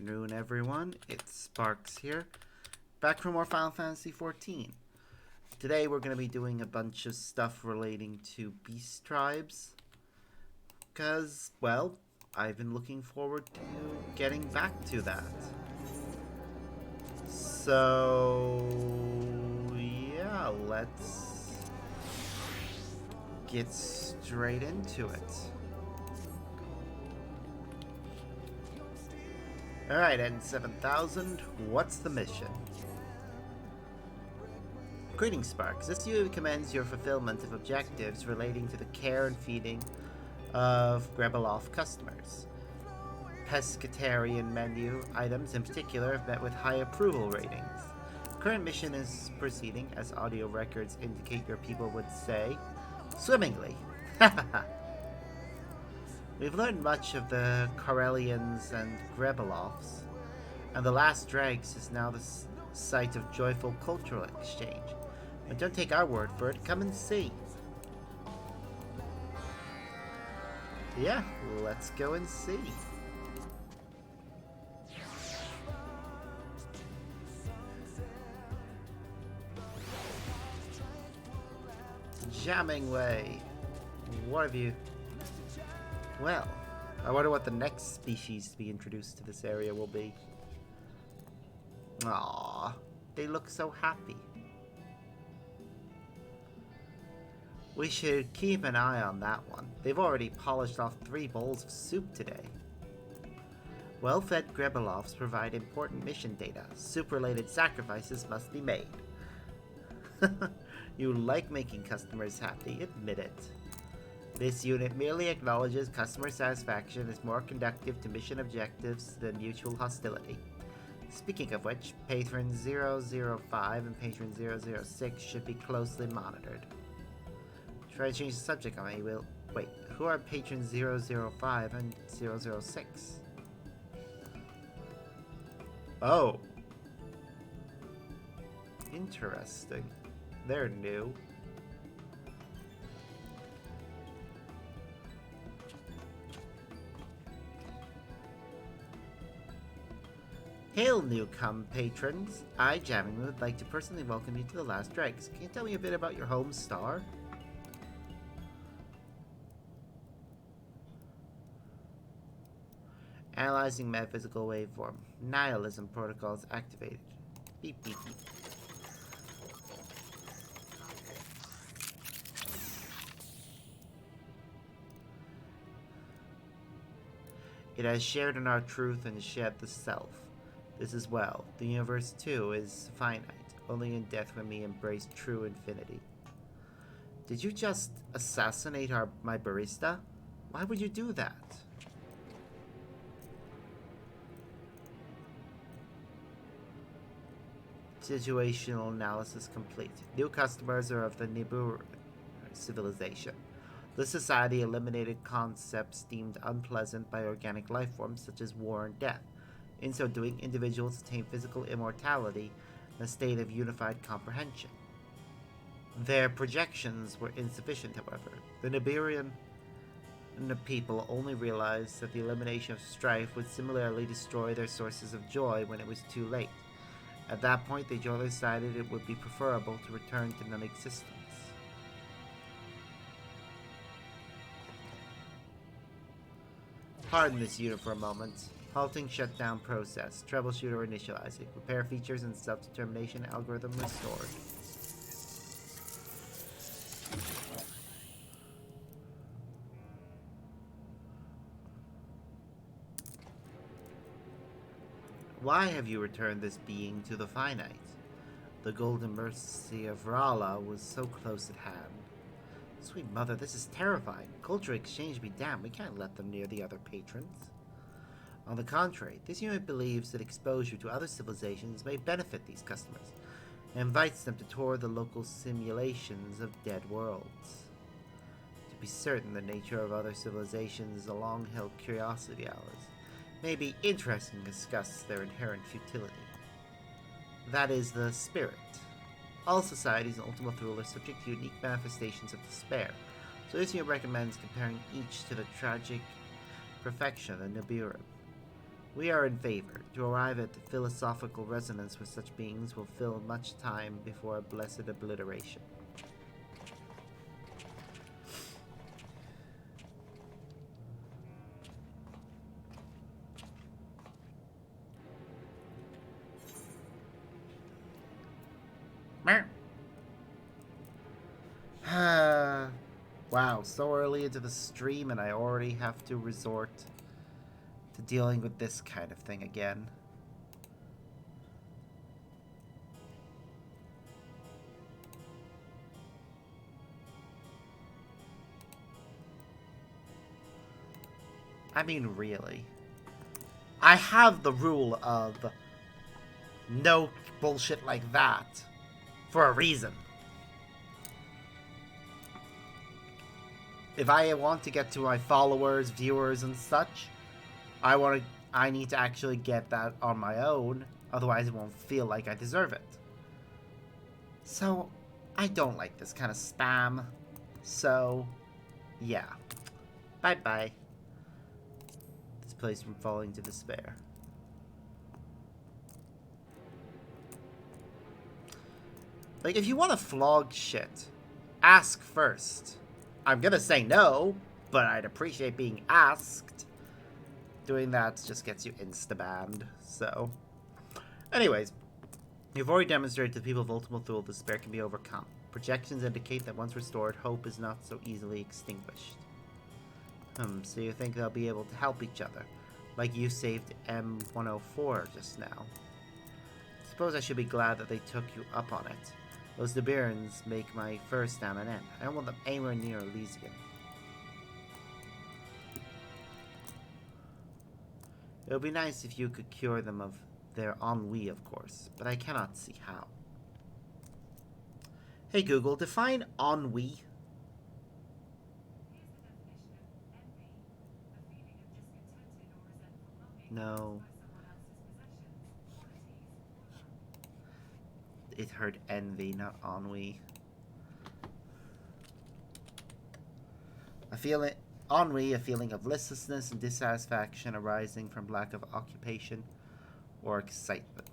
afternoon, everyone. It's Sparks here, back for more Final Fantasy XIV. Today we're going to be doing a bunch of stuff relating to beast tribes, because, well, I've been looking forward to getting back to that. So, yeah, let's get straight into it. Alright, N7000, what's the mission? Greetings, Sparks. This unit commends your fulfillment of objectives relating to the care and feeding of Grebeloff customers. Pescatarian menu items in particular have met with high approval ratings. Current mission is proceeding, as audio records indicate your people would say, swimmingly. We've learned much of the Corellians and Grebeloffs, and the Last Dregs is now the site of joyful cultural exchange. But don't take our word for it, come and see. Yeah, let's go and see. Jamming way. What have you... Well, I wonder what the next species to be introduced to this area will be. Aww, they look so happy. We should keep an eye on that one. They've already polished off 3 bowls of soup today. Well-fed Grebeloffs provide important mission data. Soup-related sacrifices must be made. You like making customers happy, admit it. This unit merely acknowledges customer satisfaction is more conducive to mission objectives than mutual hostility. Speaking of which, Patron 005 and Patron 006 should be closely monitored. Try to change the subject on me, will... Wait, who are Patron 005 and 006? Oh. Interesting. They're new. Hail, newcome patrons. I, Jamming, would like to personally welcome you to the Last Dregs. Can you tell me a bit about your home star? Analyzing metaphysical waveform. Nihilism protocols activated. Beep, beep, beep. It has shared in our truth and shed the self. This is well. The universe, too, is finite. Only in death when we embrace true infinity. Did you just assassinate my barista? Why would you do that? Situational analysis complete. New customers are of the Nibiru civilization. The society eliminated concepts deemed unpleasant by organic life forms such as war and death. In so doing, individuals attain physical immortality in a state of unified comprehension. Their projections were insufficient, however. The Nibirian people only realized that the elimination of strife would similarly destroy their sources of joy when it was too late. At that point, they jointly decided it would be preferable to return to non-existence. Pardon this unit for a moment. Halting shutdown process. Troubleshooter initializing. Repair features and self-determination algorithm restored. Why have you returned this being to the finite? The golden mercy of Rala was so close at hand. Sweet mother, this is terrifying. Culture exchange be damned, we can't let them near the other patrons. On the contrary, this unit believes that exposure to other civilizations may benefit these customers, and invites them to tour the local simulations of dead worlds. To be certain, the nature of other civilizations is a long-held curiosity of ours. It may be interesting to discuss their inherent futility. That is the spirit. All societies in Ultima Thule are subject to unique manifestations of despair, so this unit recommends comparing each to the tragic perfection of Nibiru. We are in favor. To arrive at philosophical resonance with such beings will fill much time before a blessed obliteration. Wow, so early into the stream and I already have to resort to dealing with this kind of thing again. I mean, really. I have the rule of no bullshit like that for a reason. If I want to get to my followers, viewers, and such, I need to actually get that on my own, otherwise it won't feel like I deserve it. So, I don't like this kind of spam. So, yeah. Bye-bye. This place from falling to despair. Like, if you want to flog shit, ask first. I'm gonna say no, but I'd appreciate being asked. Doing that just gets you insta-banned, so... Anyways, you've already demonstrated to people of ultimate thule despair can be overcome. Projections indicate that once restored, hope is not so easily extinguished. So you think they'll be able to help each other, like you saved M104 just now. Suppose I should be glad that they took you up on it. Those Nibiruans make my first stand an end. I don't want them anywhere near Elysium. It would be nice if you could cure them of their ennui, of course, but I cannot see how. Hey Google, define ennui. No. It heard envy, not ennui. Ennui, a feeling of listlessness and dissatisfaction arising from lack of occupation or excitement.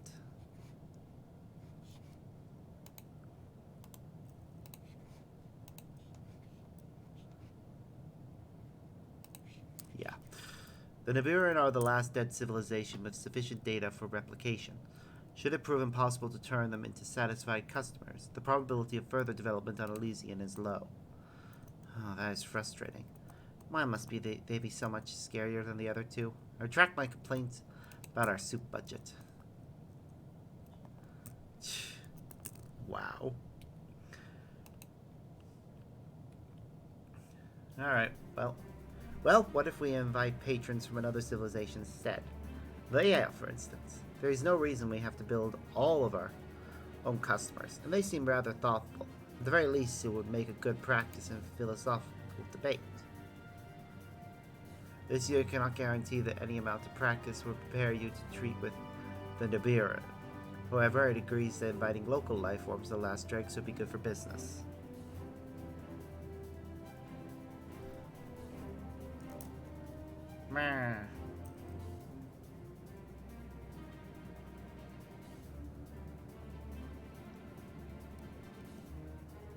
Yeah. The Nibiruan are the last dead civilization with sufficient data for replication. Should it prove impossible to turn them into satisfied customers, the probability of further development on Elysian is low. Oh, that is frustrating. Why must they be so much scarier than the other two? I retract my complaints about our soup budget. Wow. Alright, well, what if we invite patrons from another civilization instead? The AI, for instance. There is no reason we have to build all of our own customers, and they seem rather thoughtful. At the very least, it would make a good practice in philosophical debate. This year cannot guarantee that any amount of practice will prepare you to treat with the Nibiru. However, it agrees that inviting local life forms to the last dregs would be good for business. Meh.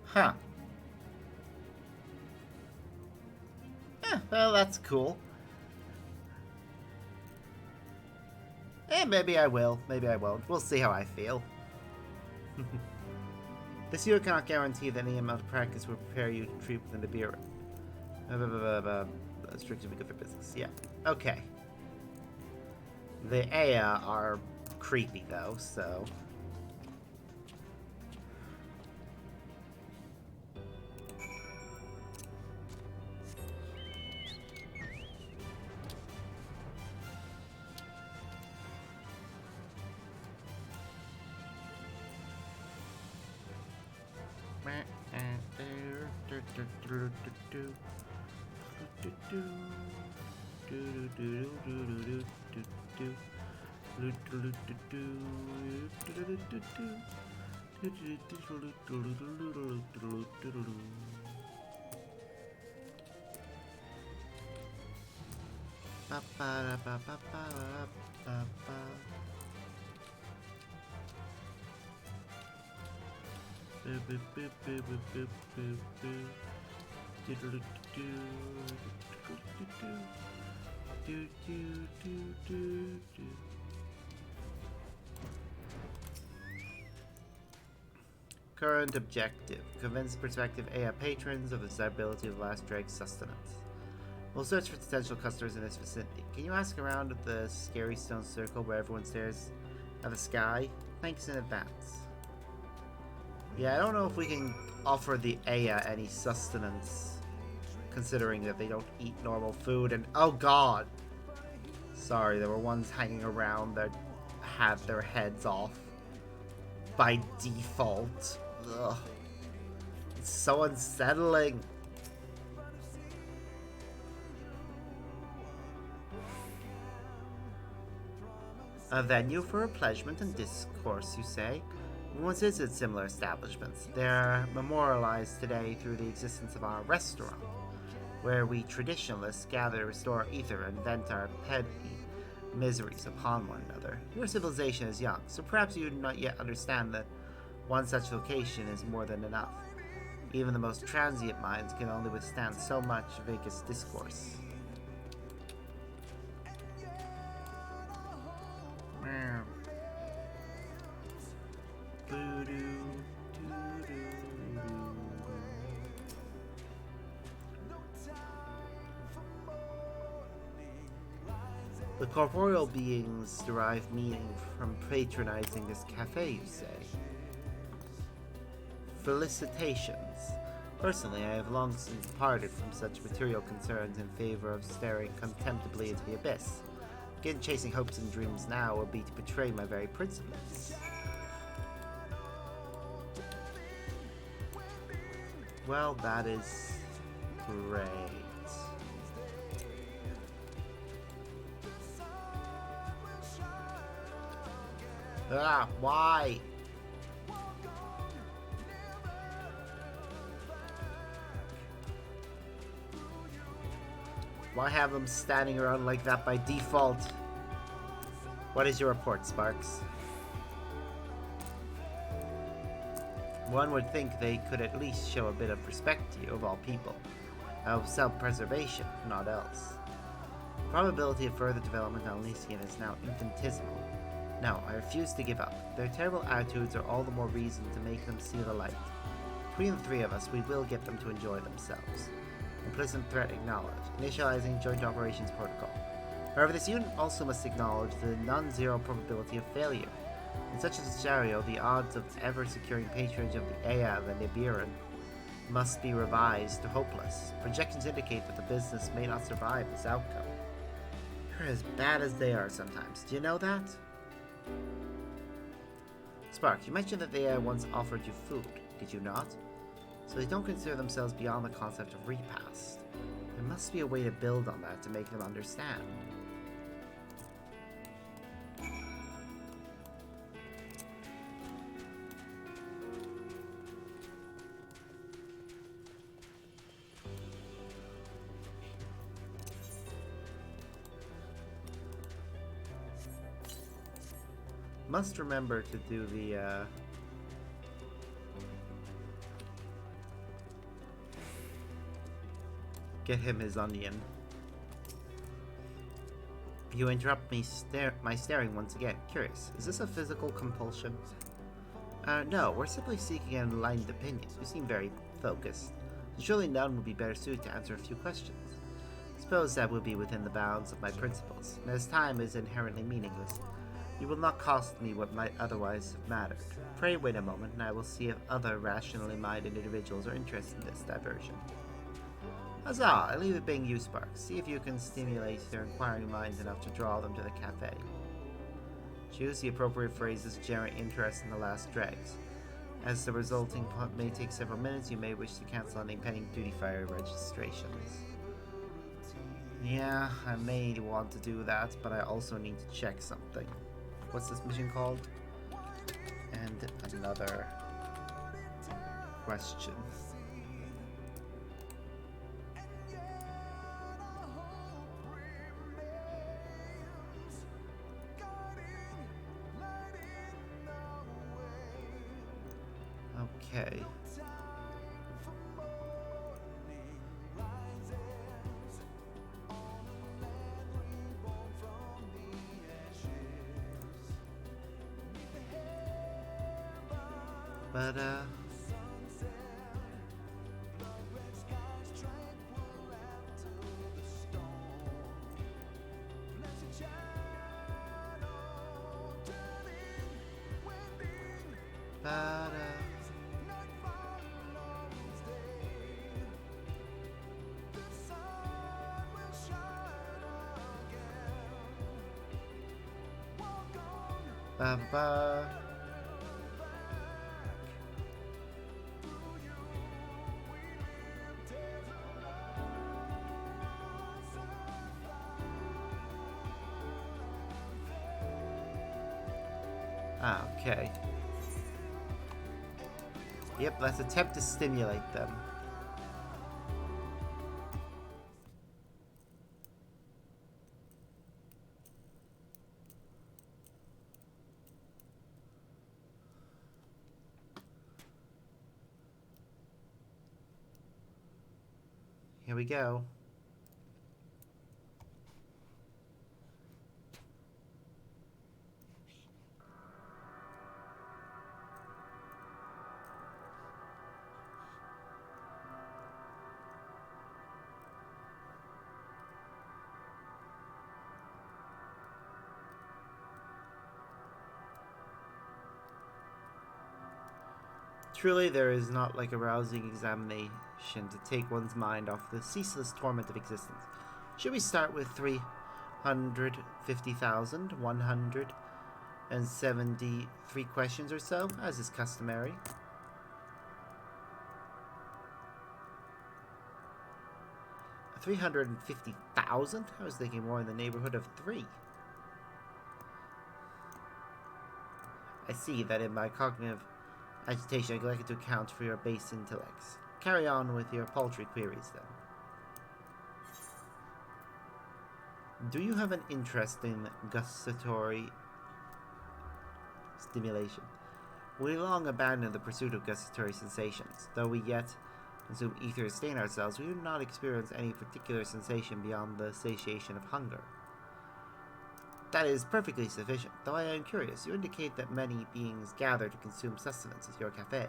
Huh. Well, that's cool. Maybe I will. Maybe I won't. We'll see how I feel. This year cannot guarantee that any amount of practice will prepare you to treat with the Nibiru. Strictly be good for business. Yeah. Okay. The Aya are creepy, though, so... Current objective. Convince prospective AI patrons of the desirability of the last drag's sustenance. We'll search for potential customers in this vicinity. Can you ask around at the scary stone circle where everyone stares at the sky? Thanks in advance. Yeah, I don't know if we can offer the Aya any sustenance, considering that they don't eat normal food. And oh god! Sorry, there were ones hanging around that had their heads off by default. Ugh. It's so unsettling. A venue for replenishment and discourse, you say? We once visited similar establishments. They're memorialized today through the existence of our restaurant, where we traditionalists gather to restore ether and vent our petty miseries upon one another. Your civilization is young, so perhaps you do not yet understand that one such location is more than enough. Even the most transient minds can only withstand so much vacuous discourse. The corporeal beings derive meaning from patronizing this cafe, you say? Felicitations. Personally, I have long since departed from such material concerns in favor of staring contemptibly into the abyss. Again, chasing hopes and dreams now would be to betray my very principles. Well, that is great. Ah, why? Why have them standing around like that by default? What is your report, Sparks? One would think they could at least show a bit of respect to you, of all people. Of self-preservation, if not else. The probability of further development on Elysian is now infinitesimal. No, I refuse to give up. Their terrible attitudes are all the more reason to make them see the light. Between the three of us, we will get them to enjoy themselves. Implicit threat acknowledged. Initializing joint operations protocol. However, this unit also must acknowledge the non-zero probability of failure. In such a scenario, the odds of ever securing patronage of the Aya and the Nibiran must be revised to hopeless. Projections indicate that the business may not survive this outcome. They're as bad as they are sometimes. Do you know that? Spark, you mentioned that the Aya once offered you food, did you not? So they don't consider themselves beyond the concept of repast. There must be a way to build on that to make them understand. Must remember to do the, get him his onion. You interrupt me my staring once again. Curious, is this a physical compulsion? No, we're simply seeking an enlightened opinion. You seem very focused. Surely none would be better suited to answer a few questions. Suppose that would be within the bounds of my principles, and as time is inherently meaningless, you will not cost me what might otherwise have mattered. Pray wait a moment, and I will see if other rationally minded individuals are interested in this diversion. Huzzah! I leave it being you, Sparks. See if you can stimulate their inquiring minds enough to draw them to the cafe. Choose the appropriate phrases to generate interest in the last dregs. As the resulting punt may take several minutes, you may wish to cancel any pending duty-free registrations. Yeah, I may want to do that, but I also need to check something. What's this mission called? And another question. Okay. But, but, ba, ba. Ah, okay. Yep, let's attempt to stimulate them. Here we go. Truly, there is not like a rousing examination to take one's mind off the ceaseless torment of existence. Should we start with 350,173 questions or so, as is customary? 350,000? I was thinking more in the neighborhood of 3. I see that in my cognitive agitation I neglected to account for your base intellects. Carry on with your paltry queries, then. Do you have an interest in gustatory stimulation? We long abandoned the pursuit of gustatory sensations. Though we yet consume ether to sustain ourselves, we do not experience any particular sensation beyond the satiation of hunger. That is perfectly sufficient, though I am curious. You indicate that many beings gather to consume sustenance at your cafe.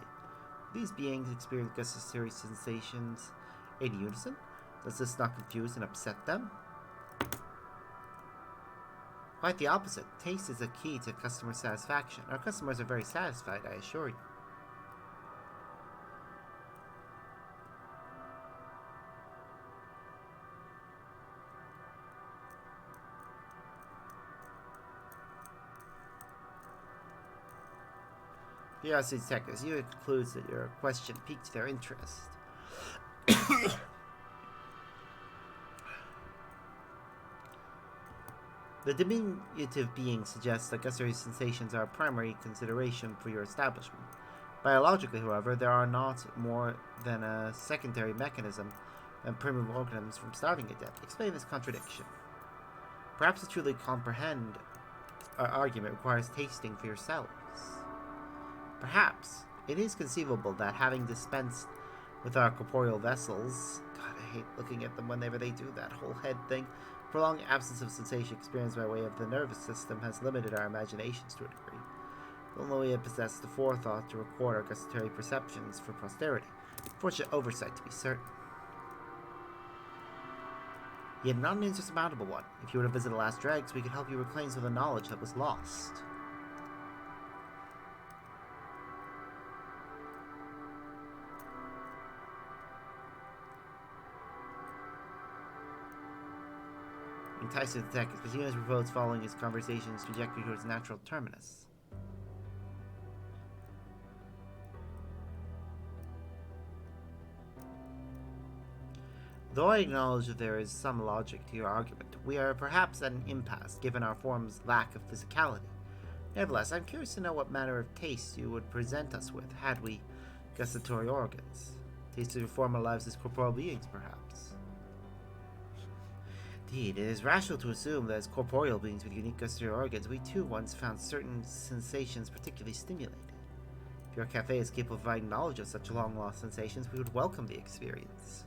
These beings experience gustatory sensations in unison? Does this not confuse and upset them? Quite the opposite. Taste is a key to customer satisfaction. Our customers are very satisfied, I assure you. Curiosity detectives, you concludes that your question piqued their interest. The diminutive being suggests that gustatory sensations are a primary consideration for your establishment. Biologically, however, there are not more than a secondary mechanism than primitive organisms from starving to death. Explain this contradiction. Perhaps to truly comprehend our argument requires tasting for yourselves. Perhaps it is conceivable that having dispensed with our corporeal vessels, God, I hate looking at them whenever they do that whole head thing, prolonged absence of sensation experienced by way of the nervous system has limited our imaginations to a degree. Although we have possessed the forethought to record our gustatory perceptions for posterity, fortunate oversight to be certain. Yet not an insurmountable one. If you were to visit the last dregs, we could help you reclaim some of the knowledge that was lost. Enticing the detective, Spazino's proposed following his conversation's trajectory towards natural terminus. Though I acknowledge that there is some logic to your argument, we are perhaps at an impasse given our form's lack of physicality. Nevertheless, I'm curious to know what manner of taste you would present us with had we gustatory organs. Tastes of your former lives as corporeal beings, perhaps. Indeed, it is rational to assume that as corporeal beings with unique gustatory organs, we too once found certain sensations particularly stimulating. If your cafe is capable of providing knowledge of such long-lost sensations, we would welcome the experience.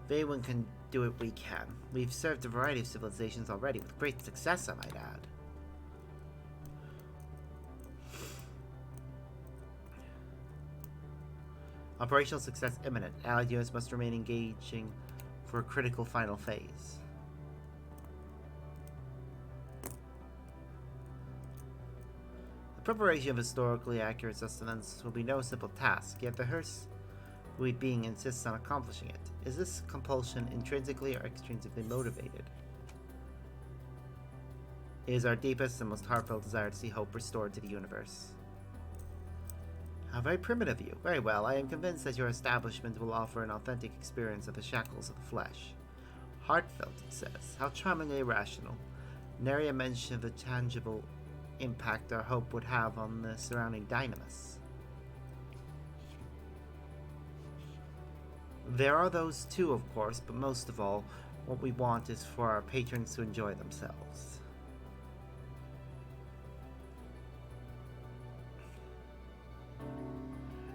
If anyone can do it, we can. We've served a variety of civilizations already, with great success, I might add. Operational success imminent. Allied units must remain engaging for a critical final phase. The preparation of historically accurate sustenance will be no simple task, yet the hearse being insists on accomplishing it. Is this compulsion intrinsically or extrinsically motivated? It is our deepest and most heartfelt desire to see hope restored to the universe. How very primitive of you. Very well, I am convinced that your establishment will offer an authentic experience of the shackles of the flesh. Heartfelt, it says. How charmingly rational. Nary a mention of the tangible impact our hope would have on the surrounding dynamis. There are those too, of course, but most of all, what we want is for our patrons to enjoy themselves.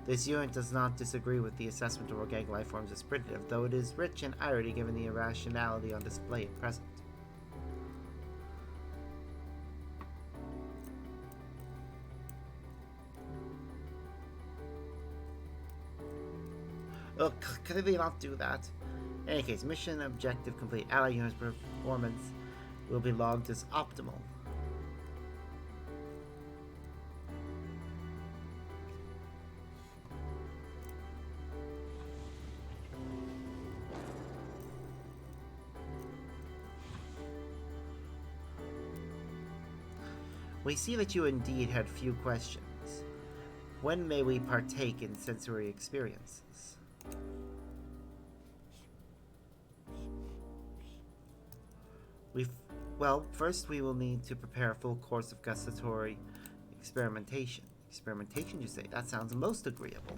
This unit does not disagree with the assessment of organic life forms as primitive, though it is rich in irony given the irrationality on display at present. Ugh, could they not do that? In any case, mission objective complete. Allied units performance will be logged as optimal. We see that you indeed had few questions. When may we partake in sensory experiences? Well, first we will need to prepare a full course of gustatory experimentation. Experimentation, you say? That sounds most agreeable.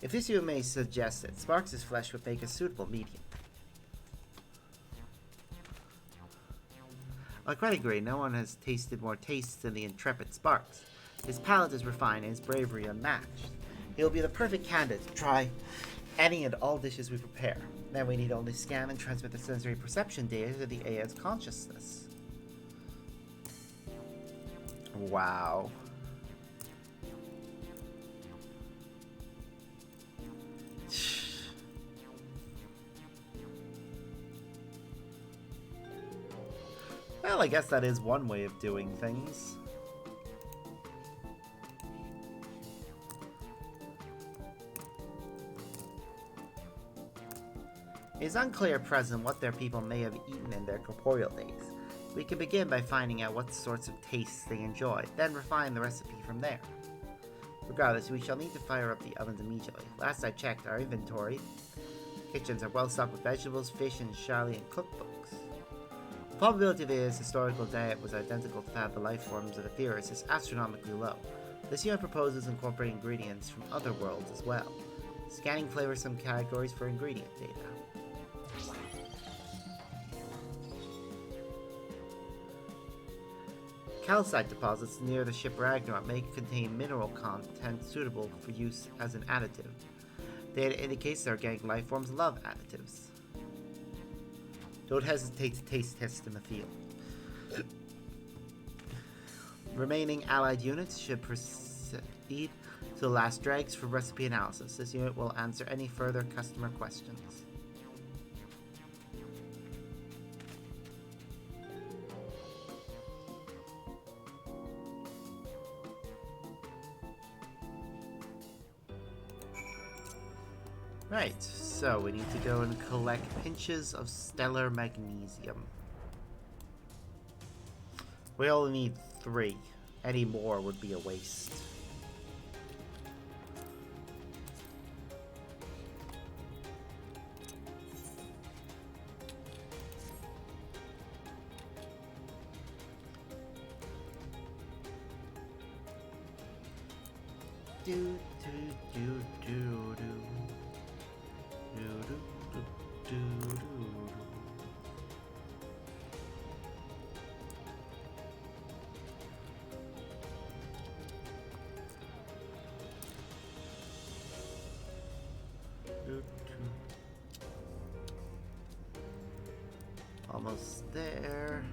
If this you may suggest it, Sparks' flesh would make a suitable medium. I quite agree, no one has tasted more tastes than the intrepid Sparks. His palate is refined and his bravery unmatched. He'll be the perfect candidate to try any and all dishes we prepare. Then we need only scan and transmit the sensory perception data to the AI's consciousness. Wow. Well, I guess that is one way of doing things. It is unclear at present what their people may have eaten in their corporeal days. We can begin by finding out what sorts of tastes they enjoy, then refine the recipe from there. Regardless, we shall need to fire up the ovens immediately. Last I checked, our inventory kitchens are well stocked with vegetables, fish, and Charlian cookbooks. The probability that his historical diet was identical to that of the life forms of the theorists is astronomically low. This unit proposes incorporating ingredients from other worlds as well. Scanning flavorsome categories for ingredient data. Calcite deposits near the ship Ragnarok may contain mineral content suitable for use as an additive. Data indicates that organic life forms love additives. Don't hesitate to taste test in the field. Remaining allied units should proceed to the last dregs for recipe analysis. This unit will answer any further customer questions. Right, so we need to go and collect pinches of stellar magnesium. We only need 3. Any more would be a waste. Do do do do do. Do do do do do. Almost there.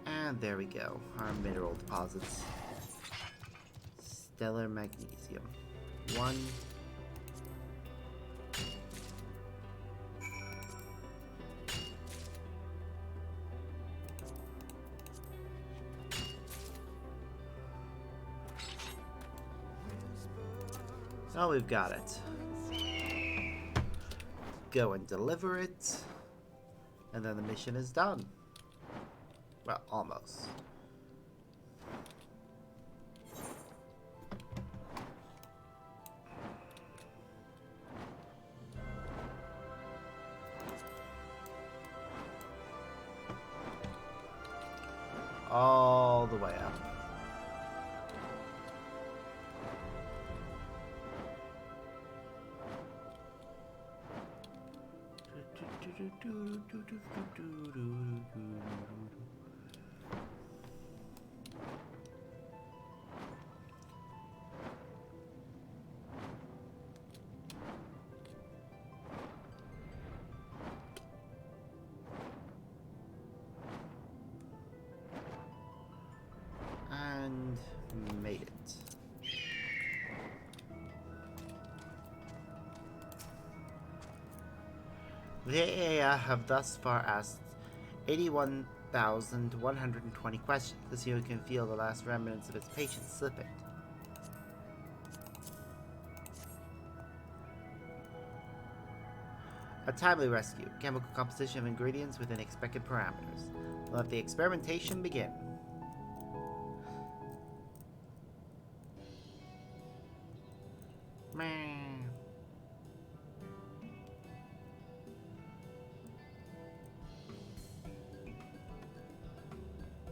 And there we go. Our mineral deposits. Stellar magnesium. 1. Oh, we've got it. Go and deliver it. And then the mission is done. Well, almost. All the way up. And made it. The AI have thus far asked 81,120 questions. This year you can feel the last remnants of its patience slipping. A timely rescue. Chemical composition of ingredients within expected parameters. Let the experimentation begin.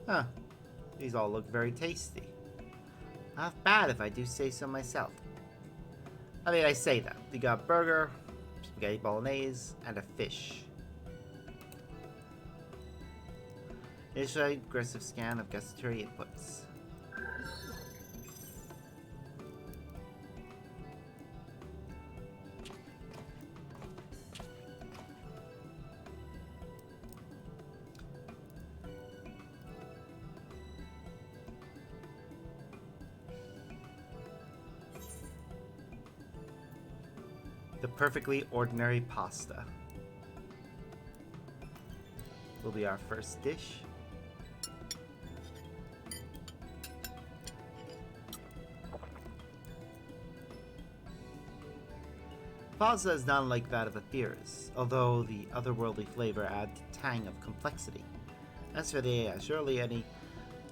Huh. These all look very tasty. Not bad if I do say so myself. I mean, I say that. We got burger, spaghetti bolognese, and a fish. Initially, aggressive scan of gustatory inputs. The perfectly ordinary pasta will be our first dish. Pasta is not like that of Etheris, although the otherworldly flavor adds a tang of complexity. As for the AI, surely any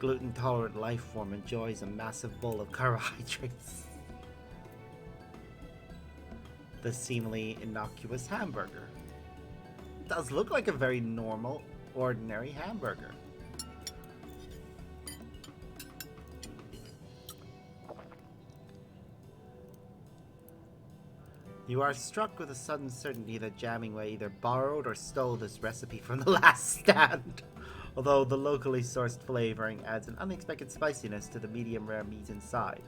gluten-tolerant life form enjoys a massive bowl of carbohydrates. The seemingly innocuous hamburger. It does look like a very normal, ordinary hamburger. You are struck with a sudden certainty that Jammingway either borrowed or stole this recipe from The Last Stand. Although the locally sourced flavoring adds an unexpected spiciness to the medium rare meat inside.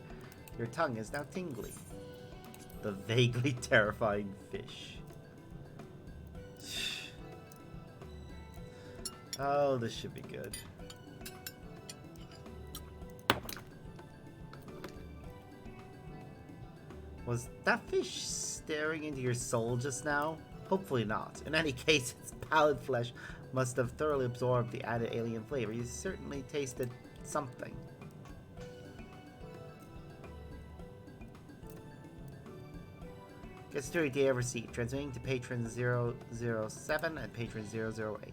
Your tongue is now tingly. The vaguely terrifying fish. Oh, this should be good. Was that fish staring into your soul just now? Hopefully not. In any case, its pallid flesh must have thoroughly absorbed the added alien flavor. You certainly tasted something. Gustatory data received. Transmitting to patron 007 and patron 008.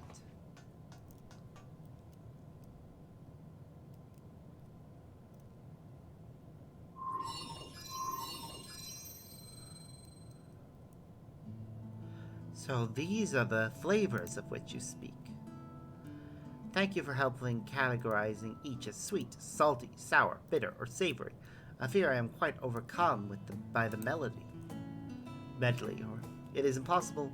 So these are the flavors of which you speak. Thank you for helping categorizing each as sweet, salty, sour, bitter, or savory. I fear I am quite overcome by the medley, or it is impossible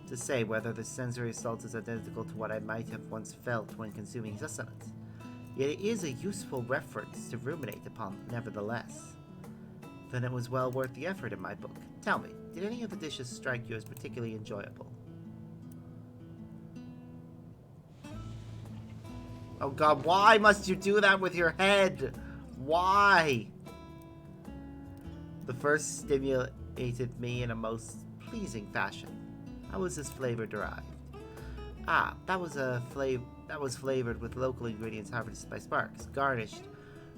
to say whether the sensory assault is identical to what I might have once felt when consuming sustenance. Yet it is a useful reference to ruminate upon, nevertheless. Then it was well worth the effort in my book. Tell me, did any of the dishes strike you as particularly enjoyable? Oh god, why must you do that with your head? Why? The first stimulated me in a most pleasing fashion. How was this flavor derived? Ah, that was flavored with local ingredients harvested by sparks, garnished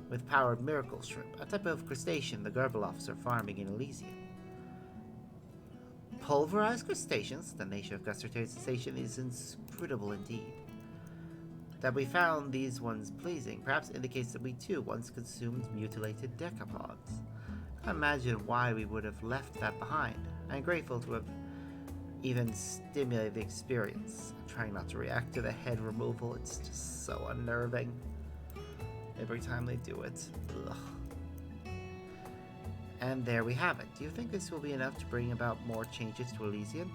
with powdered miracle shrimp, a type of crustacean the Gerbeloffs are farming in Elysium. Pulverized crustaceans? The nature of gustatory sensation is inscrutable indeed. That we found these ones pleasing perhaps indicates that we too once consumed mutilated decapods. I can't imagine why we would have left that behind. I am grateful to have even stimulated the experience. I'm trying not to react to the head removal, it's just so unnerving. Every time they do it. Ugh. And there we have it. Do you think this will be enough to bring about more changes to Elysium?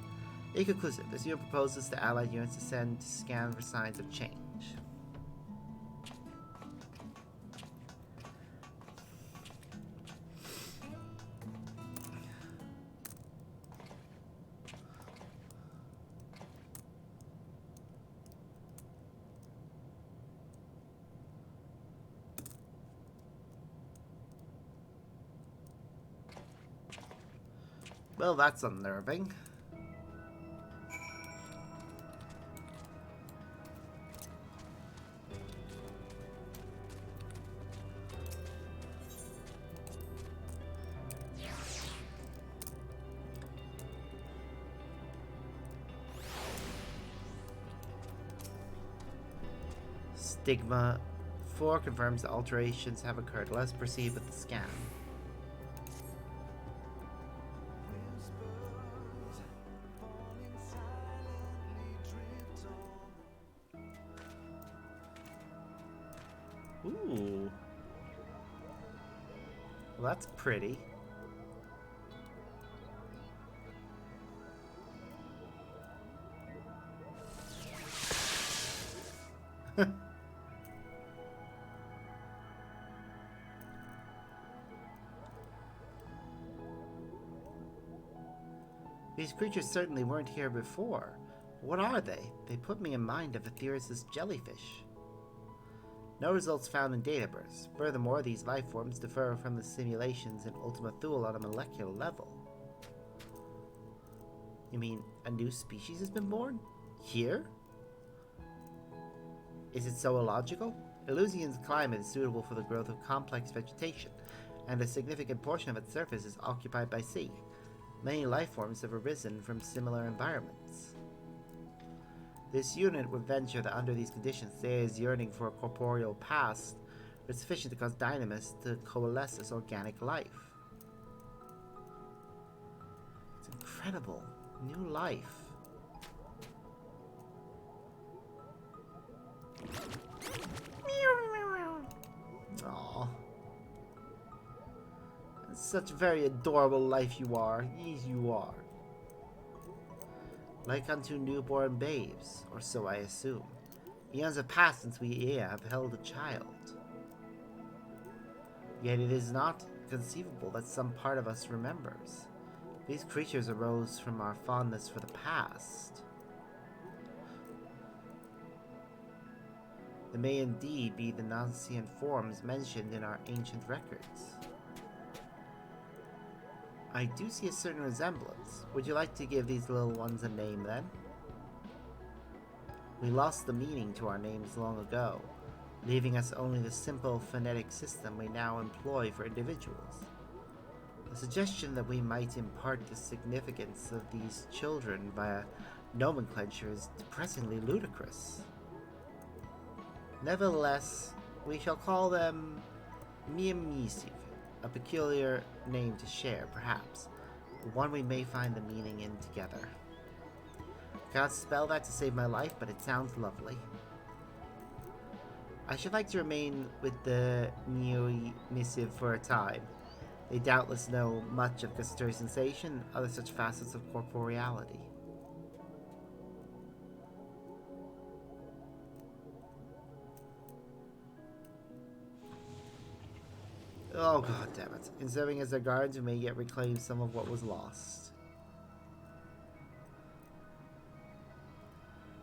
Inconclusive. This unit proposes the Allied units to send to scan for signs of change. Well, that's unnerving. Stigma 4 confirms the alterations have occurred. Let's proceed with the scan. Ooh. Well, that's pretty. These creatures certainly weren't here before. What are they? They put me in mind of Aetherius' jellyfish. No results found in databursts. Furthermore, these life forms differ from the simulations in Ultima Thule on a molecular level. You mean a new species has been born? Here? Is it so illogical? Elysium's climate is suitable for the growth of complex vegetation, and a significant portion of its surface is occupied by sea. Many life forms have arisen from similar environments. This unit would venture that under these conditions, there is yearning for a corporeal past, but sufficient to cause dynamics to coalesce as organic life. It's incredible. New life. Aww. Such a very adorable life you are. Yes, you are. Like unto newborn babes, or so I assume. Eons have passed since we have held a child. Yet it is not conceivable that some part of us remembers. These creatures arose from our fondness for the past. They may indeed be the nascent forms mentioned in our ancient records. I do see a certain resemblance. Would you like to give these little ones a name, then? We lost the meaning to our names long ago, leaving us only the simple phonetic system we now employ for individuals. The suggestion that we might impart the significance of these children via nomenclature is depressingly ludicrous. Nevertheless, we shall call them Miamisiv. A peculiar name to share, perhaps, but one we may find the meaning in together. Can't spell that to save my life, but it sounds lovely. I should like to remain with the Neo missive for a time. They doubtless know much of gustatory sensation and other such facets of corporeality. Oh god damn it. In serving as their guards, we may yet reclaim some of what was lost.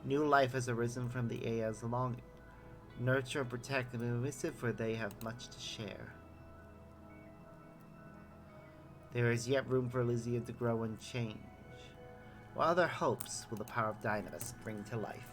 New life has arisen from the Aya's longing. Nurture and protect the missive, for they have much to share. There is yet room for Elysia to grow and change. What other hopes will the power of Dynamis bring to life?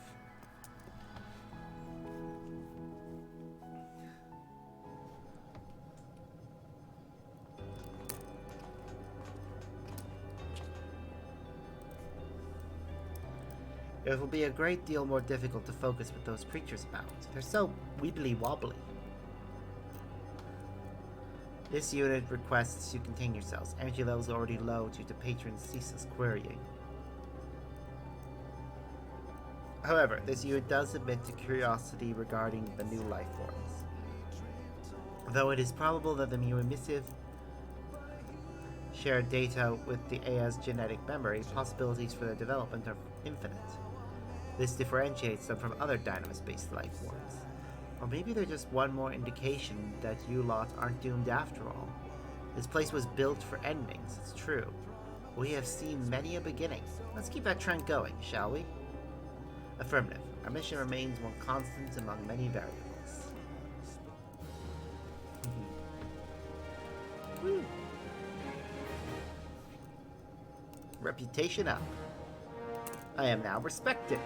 It will be a great deal more difficult to focus with those creatures about. They're so wibbly-wobbly. This unit requests you contain yourselves. Energy levels are already low due to patrons' ceaseless querying. However, this unit does admit to curiosity regarding the new life forms. Though it is probable that the new emissive share data with the Aya's genetic memory, possibilities for their development are infinite. This differentiates them from other Dynamis-based life forms. Or maybe they're just one more indication that you lot aren't doomed after all. This place was built for endings, it's true. We have seen many a beginning. Let's keep that trend going, shall we? Affirmative. Our mission remains one constant among many variables. Woo. Reputation up. I am now respected.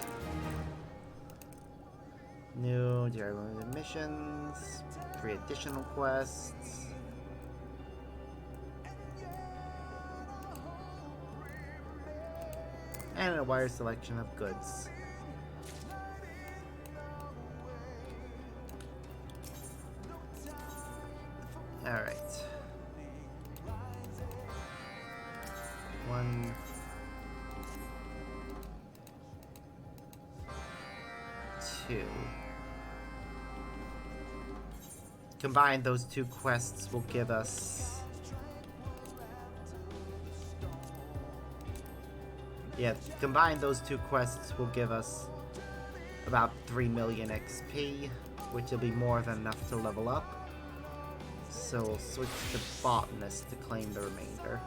New daily missions, 3 additional quests. And a wide selection of goods. Alright. 1, 2. Combine those 2 quests will give us... Yeah, combine those 2 quests will give us about 3 million XP, which will be more than enough to level up. So we'll switch to Botanist to claim the remainder.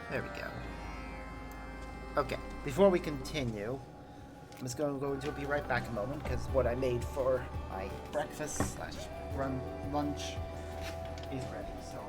There we go. Okay, before we continue, I'm just going to be right back a moment, because what I made for my breakfast / lunch is ready, so...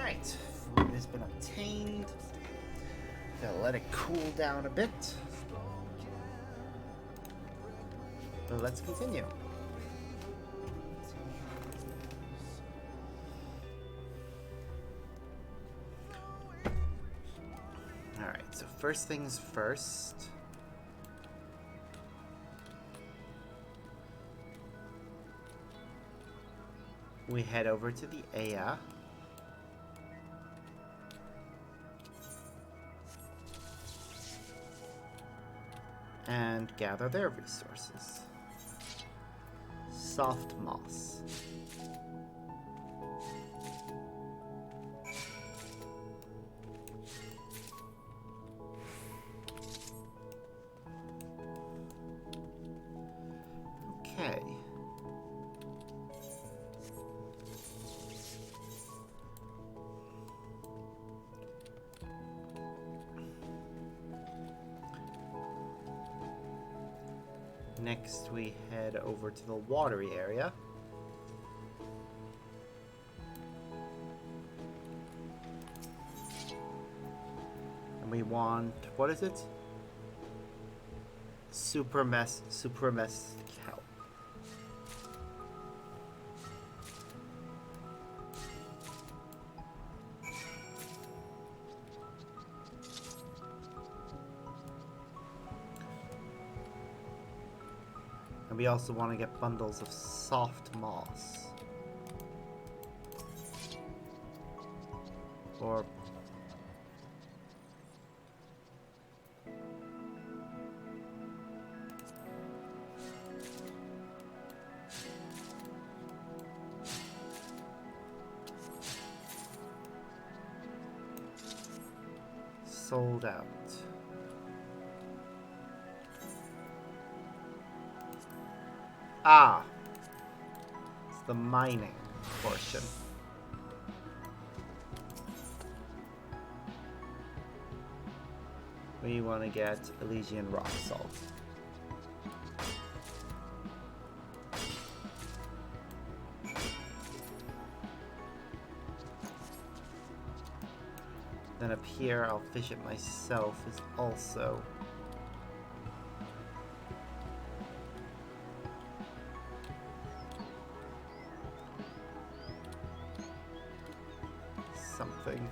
Alright, food has been obtained. Gotta let it cool down a bit. But let's continue. Alright, so first things first. We head over to the Aya. And gather their resources. Soft moss. Okay. Next, we head over to the watery area. And we want, what is it? Supremess kelp. And we also want to get bundles of soft moss. Or sold out. Ah, it's the mining portion. We want to get Elysian rock salt. Then up here, I'll fish it myself, is also something.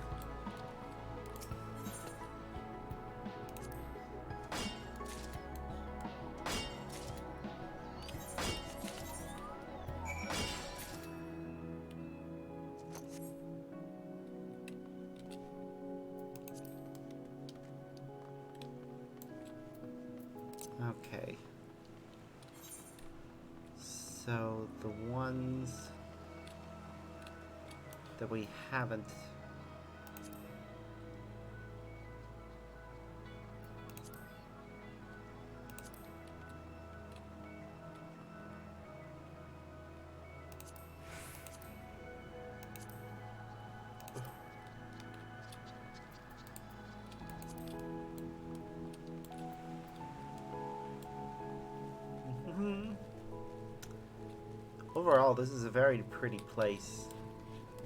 Okay. So the ones that we haven't overall, this is a very pretty place.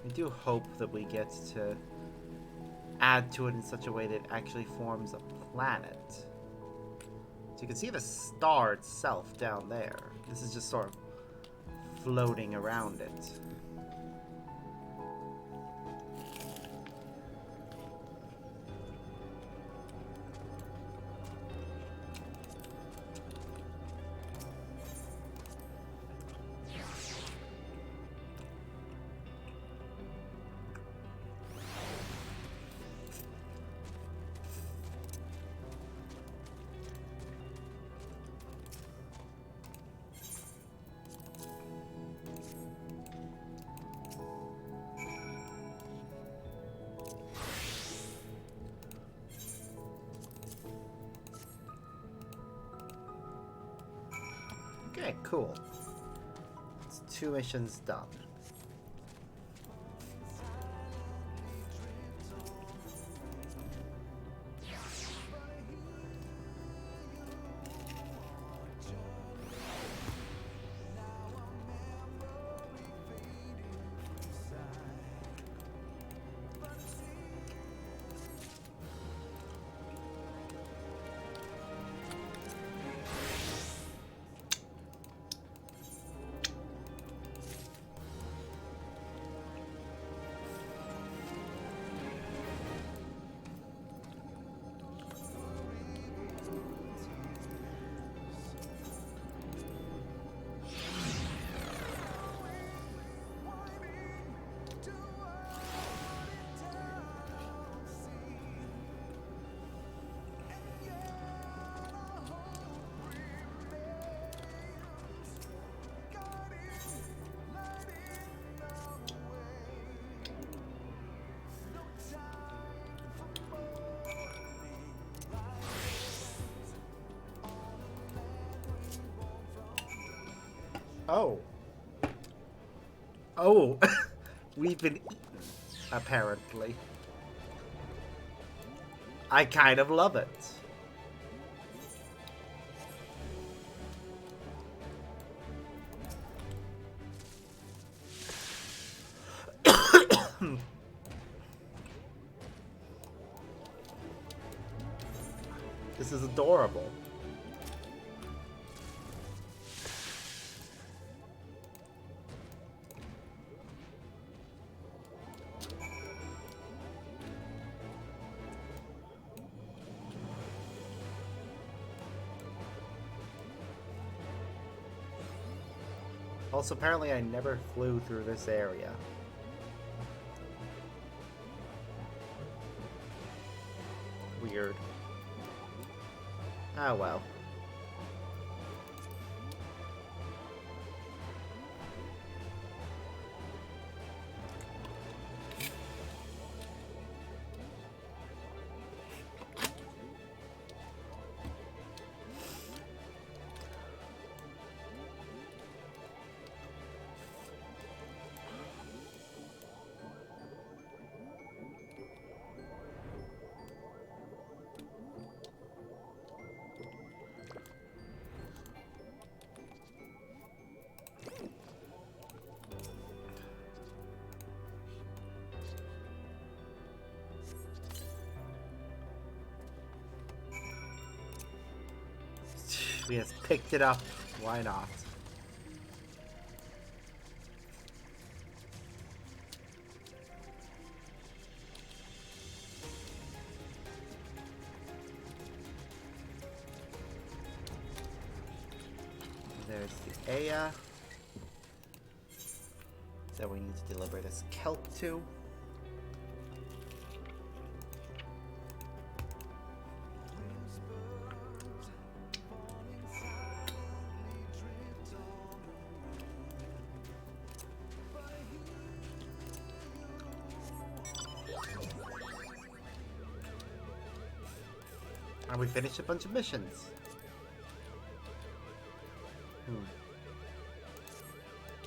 I do hope that we get to add to it in such a way that it actually forms a planet. So you can see the star itself down there. This is just sort of floating around it. Okay, cool. It's 2 missions done. Oh. Oh. We've been eaten, apparently. I kind of love it. This is adorable. Also, apparently I never flew through this area. Weird. Ah, well. We just picked it up. Why not? There's the Aya that we need to deliver this kelp to. And we finished a bunch of missions.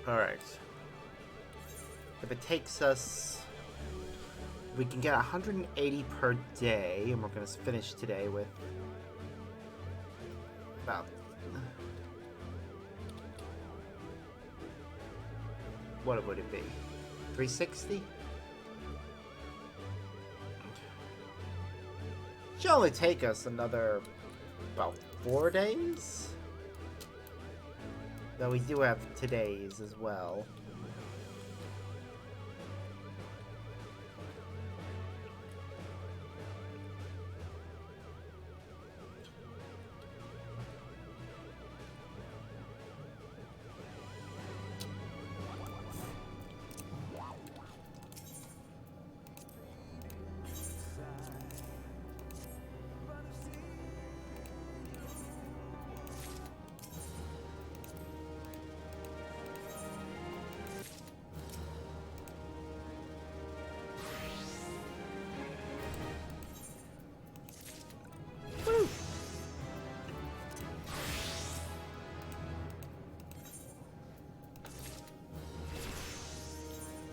Alright. If it takes us... We can get 180 per day, and we're going to finish today with... about... What would it be? 360? Should only take us another... about 4 days? Though we do have today's as well.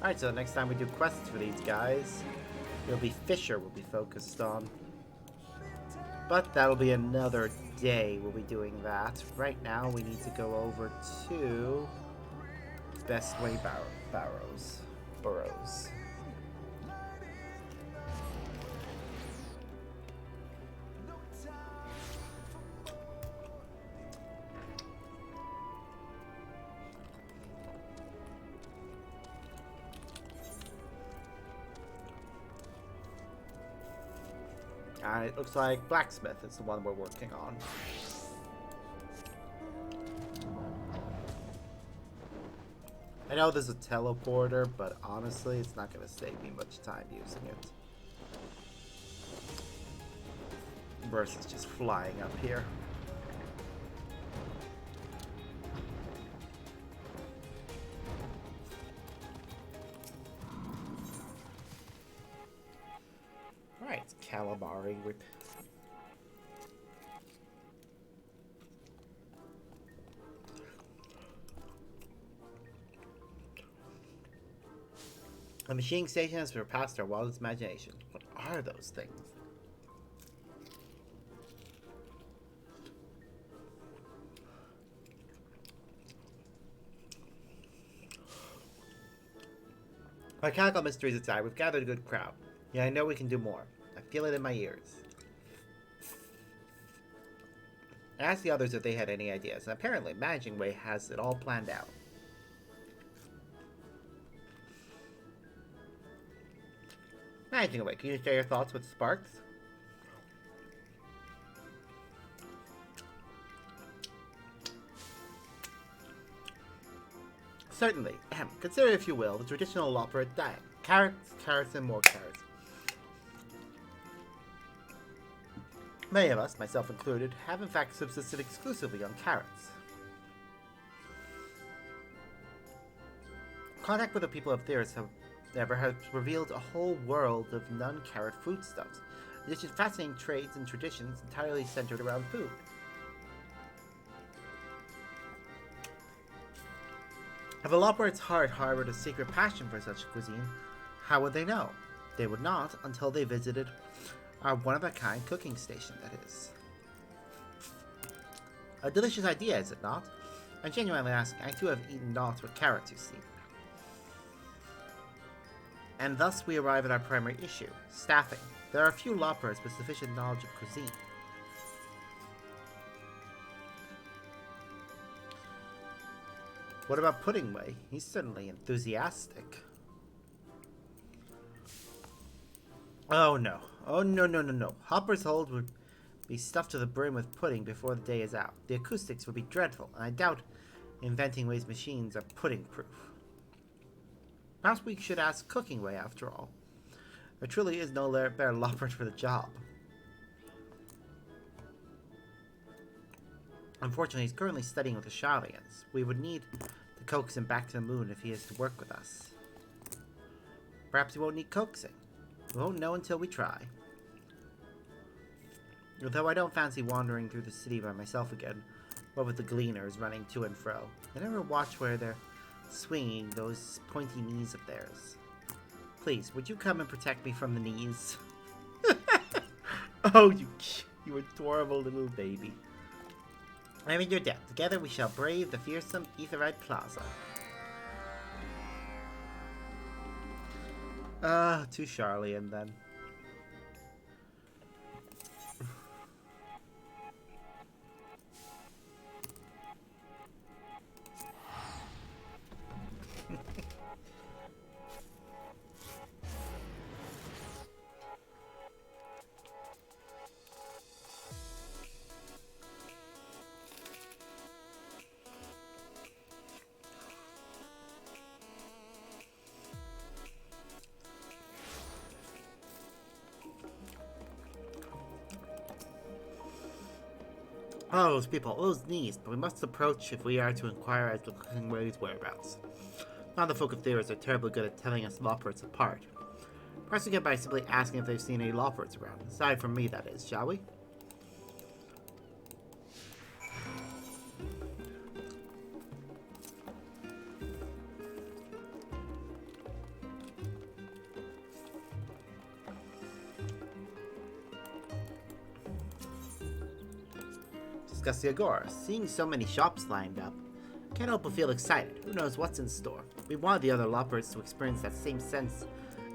Alright, so next time we do quests for these guys, it'll be Fisher we'll be focused on. But that'll be another day we'll be doing that. Right now we need to go over to Best Way Burrows. It looks like Blacksmith is the one we're working on. I know there's a teleporter, but honestly, it's not going to save me much time using it. Versus just flying up here. Calamari rip. A machining station has surpassed our wildest imagination. What are those things? Mechanical mysteries aside, we've gathered a good crowd. Yeah, I know we can do more. I feel it in my ears. I asked the others if they had any ideas, and apparently Managing Way has it all planned out. Managing Way, can you share your thoughts with Sparks? Certainly. Consider, if you will, the traditional opera diet. Carrots, carrots, and more carrots. Many of us, myself included, have in fact subsisted exclusively on carrots. Contact with the people of Theris, however, has revealed a whole world of non-carrot foodstuffs, in addition to fascinating trades and traditions entirely centered around food. If a Loporrit's heart harbored a secret passion for such cuisine, how would they know? They would not until they visited our one-of-a-kind cooking station, that is. A delicious idea, is it not? I'm genuinely asking. I too have eaten naught but carrots, you see. And thus we arrive at our primary issue, staffing. There are few Loporrits with sufficient knowledge of cuisine. What about Puddingway? He's certainly enthusiastic. Oh no. Oh no. Hopper's hold would be stuffed to the brim with pudding before the day is out. The acoustics would be dreadful, and I doubt Inventing Way's machines are pudding-proof. Perhaps we should ask Cooking Way after all. There truly is no better Loporrit for the job. Unfortunately, he's currently studying with the Sharlayans. We would need to coax him back to the moon if he is to work with us. Perhaps he won't need coaxing. We won't know until we try. Although I don't fancy wandering through the city by myself again, what with the gleaners running to and fro. I never watch where they're swinging those pointy knees of theirs. Please, would you come and protect me from the knees? Oh, you adorable little baby. I'm in your debt. Together we shall brave the fearsome Aetheryte Plaza. To Sharlayan then. Oh, those people, those knees, but we must approach if we are to inquire as to Cooking Way's whereabouts. Now the folk of Theris are terribly good at telling us Loporrits apart. Perhaps we get by simply asking if they've seen any Loporrits around, aside from me, that is, shall we? Discuss the Agora. Seeing so many shops lined up, can't help but feel excited. Who knows what's in store? We wanted the other Loporrits to experience that same sense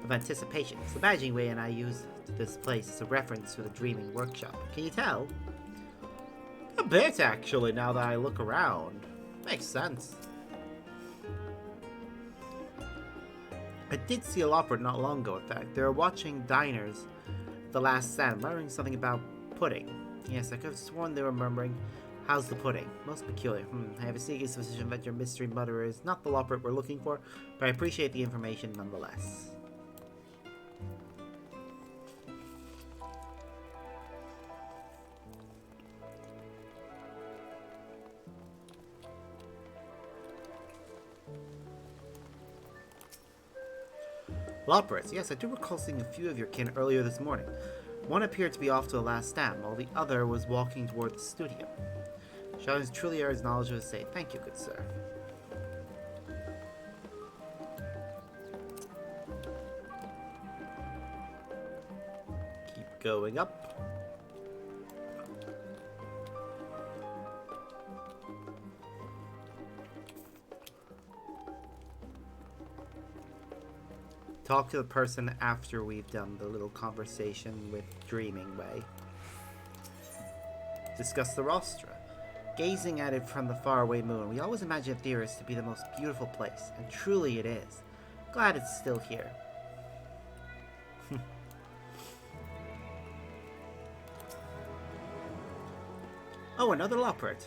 of anticipation. So Managing Way and I use this place as a reference to the Dreaming Workshop. Can you tell? A bit, actually, now that I look around. Makes sense. I did see a Loporrit not long ago, in fact. They were watching diners at the last stand, muttering something about pudding. Yes, I could have sworn they were murmuring, "How's the pudding?" Most peculiar. I have a sneaky suspicion that your mystery mutterer is not the Loporrit we're looking for, but I appreciate the information nonetheless. Loporrits, yes, I do recall seeing a few of your kin earlier this morning. One appeared to be off to the last stand, while the other was walking toward the studio. Sharlayans truly are as knowledgeable as say. Thank you, good sir. Going up. Talk to the person after we've done the little conversation with Dreaming Way. Discuss the rostra. Gazing at it from the faraway moon, we always imagine Etheirys to be the most beautiful place, and truly it is. Glad it's still here. Oh, another Loppert.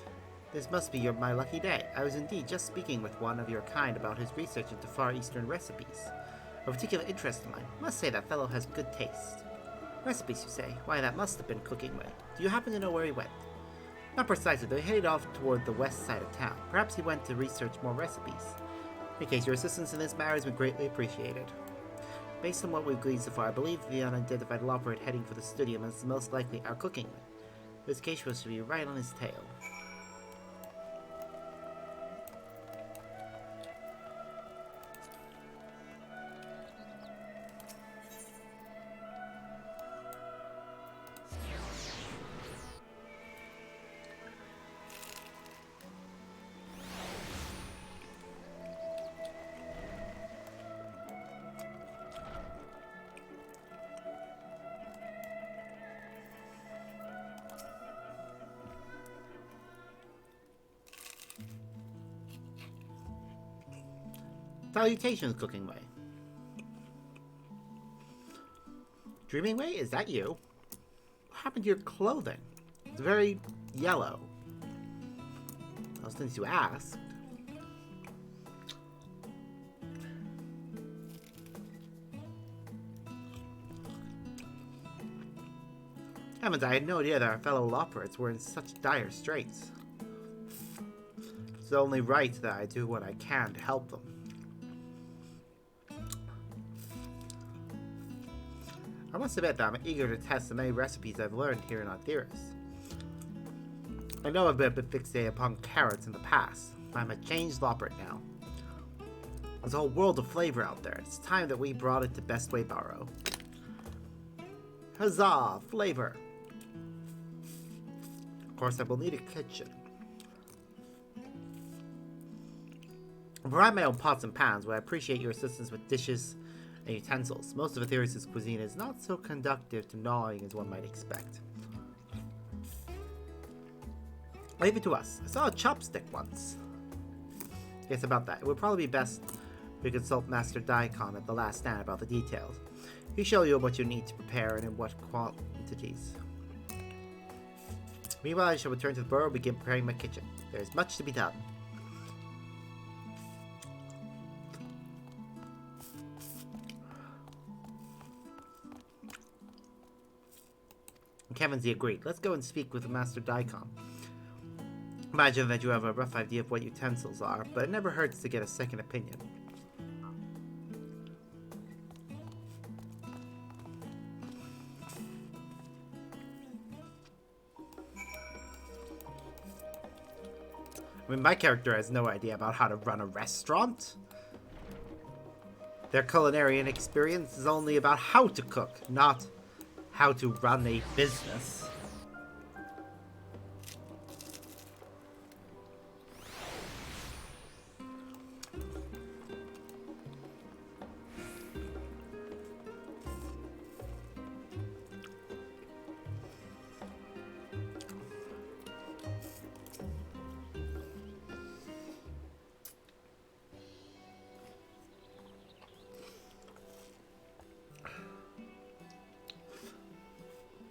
This must be my lucky day. I was indeed just speaking with one of your kind about his research into Far Eastern recipes. Of particular interest of mine. Must say that fellow has good taste. Recipes, you say? Why, that must have been Cooking Way. Do you happen to know where he went? Not precisely, though he headed off toward the west side of town. Perhaps he went to research more recipes. In case your assistance in this matter has been greatly appreciated. Based on what we've gleaned so far, I believe the unidentified Loppert heading for the studio is most likely our Cooking Way. This case should be right on his tail. Salutations, Cooking Way. Dreaming Way, is that you? What happened to your clothing? It's very yellow. Well, since you asked. Heavens, I had no idea that our fellow Lopperts were in such dire straits. It's only right that I do what I can to help them. I must admit that I'm eager to test the many recipes I've learned here in Etheirys. I know I've been a bit fixated upon carrots in the past, but I'm a changed Loppert now. There's a whole world of flavor out there. It's time that we brought it to Best Way Barrow. Huzzah! Flavor! Of course, I will need a kitchen. I provide my own pots and pans, but I appreciate your assistance with dishes and utensils. Most of Etheirys' cuisine is not so conducive to gnawing as one might expect. Leave it to us. I saw a chopstick once. Yes, about that. It would probably be best if we consult Master Daikon at the last stand about the details. He'll show you what you need to prepare and in what quantities. Meanwhile, I shall return to the burrow and begin preparing my kitchen. There is much to be done. Kevinzy agreed. Let's go and speak with Master Daikon. Imagine that you have a rough idea of what utensils are, but it never hurts to get a second opinion. I mean, my character has no idea about how to run a restaurant. Their culinary experience is only about how to cook, not how to run a business.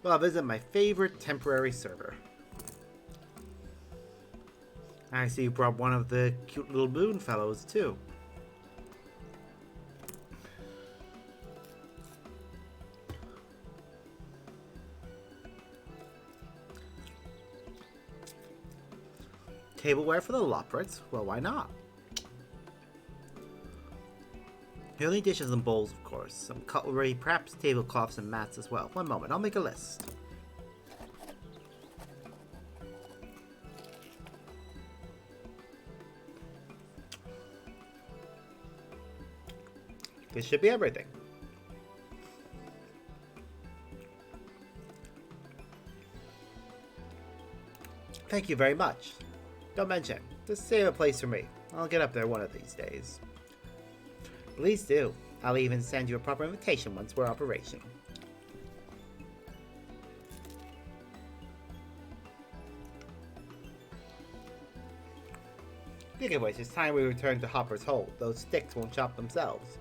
Well, I'll visit my favorite temporary server. I see you brought one of the cute little moon fellows, too. Tableware for the Lopperts? Well, why not? You'll need dishes and bowls, of course. Some cutlery, perhaps tablecloths and mats as well. One moment, I'll make a list. This should be everything. Thank you very much. Don't mention. Just save a place for me. I'll get up there one of these days. Please do. I'll even send you a proper invitation once we're operational. Speaking of which, it's time we return to Hopper's Hole. Those sticks won't chop themselves.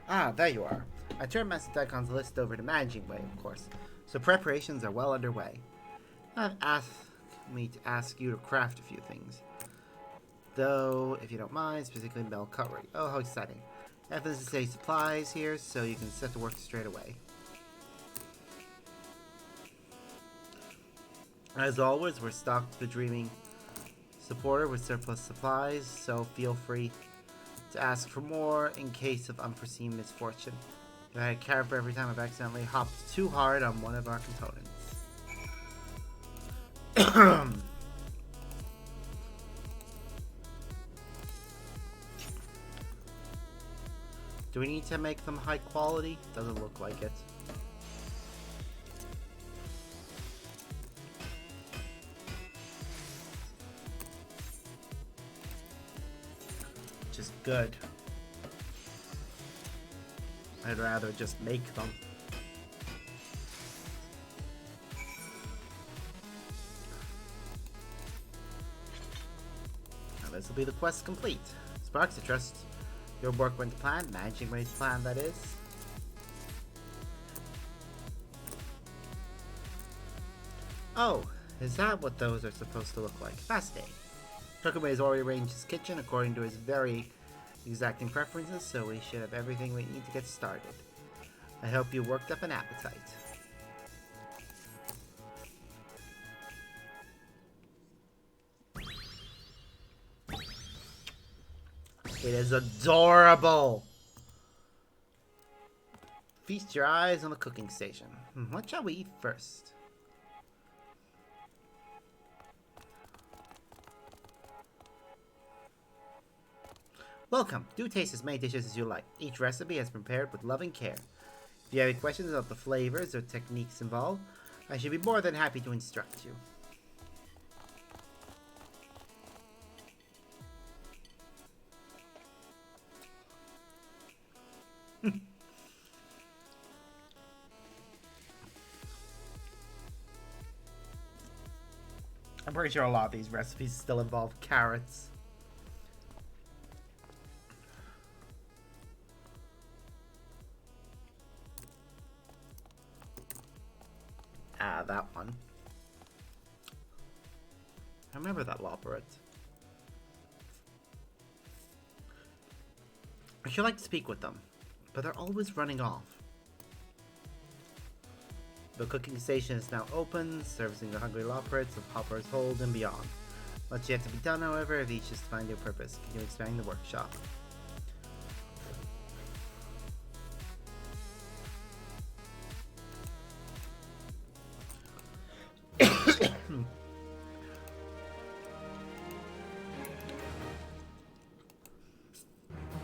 Ah, there you are. I turned Master Daikon's list over to Managing Way, of course, so preparations are well underway. I've asked me to ask you to craft a few things. Though, if you don't mind, specifically metal cutlery. Oh, how exciting. I have necessary supplies here, so you can set to work straight away. As always, we're stocked to the Dreaming Supporter with surplus supplies, so feel free to ask for more in case of unforeseen misfortune. I had a character every time I've accidentally hopped too hard on one of our components. Do we need to make them high quality? Doesn't look like it. Which is good. I'd rather just make them. Now this will be the quest complete. Sparks, I trust your work went to plan, Managing Way's plan, that is. Oh, is that what those are supposed to look like? Fascinating. Tuckerway has already arranged his kitchen according to his very exacting preferences, so we should have everything we need to get started. I hope you worked up an appetite. It is adorable! Feast your eyes on the cooking station. What shall we eat first? Welcome. Do taste as many dishes as you like. Each recipe is prepared with loving care. If you have any questions about the flavors or techniques involved, I should be more than happy to instruct you. I'm pretty sure a lot of these recipes still involve carrots. Ah, that one. I remember that loperet. I should like to speak with them, but they're always running off. The cooking station is now open, servicing the hungry loperets of Hopper's Hold and beyond. Much yet to be done, however, if each is to find your purpose. Continue expanding the workshop.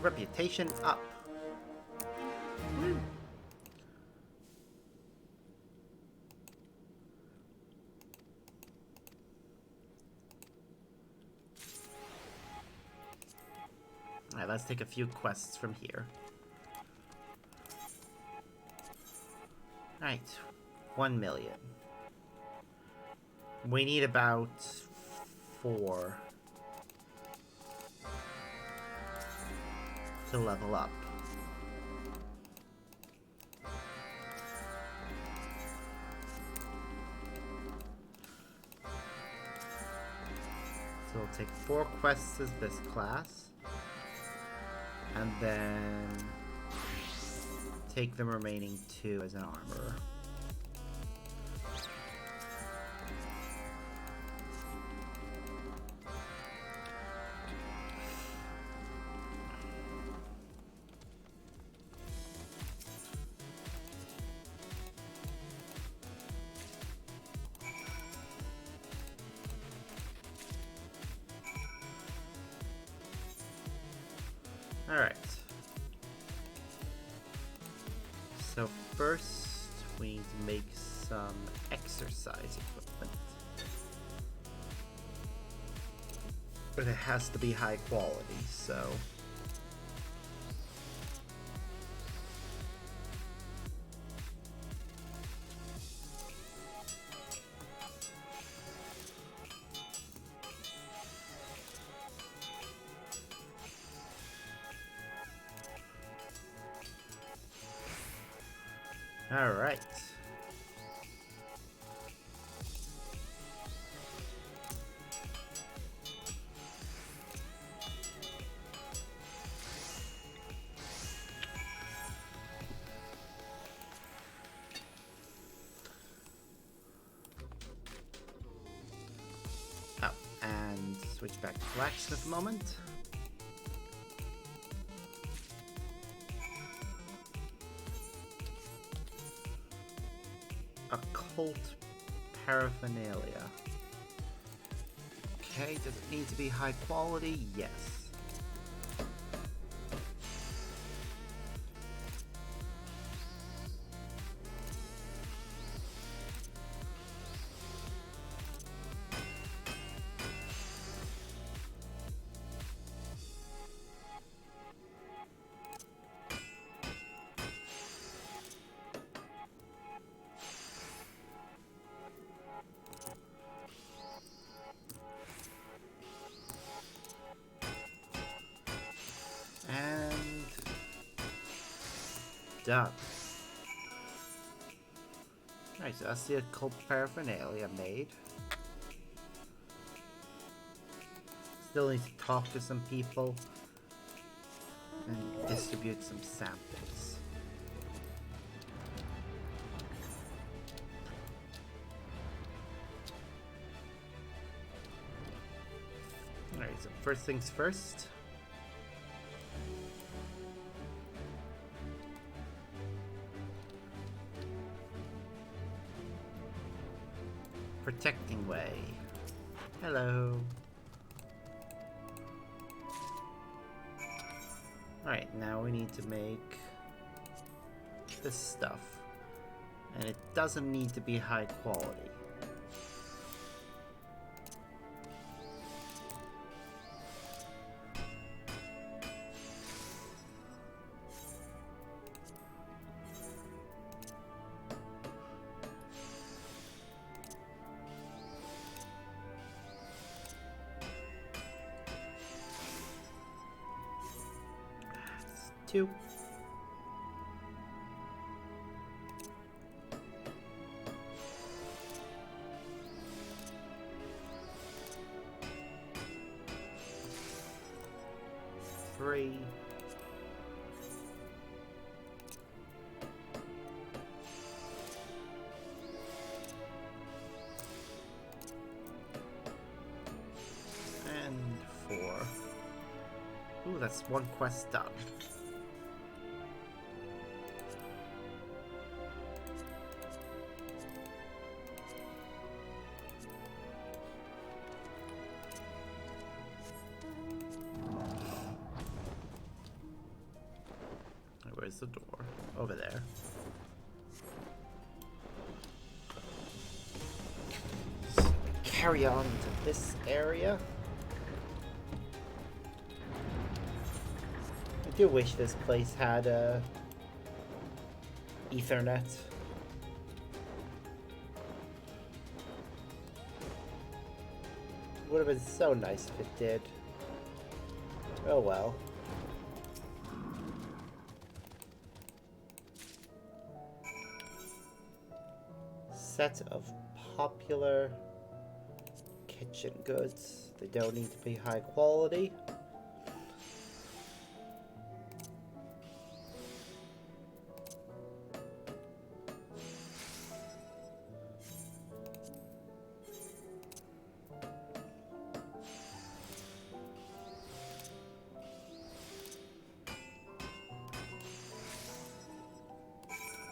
Reputation up. Woo. Alright, let's take a few quests from here. Alright, 1 million. We need about 4. to level up. So we'll take 4 quests as this class, and then take the remaining 2 as an armorer. Alright. So first, we need to make some exercise equipment. But it has to be high quality, so... Alright. Oh, and switch back to blacksmith a moment. Occult paraphernalia. Okay, does it need to be high quality? Yes. And done. Alright, so that's the occult paraphernalia made. Still need to talk to some people and distribute some samples. Alright, so first things first. Protecting way. Hello. Alright, now we need to make this stuff. And it doesn't need to be high quality. Two. Three. And 4. Ooh, that's 1 quest done. Where's the door? Over there. So carry on to this area. I do wish this place had a Ethernet. Would have been so nice if it did. Oh well. set of popular kitchen goods. They don't need to be high quality.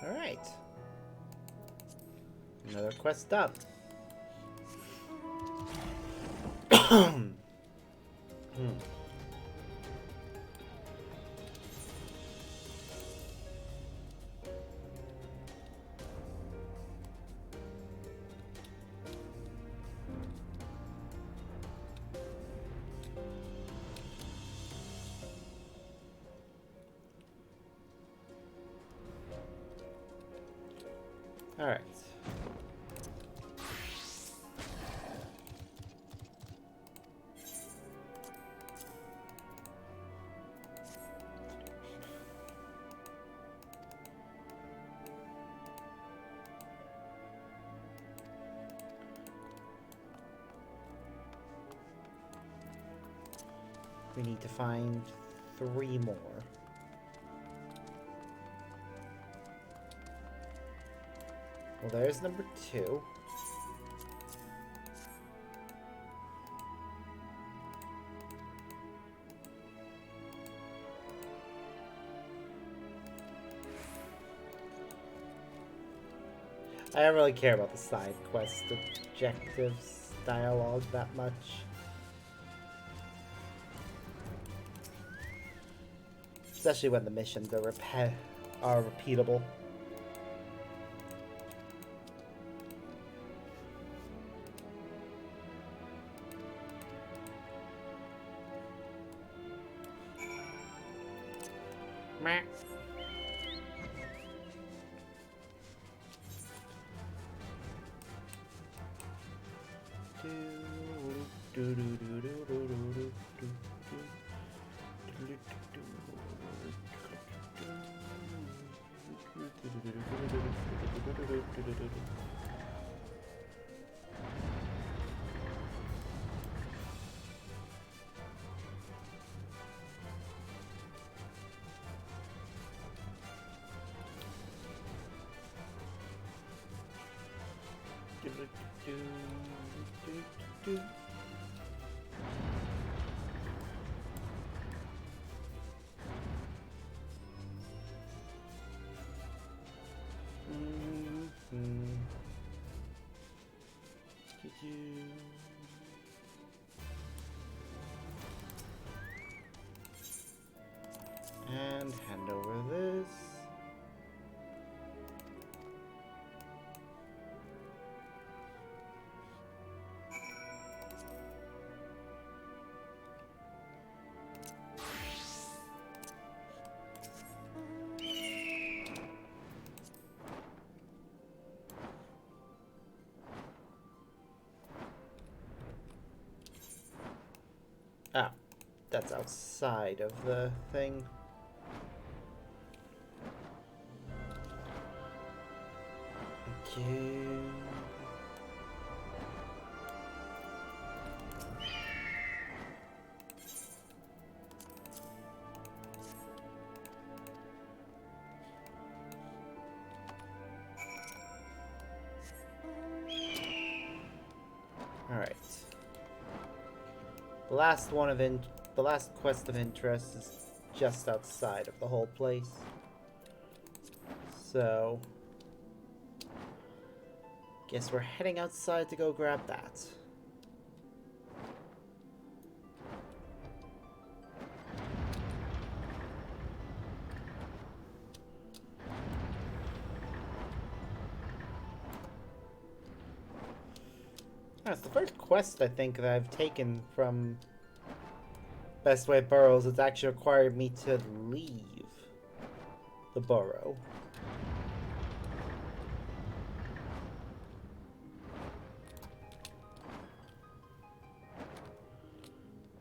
Alright. Another quest done. Alright. We need to find 3 more. Well, there's number 2. I don't really care about the side quest objectives dialogue that much. Especially when the missions are repeatable. Meh. And hand over this. Ah, that's outside of the thing. Okay. All right. The last quest of interest is just outside of the whole place. So, guess we're heading outside to go grab that. That's the first quest I think that I've taken from Best Way Burrows. It's actually required me to leave the burrow.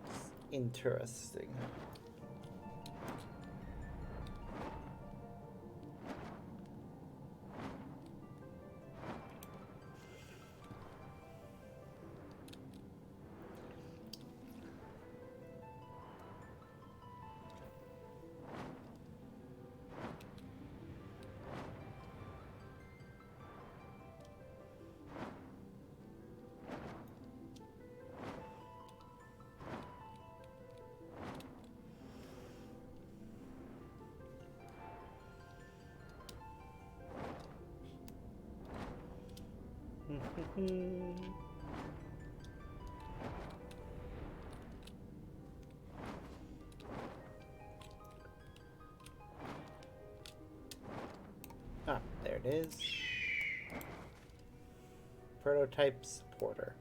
It's interesting. Ah, there it is. Prototype supporter.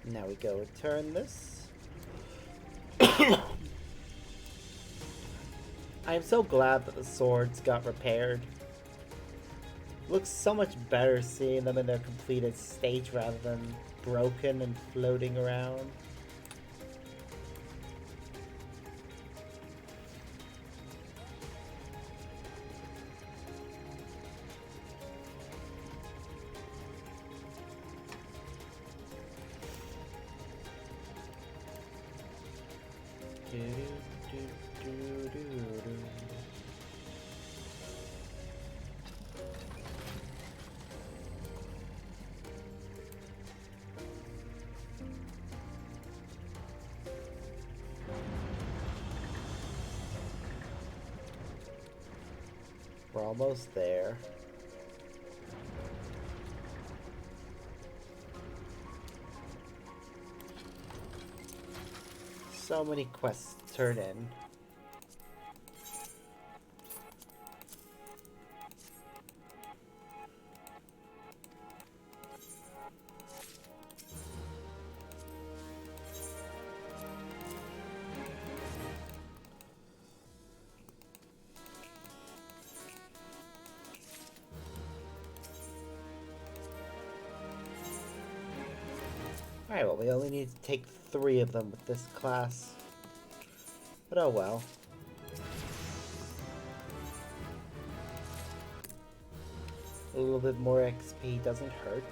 Now we go return this. I'm so glad that the swords got repaired. Looks so much better seeing them in their completed state rather than broken and floating around. We're almost there. So many quests to turn in. Alright, well, we only need to take 3 of them with this class. But oh well. A little bit more XP doesn't hurt.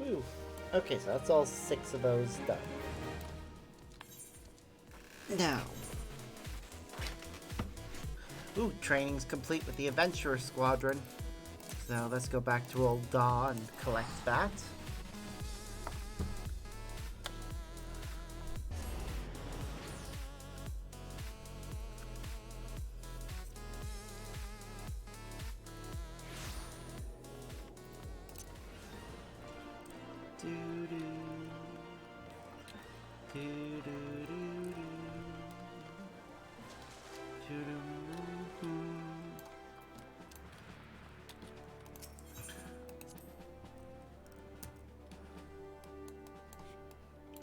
Whew. Okay, so that's all 6 of those done. Now. Ooh, training's complete with the Adventurer Squadron. So let's go back to Old Daw and collect that.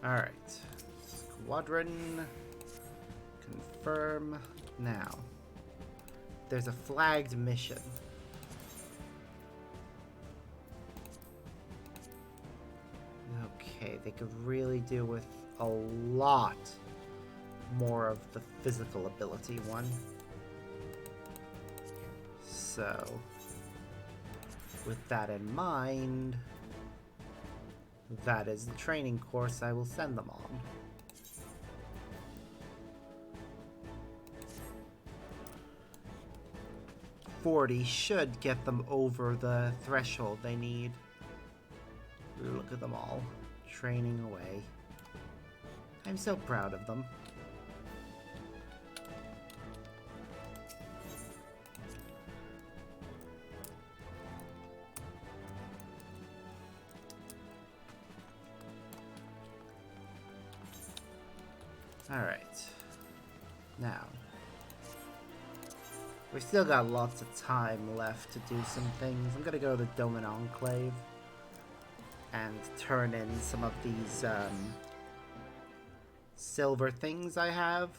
Alright. Squadron. Confirm now. There's a flagged mission. Okay, they could really do with a lot more of the physical ability one. So, with that in mind, that is the training course I will send them on. $40 should get them over the threshold they need. Look at them all, training away. I'm so proud of them. Alright. Now. We've still got lots of time left to do some things. I'm gonna go to the Doman Enclave and turn in some of these silver things I have.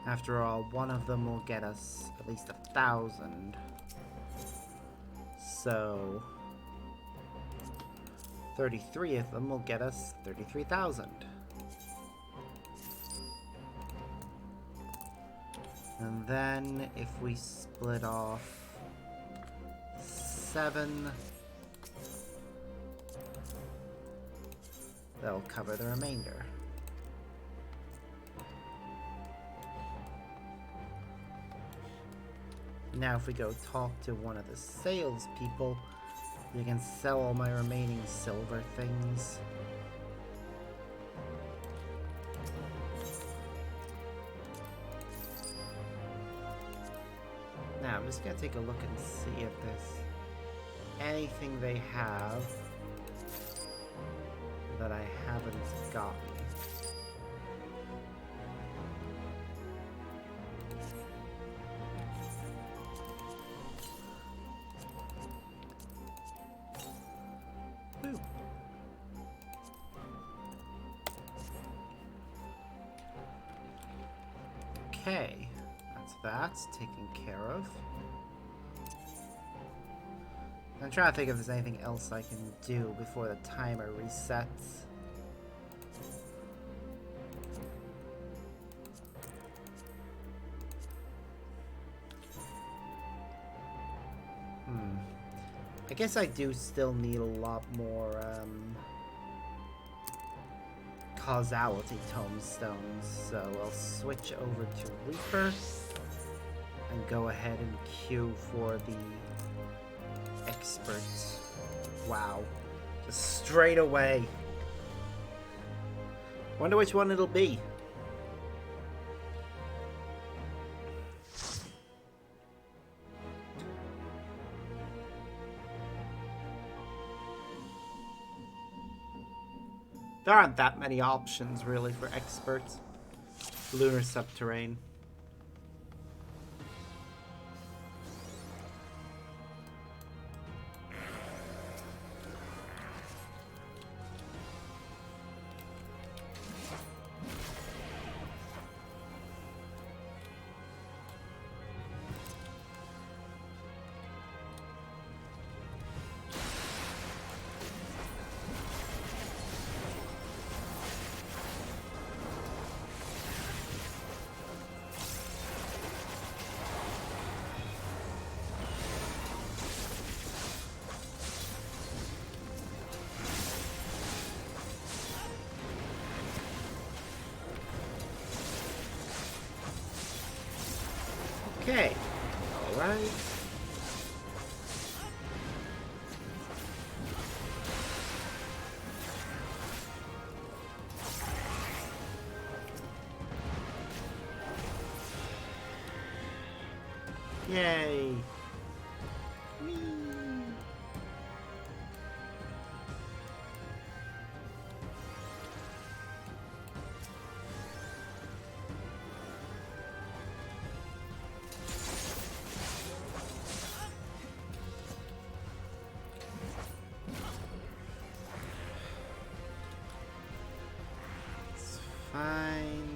After all, one of them will get us at least 1,000. So 33 of them will get us 33,000. And then if we split off 7. That'll cover the remainder. Now if we go talk to one of the salespeople, we can sell all my remaining silver things. Now I'm just gonna take a look and see if there's anything they have that I haven't gotten. Ooh. Okay, that's taken care of. I'm trying to think if there's anything else I can do before the timer resets. I guess I do still need a lot more causality tomestones, so I'll switch over to Reaper and go ahead and queue for the expert. Wow, just straight away. Wonder which one it'll be. There aren't that many options, really, for experts. Lunar subterrane. Okay, alright. Yay! Whee! Fine.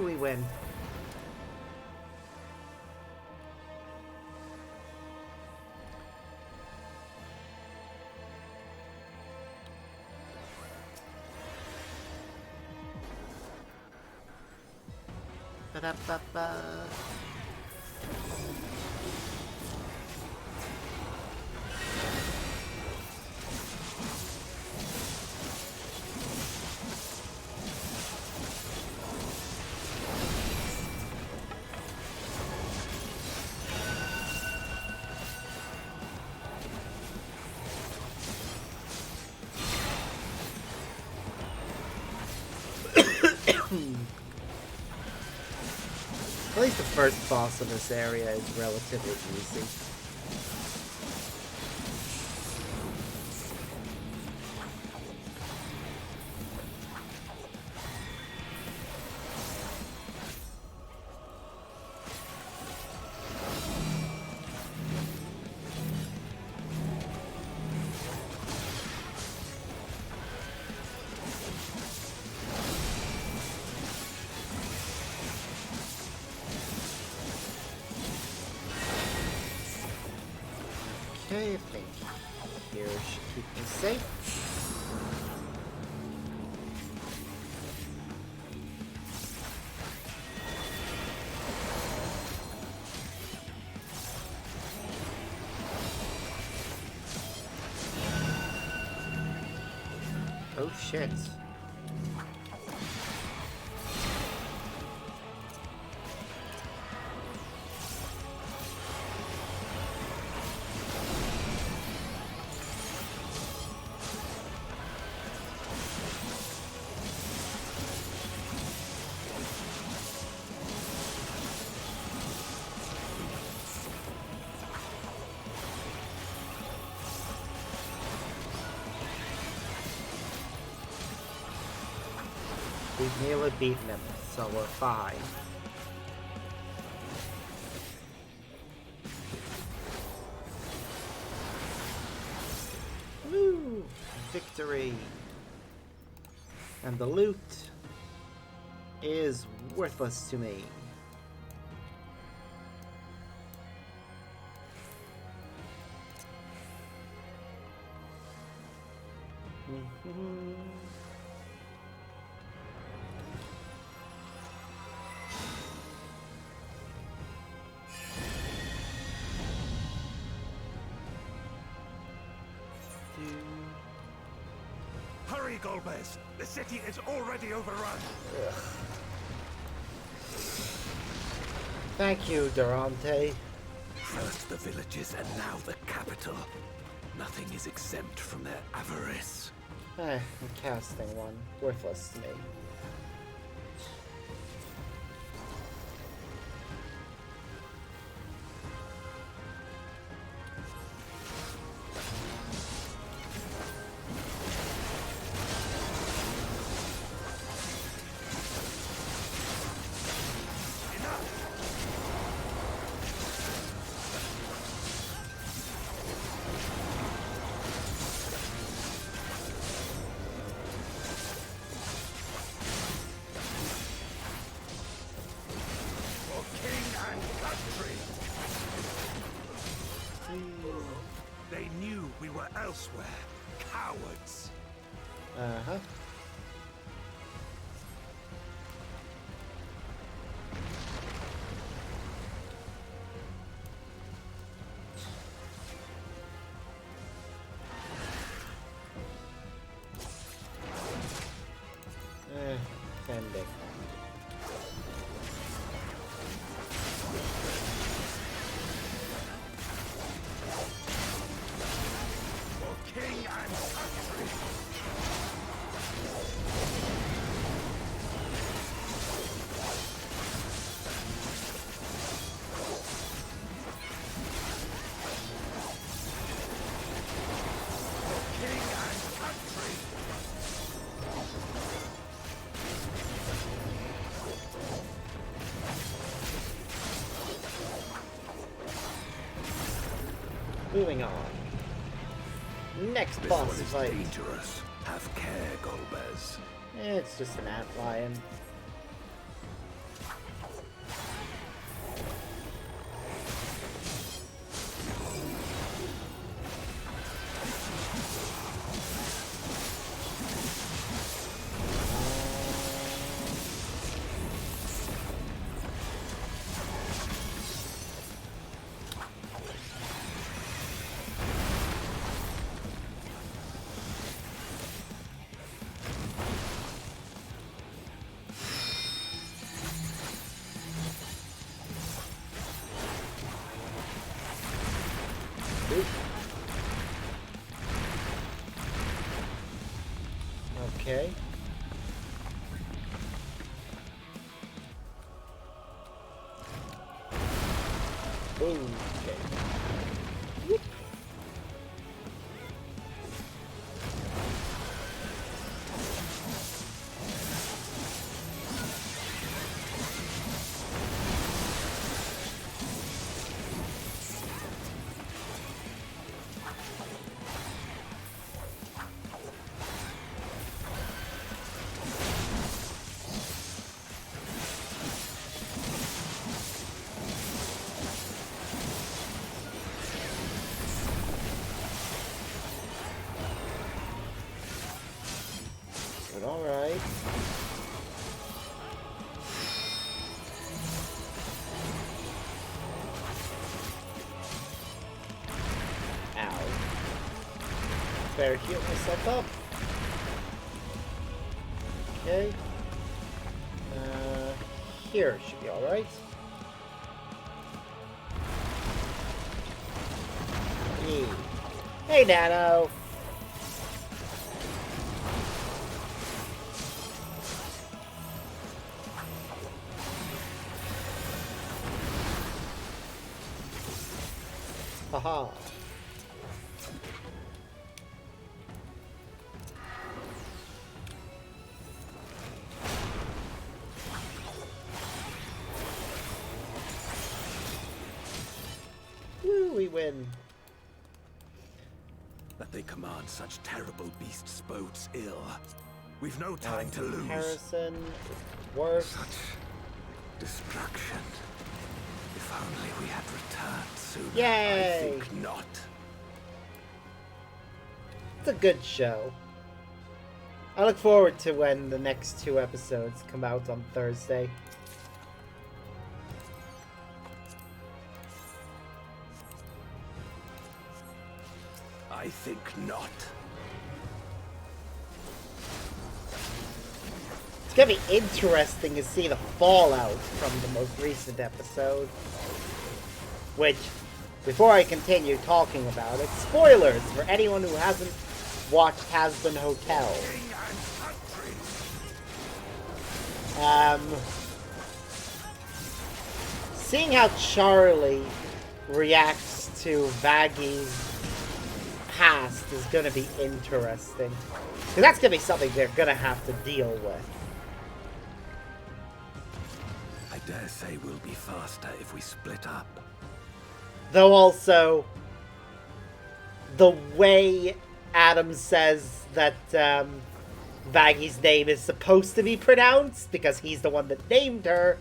We win. Ba-da-ba-ba. At least the first boss of this area is relatively easy. Okay, I think here should keep me safe. Oh shit. We've nearly beaten him, so we're fine. Woo! Victory! And the loot is worthless to me. Hurry, Golbez! The city is already overrun! Ugh. Thank you, Durante. First the villages and now the capital. Nothing is exempt from their avarice. I'm casting one. Worthless to me. They knew we were elsewhere. Cowards. Uh-huh. Pending. King and country. King and country. Moving on. Next This boss one is fight. dangerous. Have care, Golbez. It's just an antlion. Okay. Okay. Whoop. alright. Ow. Better heal myself up. Okay. Here should be alright. Hey, Nano! Haha. Woo, we win. That they command such terrible beasts bodes ill. We've no time to lose. Harrison is worse. Such destruction. If only we had returned sooner. Yay! I think not. It's a good show. I look forward to when the next 2 episodes come out on Thursday. I think not. It's gonna be interesting to see the fallout from the most recent episode. Which, before I continue talking about it, spoilers for anyone who hasn't watched Hazbin Hotel. Seeing how Charlie reacts to Vaggy's past is gonna be interesting. Because that's gonna be something they're gonna have to deal with. I dare say we'll be faster if we split up. Though also, the way Adam says that Vaggy's name is supposed to be pronounced, because he's the one that named her,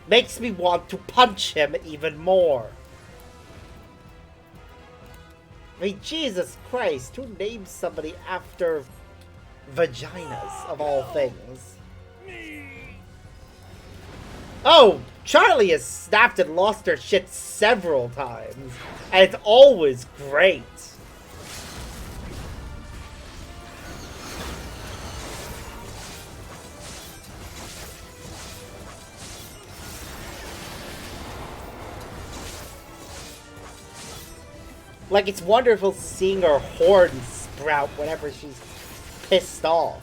makes me want to punch him even more. I mean, Jesus Christ, who names somebody after vaginas, of all things? Oh, Charlie has snapped and lost her shit several times, and it's always great. Like, it's wonderful seeing her horns sprout whenever she's pissed off.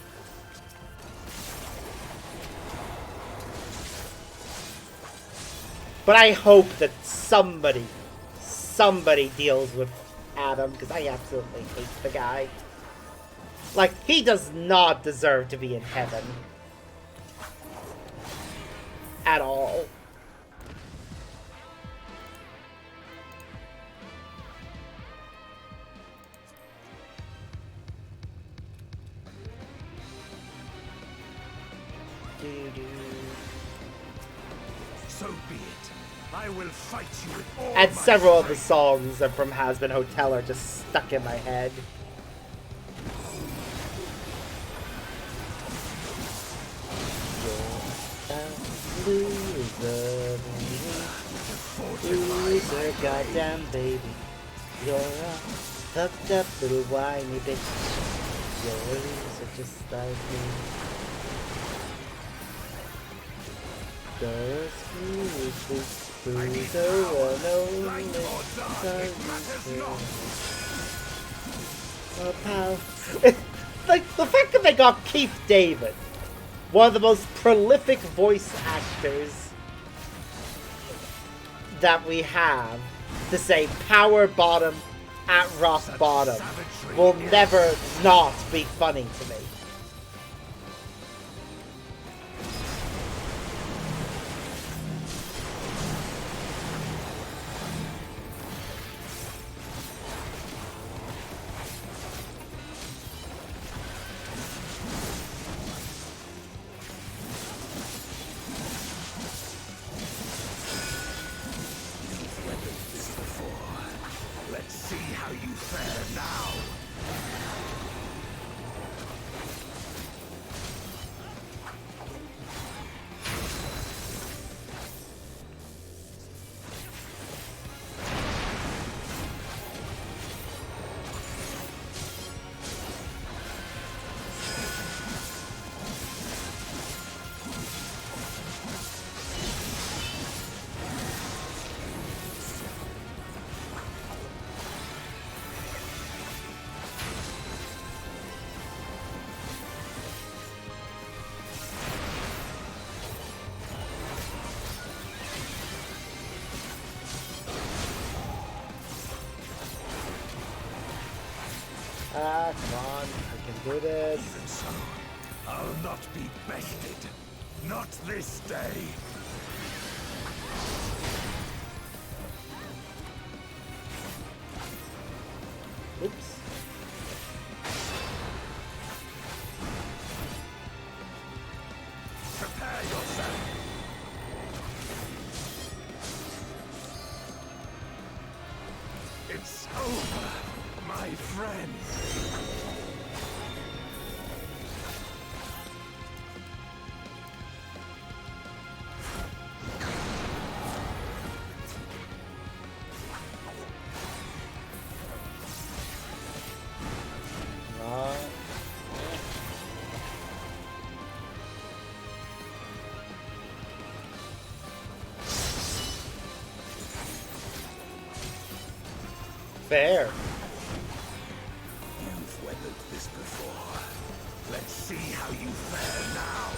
But I hope that somebody deals with Adam, because I absolutely hate the guy. Like, he does not deserve to be in heaven. At all. So be it. I will fight you with all And my several of the strength. songs from Hazbin Hotel are just stuck in my head. Loser, goddamn baby. You're a fucked up little whiny bitch. You're a loser just like me. Like, the fact that they got Keith David, one of the most prolific voice actors that we have, to say power bottom at rock bottom will never not be funny to me. Let's see how you fare now. Ah, come on. I can do this. Even so, I'll not be bested. Not this day. Oops. Prepare yourself. It's over, my friend. Fair. You've weathered this before. Let's see how you fare now.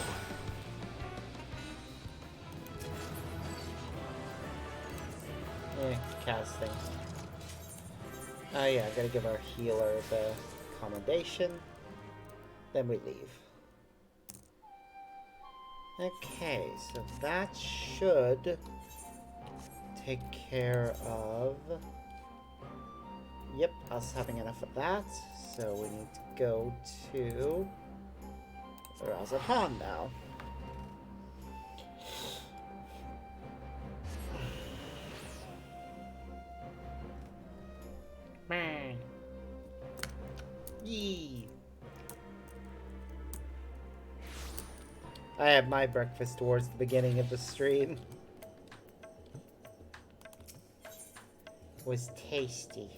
Casting. Oh yeah, gotta give our healer the commendation. Then we leave. Okay, so that should take care of... Yep, us having enough of that. So we need to go to Razapan now. Yee! I had my breakfast towards the beginning of the stream. It was tasty.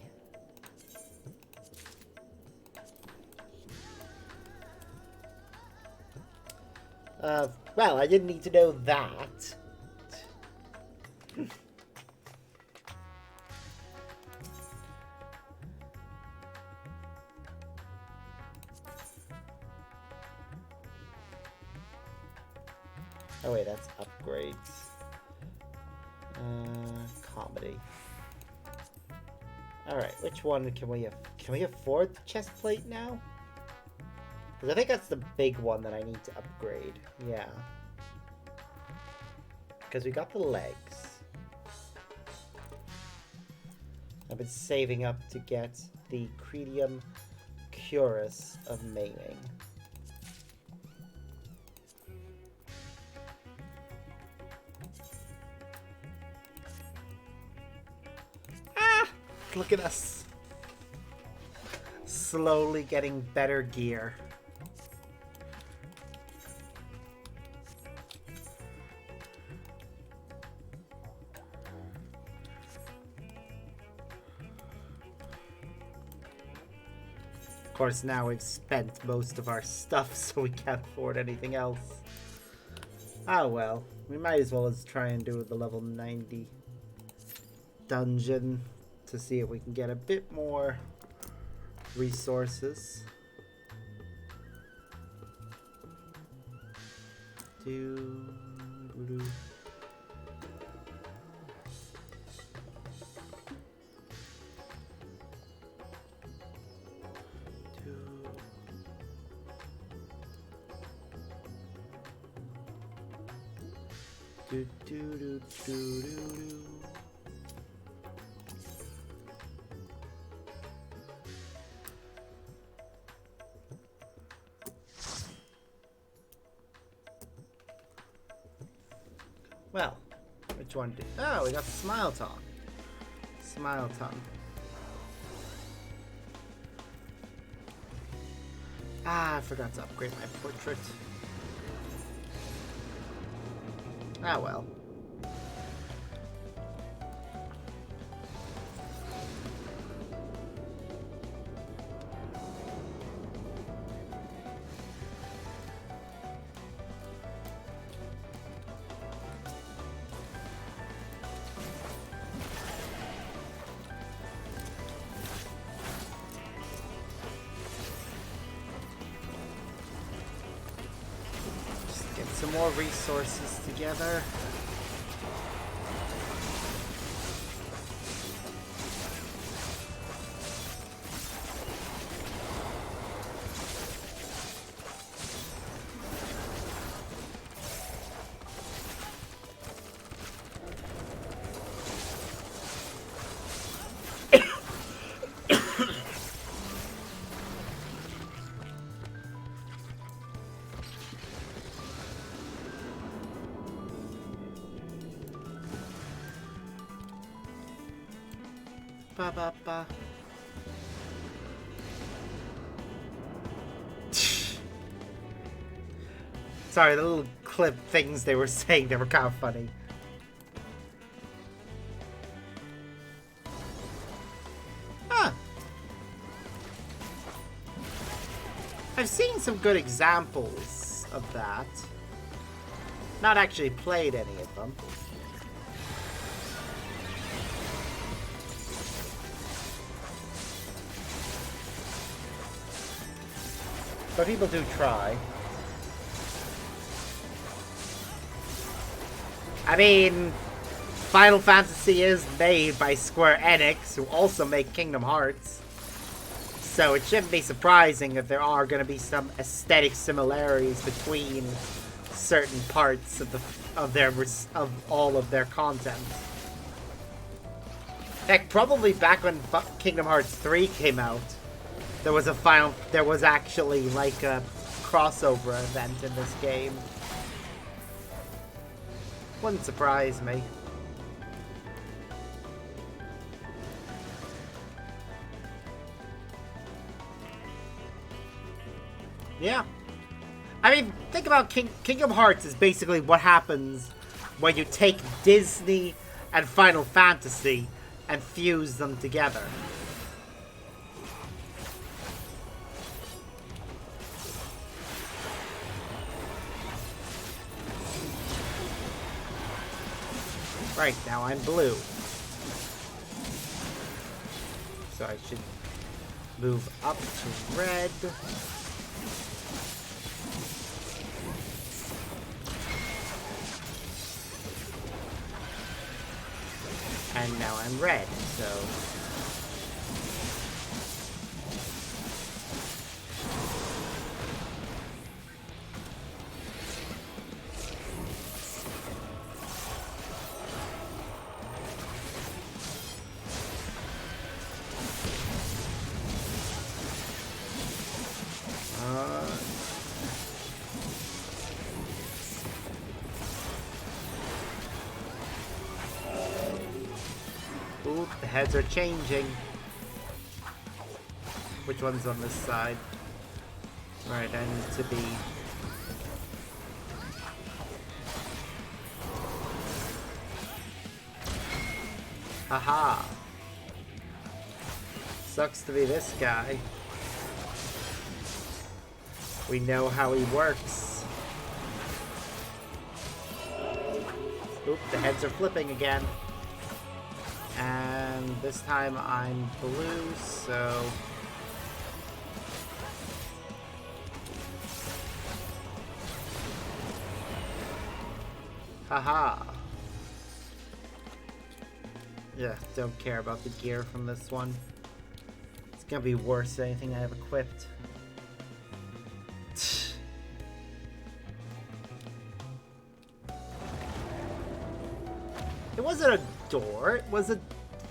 Well, I didn't need to know that. Oh wait, that's upgrades. Comedy. Alright, which one can we afford the chest plate now? Because I think that's the big one that I need to upgrade. Yeah. Because we got the legs. I've been saving up to get the Credium Curus of Maiming. Ah! Look at us. Slowly getting better gear. Of course, now we've spent most of our stuff, so we can't afford anything else. Oh well, we might as well try and do the level 90 dungeon to see if we can get a bit more resources. Well, which one did... Oh, we got the Smile Tongue. Smile Tongue. Ah, I forgot to upgrade my portrait. Ah, well. Some more resources together. Ba ba ba. Sorry, the little clip things they were saying, they were kind of funny. Huh. I've seen some good examples of that. Not actually played any of them. But people do try. I mean, Final Fantasy is made by Square Enix, who also make Kingdom Hearts. So it shouldn't be surprising that there are going to be some aesthetic similarities between certain parts of all of their content. Heck, probably back when Kingdom Hearts 3 came out, there was actually like a crossover event in this game. Wouldn't surprise me. Yeah. I mean, think about Kingdom Hearts is basically what happens when you take Disney and Final Fantasy and fuse them together. Right, now I'm blue. So I should move up to red. And now I'm red, so... Ooh, the heads are changing. Which one's on this side? Right, I need to be... Haha. Sucks to be this guy. We know how he works. Oop, the heads are flipping again. And this time I'm blue, so... Haha. Yeah, don't care about the gear from this one. It's gonna be worse than anything I have equipped. It wasn't a door, it was a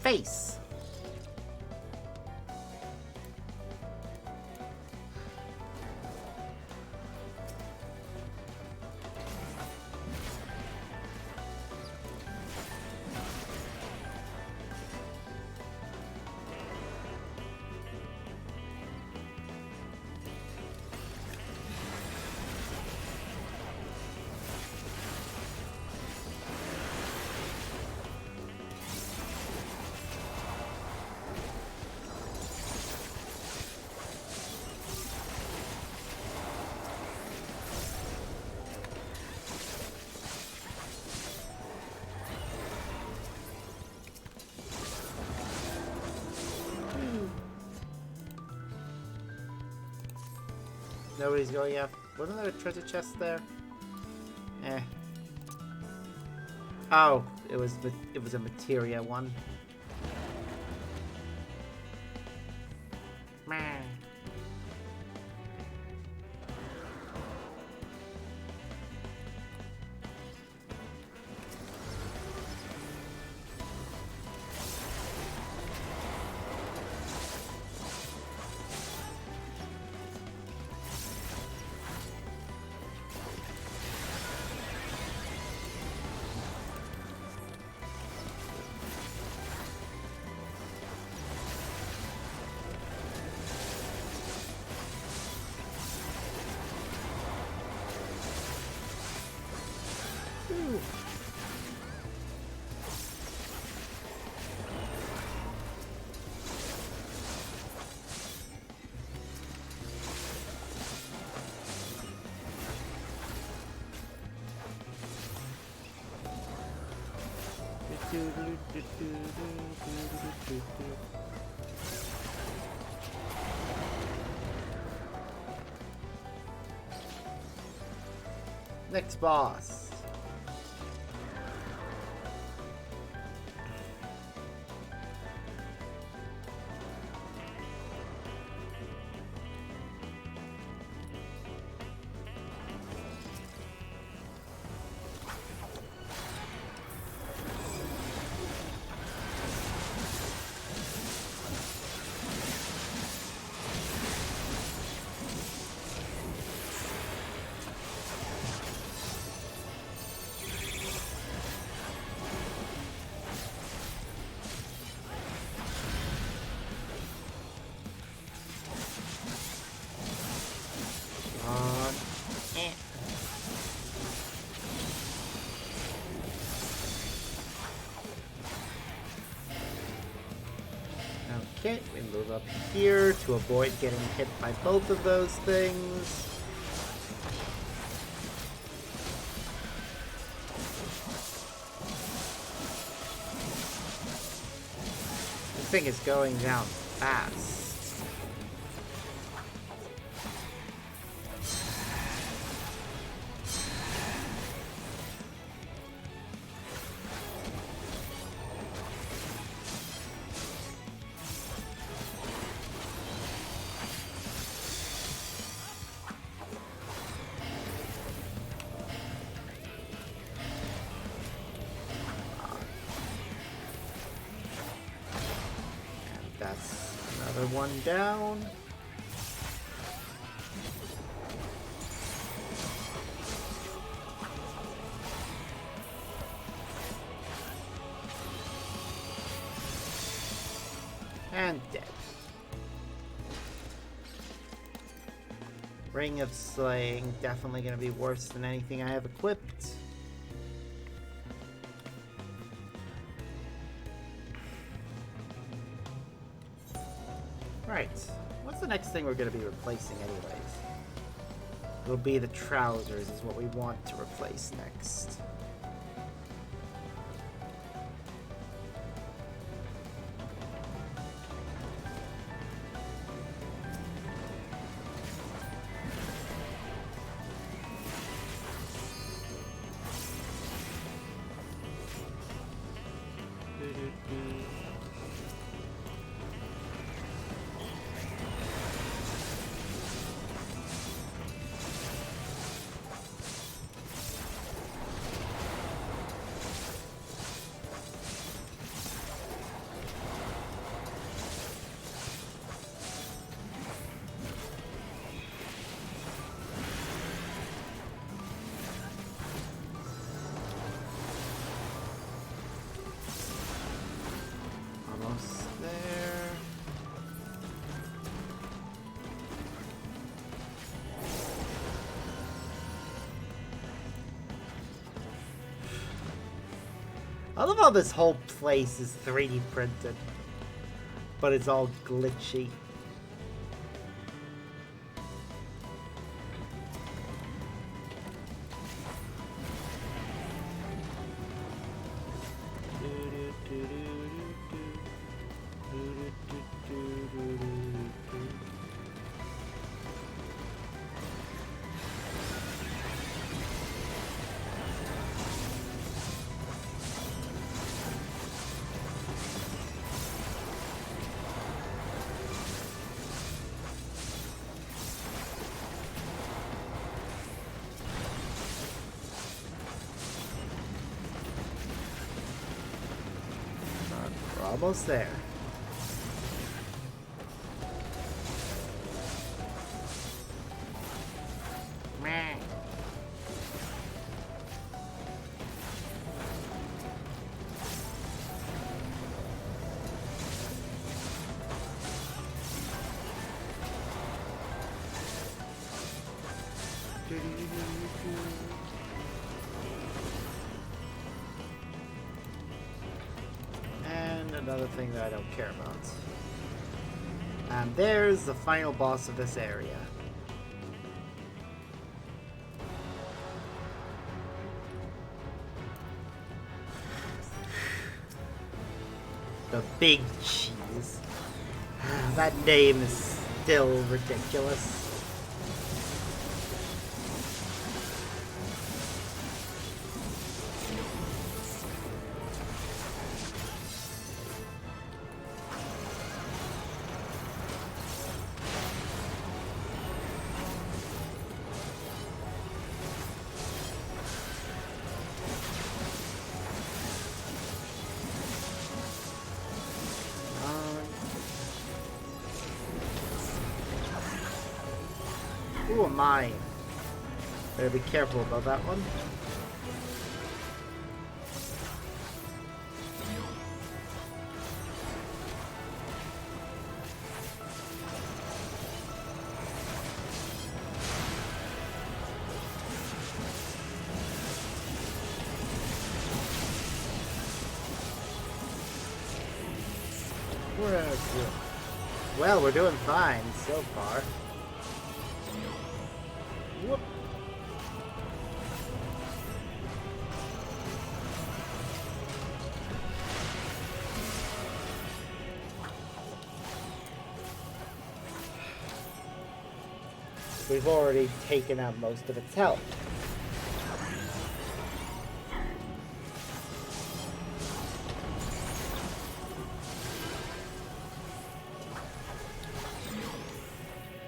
face. Nobody's going after. Wasn't there a treasure chest there? Eh. Oh, it was a materia one. Meh. Next boss. Okay, we move up here to avoid getting hit by both of those things. This thing is going down fast. That's another one down. And dead. Ring of Slaying, definitely going to be worse than anything I have equipped. Right, what's the next thing we're going to be replacing anyways? It'll be the trousers is what we want to replace next. Almost there. I love how this whole place is 3D printed, but it's all glitchy. We're almost there. Meh. another thing that I don't care about. And there's the final boss of this area. The Big Cheese. That name is still ridiculous. Who am I? Better be careful about that one. Well, we're doing fine so far. Whoop. We've already taken out most of its health.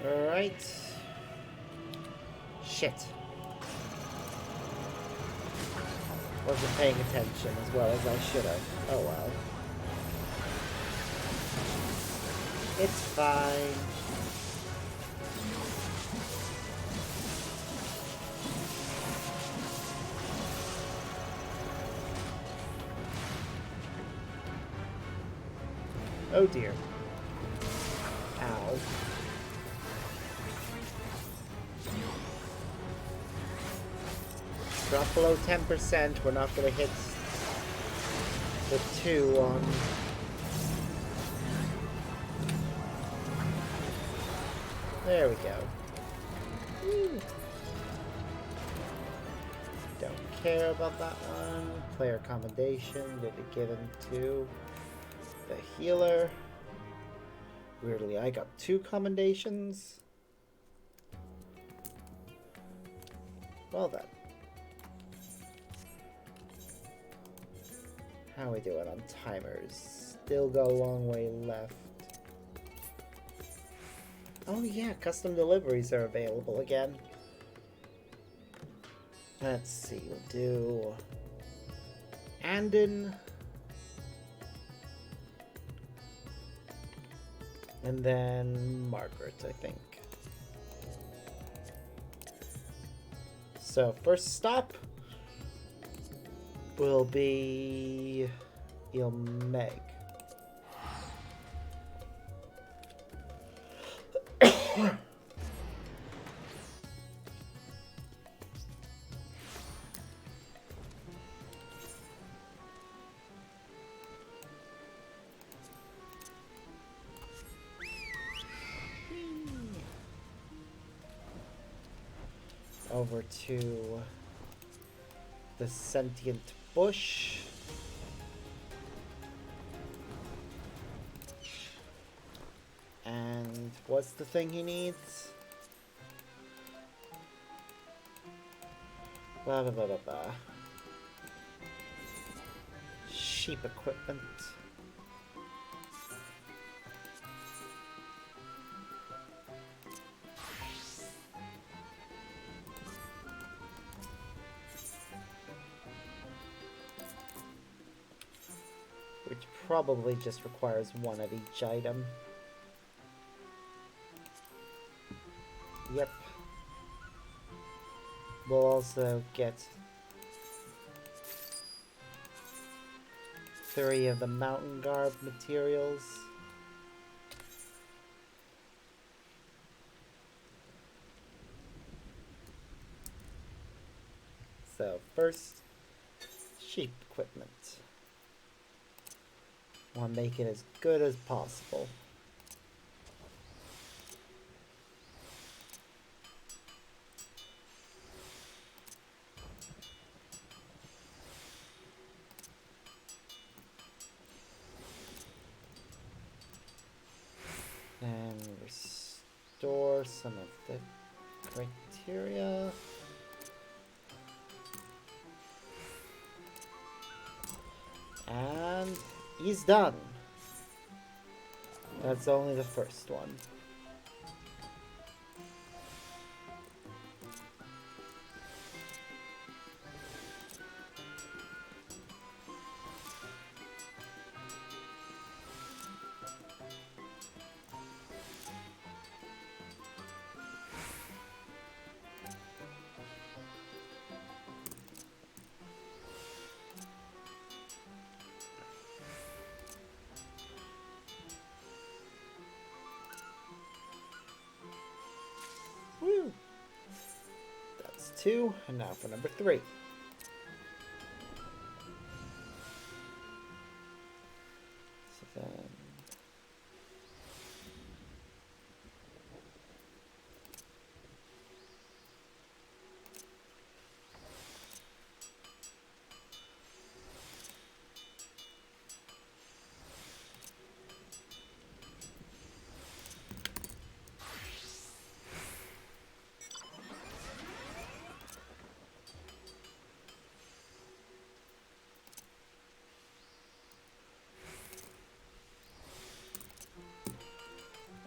Alright. Shit. Wasn't paying attention as well as I should have. Oh well. It's fine. Oh dear. Ow. Drop below 10%, we're not gonna hit the 2 on... There we go. Woo. Don't care about that one. Player commendation, did it given to the healer. Weirdly, I got 2 commendations. Well then. How are we doing on timers? Still got a long way left. Oh yeah, custom deliveries are available again. Let's see, we'll do Andon. And then Margaret, I think. So first stop will be Meg. Over to the sentient bush. And what's the thing he needs? Blah blah blah blah blah. Sheep equipment. Which probably just requires 1 of each item. Yep. We'll also get 3 of the mountain garb materials. So first, sheep equipment. I want to make it as good as possible. And restore some of the criteria. And he's done. That's only the first one. Woo! That's 2, and now for number 3. So then...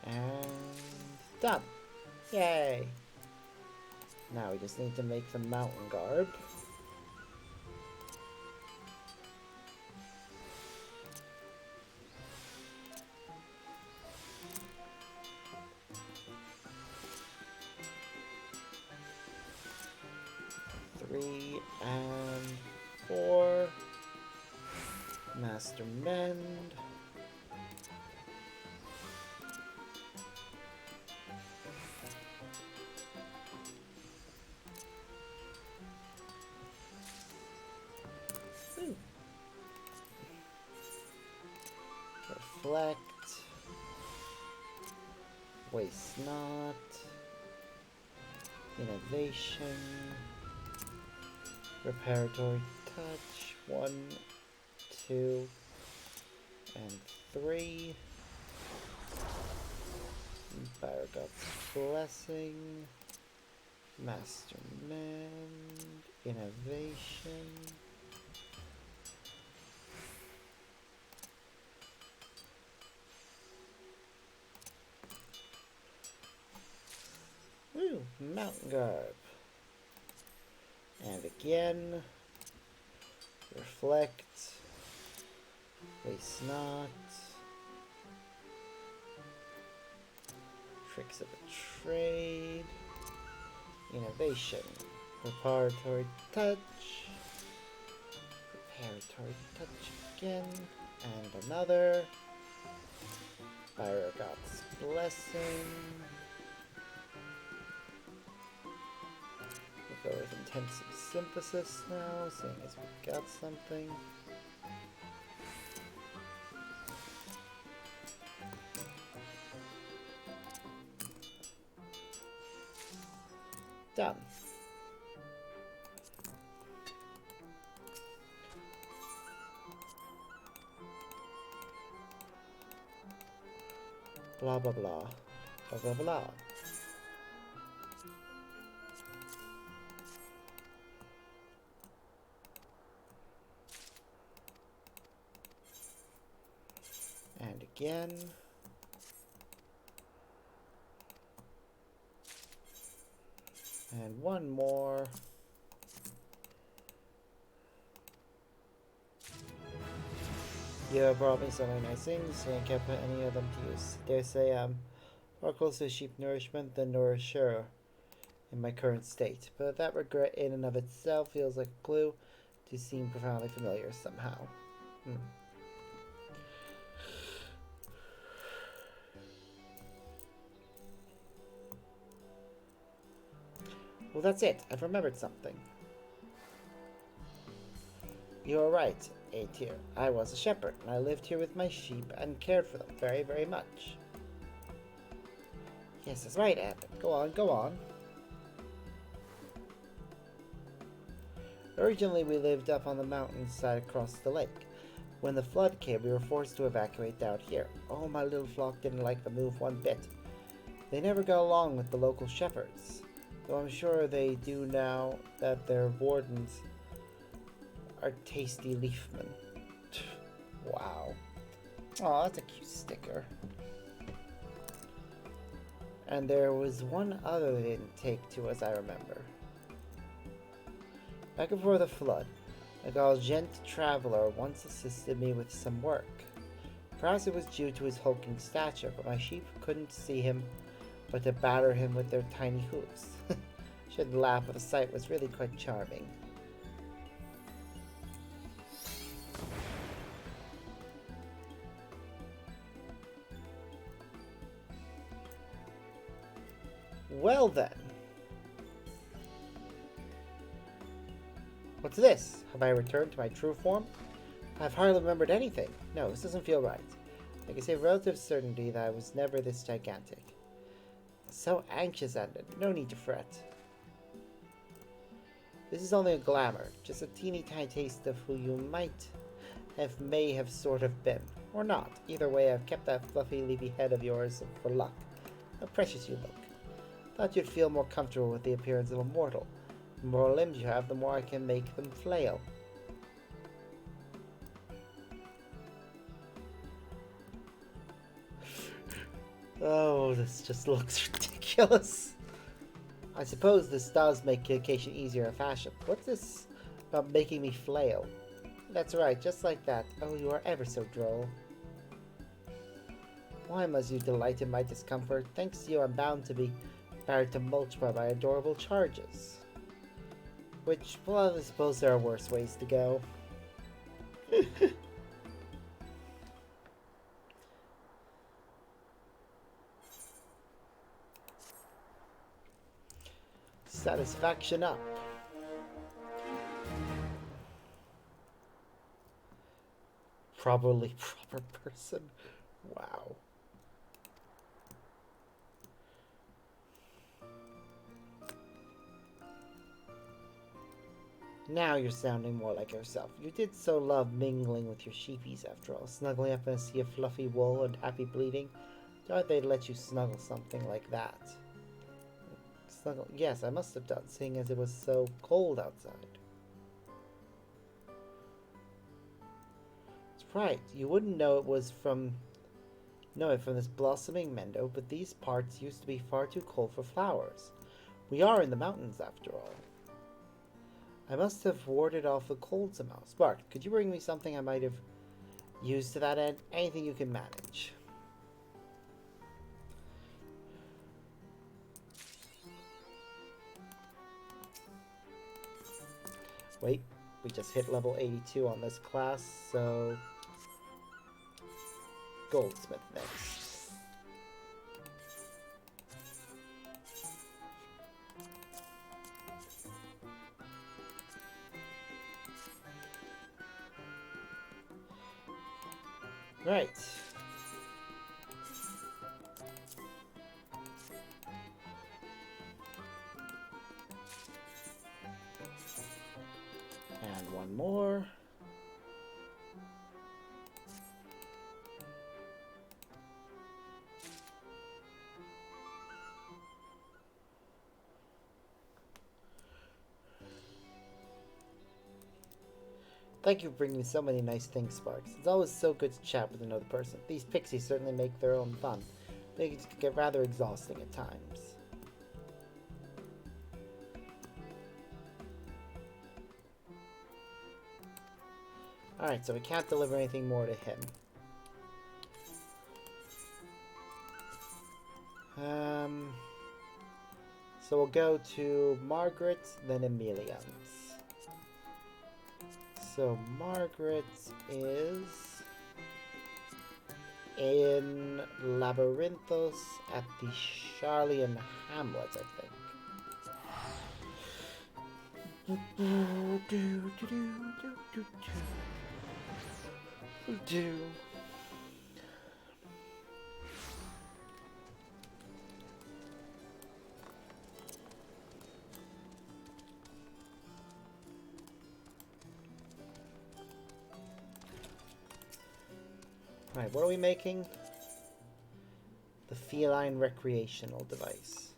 And done. Yay. Now we just need to make the mountain garb. Three and 4. Master Mend. Ooh. Reflect. Waste not. Innovation. Reparatory touch. 1, 2, and 3. Fire God's Blessing. Master Mend. Innovation. Woo! Mountain Garb. And again. Reflect. Waste not. Tricks of a Trade. Innovation. Preparatory Touch. Preparatory Touch again. And another. Fire God's Blessing. We'll go with Intensive Synthesis now, seeing as we've got something. Done. Blah blah blah. Blah blah blah. And again. And one more. You brought me so many nice things, and I can't put any of them to use. Dare say I'm more close to sheep nourishment than nourisher in my current state. But that regret in and of itself feels like a clue to seem profoundly familiar somehow. Well, that's it. I've remembered something. You are right, Aetir. I was a shepherd, and I lived here with my sheep and cared for them very, very much. Yes, that's right, Evan. Go on, go on. Originally, we lived up on the mountainside across the lake. When the flood came, we were forced to evacuate down here. Oh, my little flock didn't like the move one bit. They never got along with the local shepherds, though I'm sure they do now that their wardens are tasty leafmen. Wow. Oh, that's a cute sticker. And there was one other they didn't take to, as I remember. Back before the flood, a Galgent traveler once assisted me with some work. Perhaps it was due to his hulking stature, but my sheep couldn't see him but to batter him with their tiny hooves. Shouldn't laugh, but the sight was really quite charming. Well then. What's this? Have I returned to my true form? I've hardly remembered anything. No, this doesn't feel right. I can say with relative certainty that I was never this gigantic. So anxious at it. No need to fret. This is only a glamour, just a teeny tiny taste of who you may have sort of been. Or not. Either way, I've kept that fluffy, leafy head of yours for luck. How precious you look. Thought you'd feel more comfortable with the appearance of a mortal. The more limbs you have, the more I can make them flail. Oh, this just looks ridiculous. I suppose this does make communication easier in fashion. What's this about making me flail? That's right, just like that. Oh, you are ever so droll. Why must you delight in my discomfort? Thanks to you, I'm bound to be barred to mulch by my adorable charges. Which, well, I suppose there are worse ways to go. Satisfaction up. Probably proper person. Wow. Now you're sounding more like yourself. You did so love mingling with your sheepies after all, snuggling up in a sea of fluffy wool and happy bleating. Thought they'd let you snuggle something like that. Snuggle? Yes, I must have done, seeing as it was so cold outside. That's right. You wouldn't know it was from this blossoming meadow, but these parts used to be far too cold for flowers. We are in the mountains, after all. I must have warded off the cold somehow. Spark, could you bring me something I might have used to that end? Anything you can manage. Wait, we just hit level 82 on this class, so... Goldsmith next. Right. And one more. Thank you for bringing me so many nice things, Sparks. It's always so good to chat with another person. These pixies certainly make their own fun. They can get rather exhausting at times. Alright, so we can't deliver anything more to him. So we'll go to Margaret, then Emilian's. So Margaret is in Labyrinthos at the Charlian Hamlet, I think. Right, what are we making? The feline recreational device.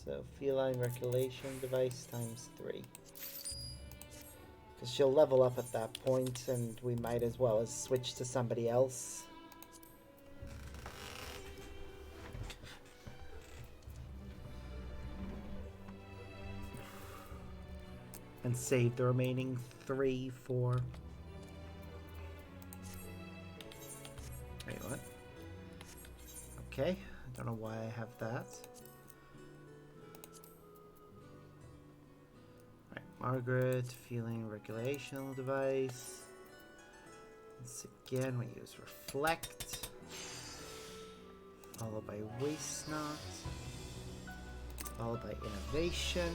So feline recreation device times 3. Because she'll level up at that point, and we might as well as switch to somebody else. And save the remaining 3 for... Wait, what? Okay, I don't know why I have that. Right, Margaret, feeling regulational device. Once again, we use reflect, followed by waste not, followed by innovation.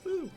Woo!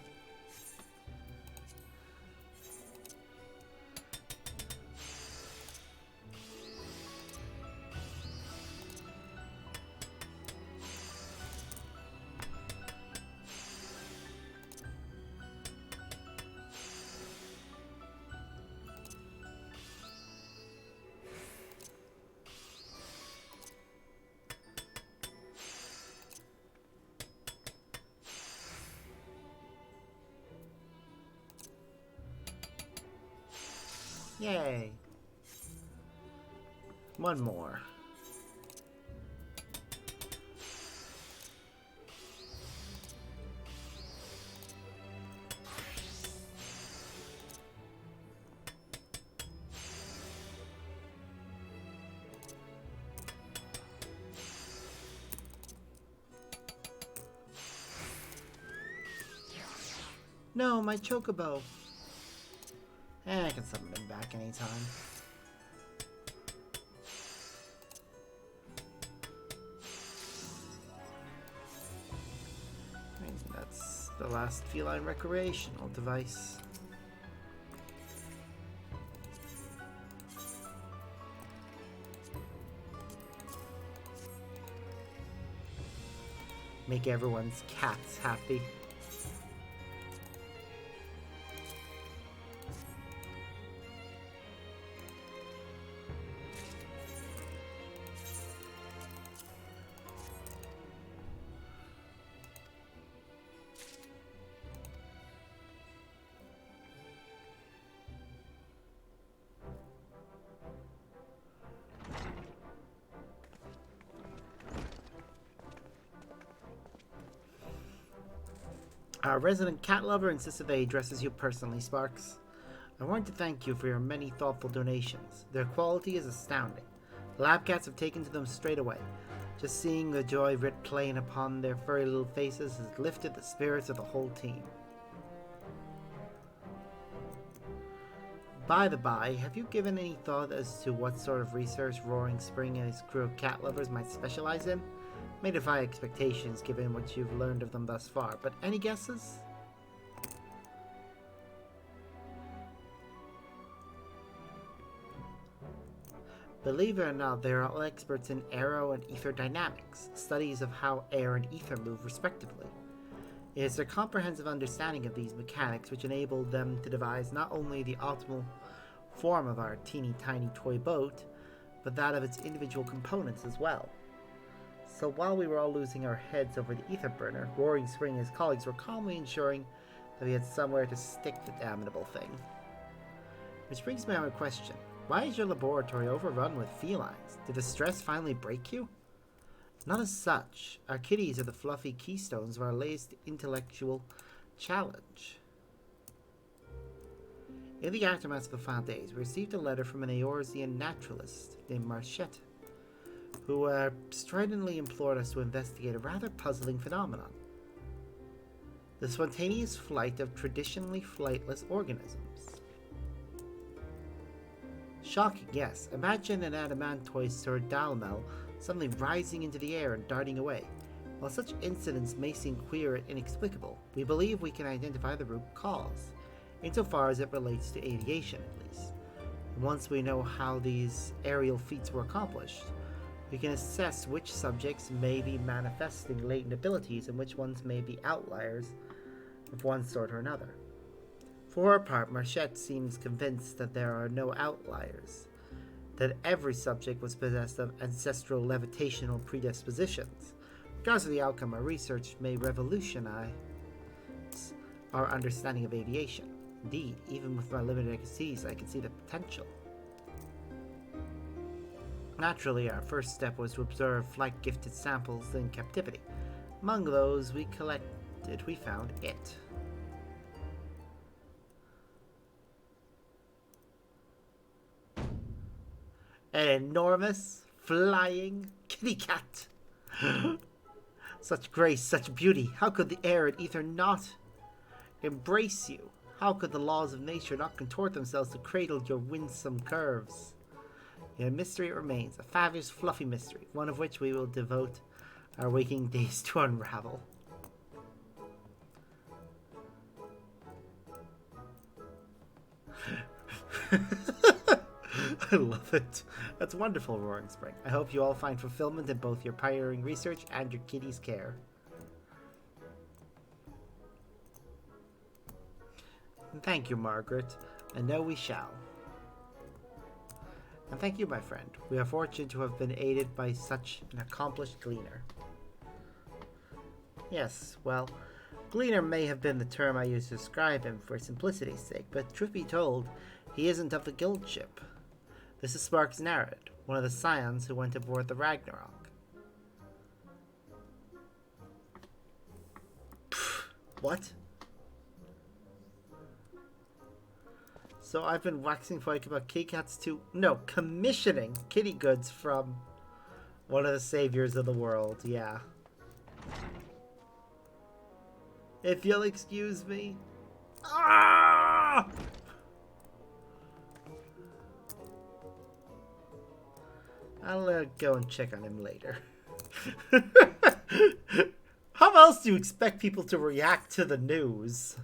Yay! One more. No, my chocobo. I can summon him back anytime. And that's the last feline recreational device. Make everyone's cats happy. Our resident cat lover insisted that he addresses you personally, Sparks. I want to thank you for your many thoughtful donations. Their quality is astounding. The lab cats have taken to them straight away. Just seeing the joy writ plain upon their furry little faces has lifted the spirits of the whole team. By the by, have you given any thought as to what sort of research Roaring Spring and his crew of cat lovers might specialize in? May defy expectations given what you've learned of them thus far, but any guesses? Believe it or not, they are all experts in aero and ether dynamics, studies of how air and ether move respectively. It is their comprehensive understanding of these mechanics which enabled them to devise not only the optimal form of our teeny tiny toy boat, but that of its individual components as well. So while we were all losing our heads over the ether burner, Roaring Spring and his colleagues were calmly ensuring that we had somewhere to stick the damnable thing. Which brings me to a question. Why is your laboratory overrun with felines? Did the stress finally break you? Not as such. Our kitties are the fluffy keystones of our latest intellectual challenge. In the aftermath of the final days, we received a letter from an Eorzean naturalist named Marchette, who stridently implored us to investigate a rather puzzling phenomenon: the spontaneous flight of traditionally flightless organisms. Shocking, yes. Imagine an adamantoid Sir Dalmel suddenly rising into the air and darting away. While such incidents may seem queer and inexplicable, we believe we can identify the root cause, insofar as it relates to aviation at least. And once we know how these aerial feats were accomplished, we can assess which subjects may be manifesting latent abilities and which ones may be outliers of one sort or another. For her part, Marchette seems convinced that there are no outliers, that every subject was possessed of ancestral levitational predispositions. Regardless of the outcome, our research may revolutionize our understanding of aviation. Indeed, even with my limited expertise, I can see the potential. Naturally, our first step was to observe flight-gifted samples in captivity. Among those we collected, we found it. An enormous, flying kitty cat. Such grace, such beauty. How could the air and ether not embrace you? How could the laws of nature not contort themselves to cradle your winsome curves? Yet a mystery it remains, a fabulous, fluffy mystery, one of which we will devote our waking days to unravel. I love it. That's wonderful, Roaring Spring. I hope you all find fulfillment in both your pioneering research and your kitty's care. And thank you, Margaret. I know we shall. And thank you, my friend. We are fortunate to have been aided by such an accomplished gleaner. Yes, well, gleaner may have been the term I used to describe him for simplicity's sake, but truth be told, he isn't of the guild ship. This is Sparks Narad, one of the scions who went aboard the Ragnarok. Pfft, what? So I've been waxing poetic about kitty cats too. No, commissioning kitty goods from one of the saviors of the world, yeah. If you'll excuse me. Ah! I'll go and check on him later. How else do you expect people to react to the news?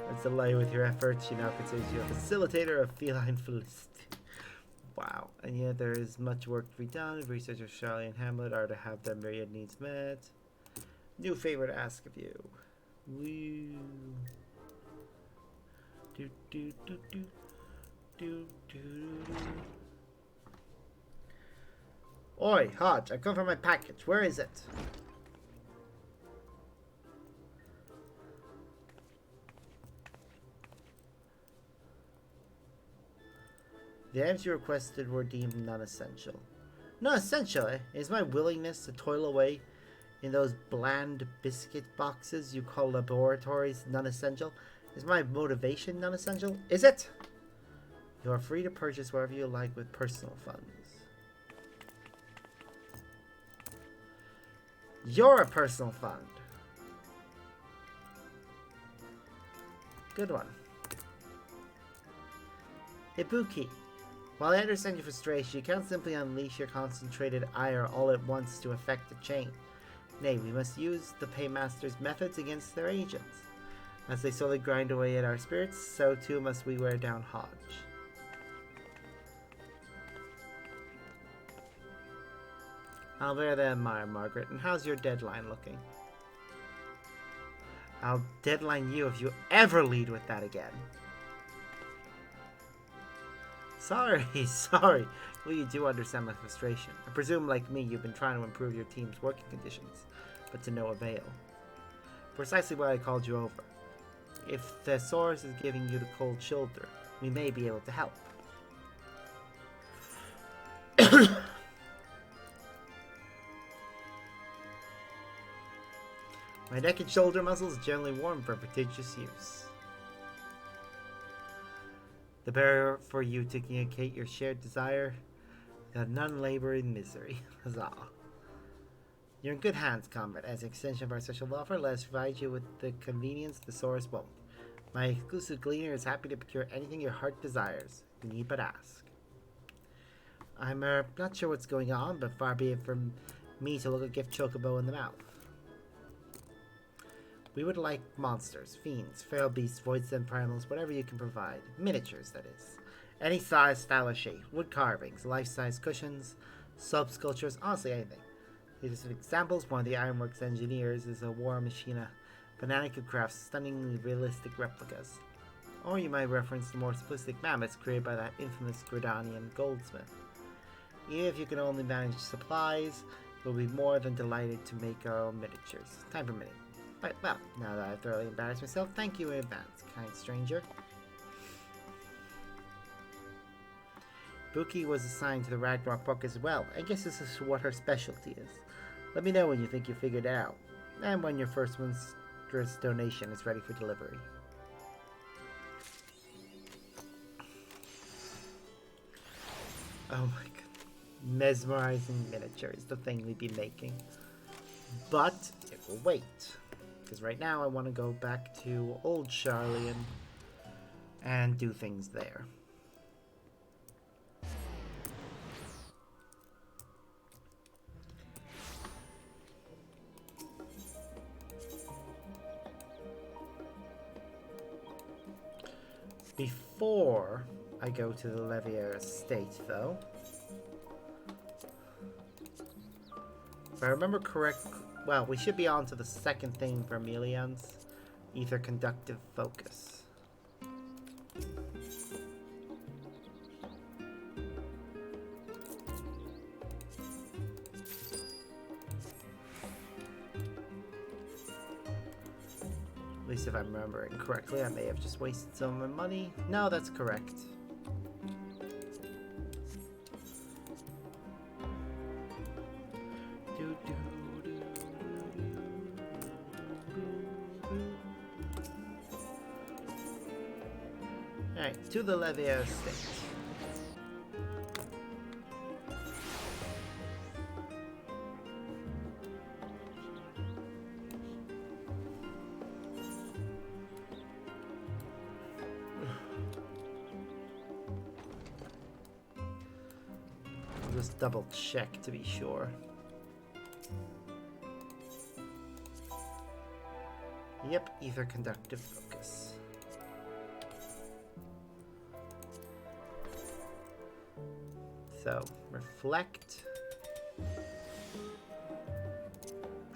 Let's delay with your efforts. She now considers you a facilitator of feline felicity. Wow. And yet there is much work to be done. Researchers Charlie and Hamlet are to have their myriad needs met. New favor to ask of you. Woo. Do do do do. Do, do, do. Oi, Hodge, I've come for my package. Where is it? The items you requested were deemed non-essential. Non-essential, eh? Is my willingness to toil away in those bland biscuit boxes you call laboratories non-essential? Is my motivation non-essential? Is it? You are free to purchase wherever you like with personal funds. You're a personal fund. Good one. Ibuki. While I understand your frustration, you can't simply unleash your concentrated ire all at once to effect a change. Nay, we must use the Paymaster's methods against their agents. As they slowly grind away at our spirits, so too must we wear down Hodge. I'll bear that in mind, Margaret. And how's your deadline looking? I'll deadline you if you ever lead with that again. Sorry. Well, you do understand my frustration. I presume, like me, you've been trying to improve your team's working conditions, but to no avail. Precisely why I called you over. If Thesaurus is giving you the cold shoulder, we may be able to help. My neck and shoulder muscles generally warm for prodigious use. The barrier for you to communicate your shared desire, that none labor in misery. Huzzah. You're in good hands, comrade. As an extension of our special offer, let us provide you with the convenience the Saurus won't. My exclusive gleaner is happy to procure anything your heart desires. You need but ask. I'm not sure what's going on, but far be it from me to look a gift chocobo in the mouth. We would like monsters, fiends, feral beasts, voids and primals, whatever you can provide. Miniatures, that is. Any size, style, or shape. Wood carvings, life-size cushions, sculptures, honestly anything. These are some examples. One of the Ironworks engineers is a war machine fanatic who crafts stunningly realistic replicas. Or you might reference the more simplistic mammoths created by that infamous Gridanian goldsmith. Even if you can only manage supplies, we'll be more than delighted to make our own miniatures. Time for mini. But, well, now that I've thoroughly embarrassed myself, thank you in advance, kind stranger. Buki was assigned to the Ragnarok book as well. I guess this is what her specialty is. Let me know when you think you figured it out, and when your first monstrous donation is ready for delivery. Oh my god. Mesmerizing miniature is the thing we'd be making. But it will wait. Because right now I want to go back to Old Charlian and do things there. Before I go to the Levier estate, though, if I remember correct, well, we should be on to the second thing for Melians, ether conductive focus. At least if I'm remembering correctly, I may have just wasted some of my money. No, that's correct. Alright, to the Levier estate. Just double check to be sure. Yep, ether conductive focus. So, reflect.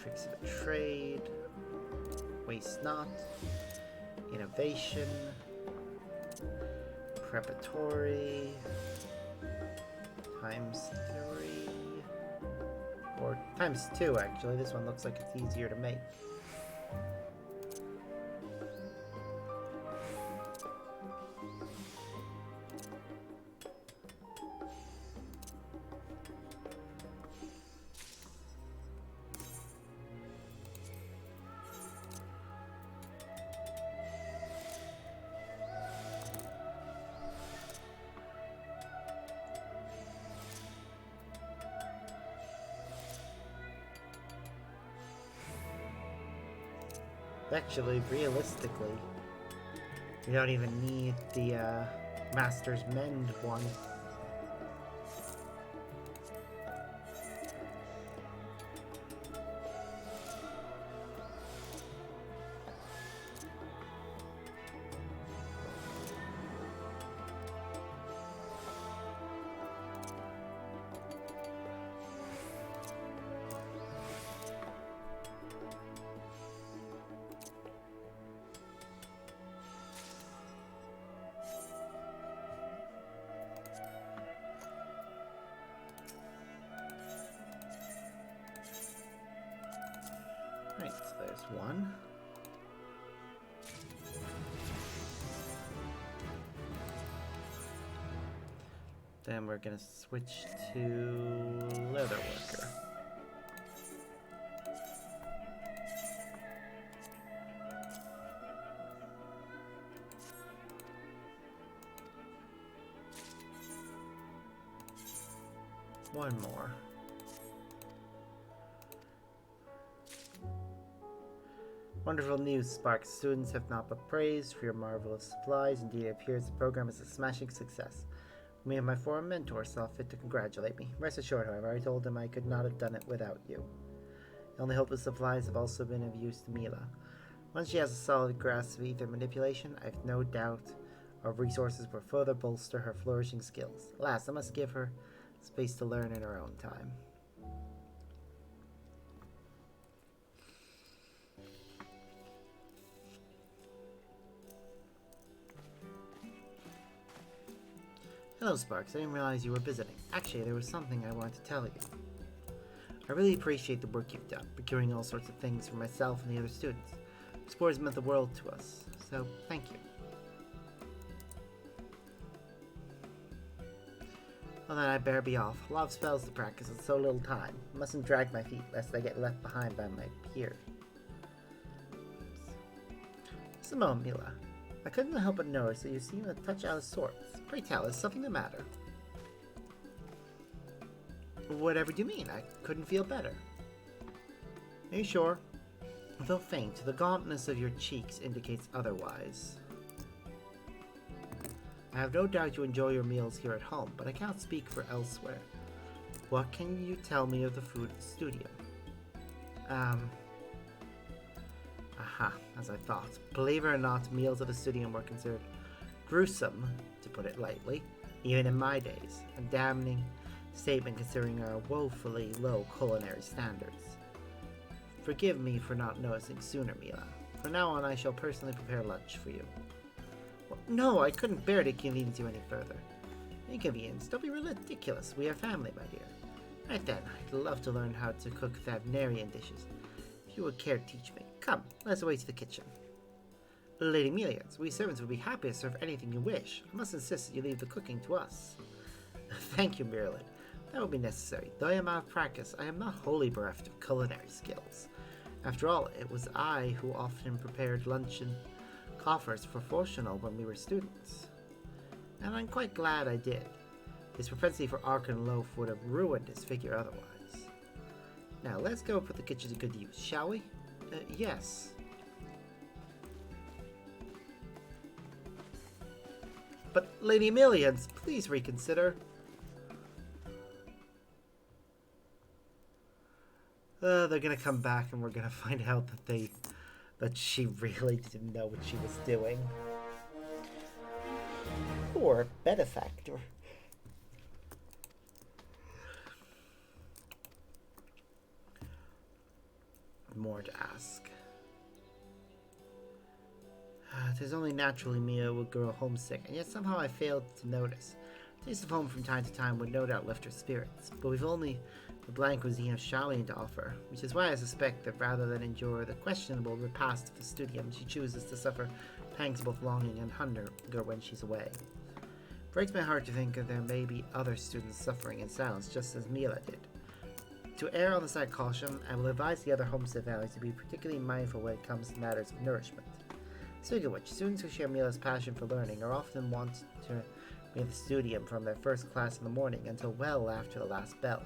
Tricks of a trade. Waste not. Innovation. Preparatory. Times 3. Or times 2, actually. This one looks like it's easier to make. Actually, realistically, we don't even need the Master's Mend one. Right, so there's one. Then we're gonna switch to Leatherworker. One more. Wonderful news, Sparks. Students have not but praised for your marvelous supplies. Indeed, it appears the program is a smashing success. Me and my former mentor saw fit to congratulate me. Rest assured, however, I told him I could not have done it without you. The only hope the supplies have also been of use to Mila. Once she has a solid grasp of ether manipulation, I have no doubt our resources will further bolster her flourishing skills. Alas, I must give her space to learn in her own time. Hello, Sparks. I didn't realize you were visiting. Actually, there was something I wanted to tell you. I really appreciate the work you've done, procuring all sorts of things for myself and the other students. Sport has meant the world to us, so thank you. Well, then I better be off. A lot of spells to practice and so little time. I mustn't drag my feet lest I get left behind by my peers. Just a moment, Mila. I couldn't help but notice that you seem a touch out of sorts. Pray tell, is something the matter? Whatever do you mean? I couldn't feel better. Are you sure? Though faint, the gauntness of your cheeks indicates otherwise. I have no doubt you enjoy your meals here at home, but I can't speak for elsewhere. What can you tell me of the food at the studio? Aha, as I thought. Believe it or not, meals at the studio were considered gruesome, to put it lightly, even in my days. A damning statement considering our woefully low culinary standards. Forgive me for not noticing sooner, Mila. From now on, I shall personally prepare lunch for you. Well, no, I couldn't bear to inconvenience you any further. Inconvenience? Don't be ridiculous. We are family, my dear. Right then, I'd love to learn how to cook Thavnarian dishes. If you would care to teach me. Come, let's away to the kitchen. Lady Melians, we servants would be happy to serve anything you wish. I must insist that you leave the cooking to us. Thank you, Mirlin. That would be necessary. Though I am out of practice, I am not wholly bereft of culinary skills. After all, it was I who often prepared luncheon coffers for Fortunal when we were students. And I'm quite glad I did. His propensity for Arkan loaf would have ruined his figure otherwise. Now, let's go put the kitchen to good use, shall we? Yes. But, Lady Millions, please reconsider. They're gonna come back and we're gonna find out that she really didn't know what she was doing. Poor benefactor. More to ask. It is only naturally Mia would grow homesick, and yet somehow I failed to notice. Taste of home from time to time would no doubt lift her spirits, but we've only the bland cuisine of Charlene to offer, which is why I suspect that rather than endure the questionable repast of the studium, she chooses to suffer pangs of both longing and hunger when she's away. It breaks my heart to think that there may be other students suffering in silence, just as Mila did. To err on the side of caution, I will advise the other homestead families to be particularly mindful when it comes to matters of nourishment. Speaking of which, students who share Mila's passion for learning are often wont to remain the studium from their first class in the morning until well after the last bell.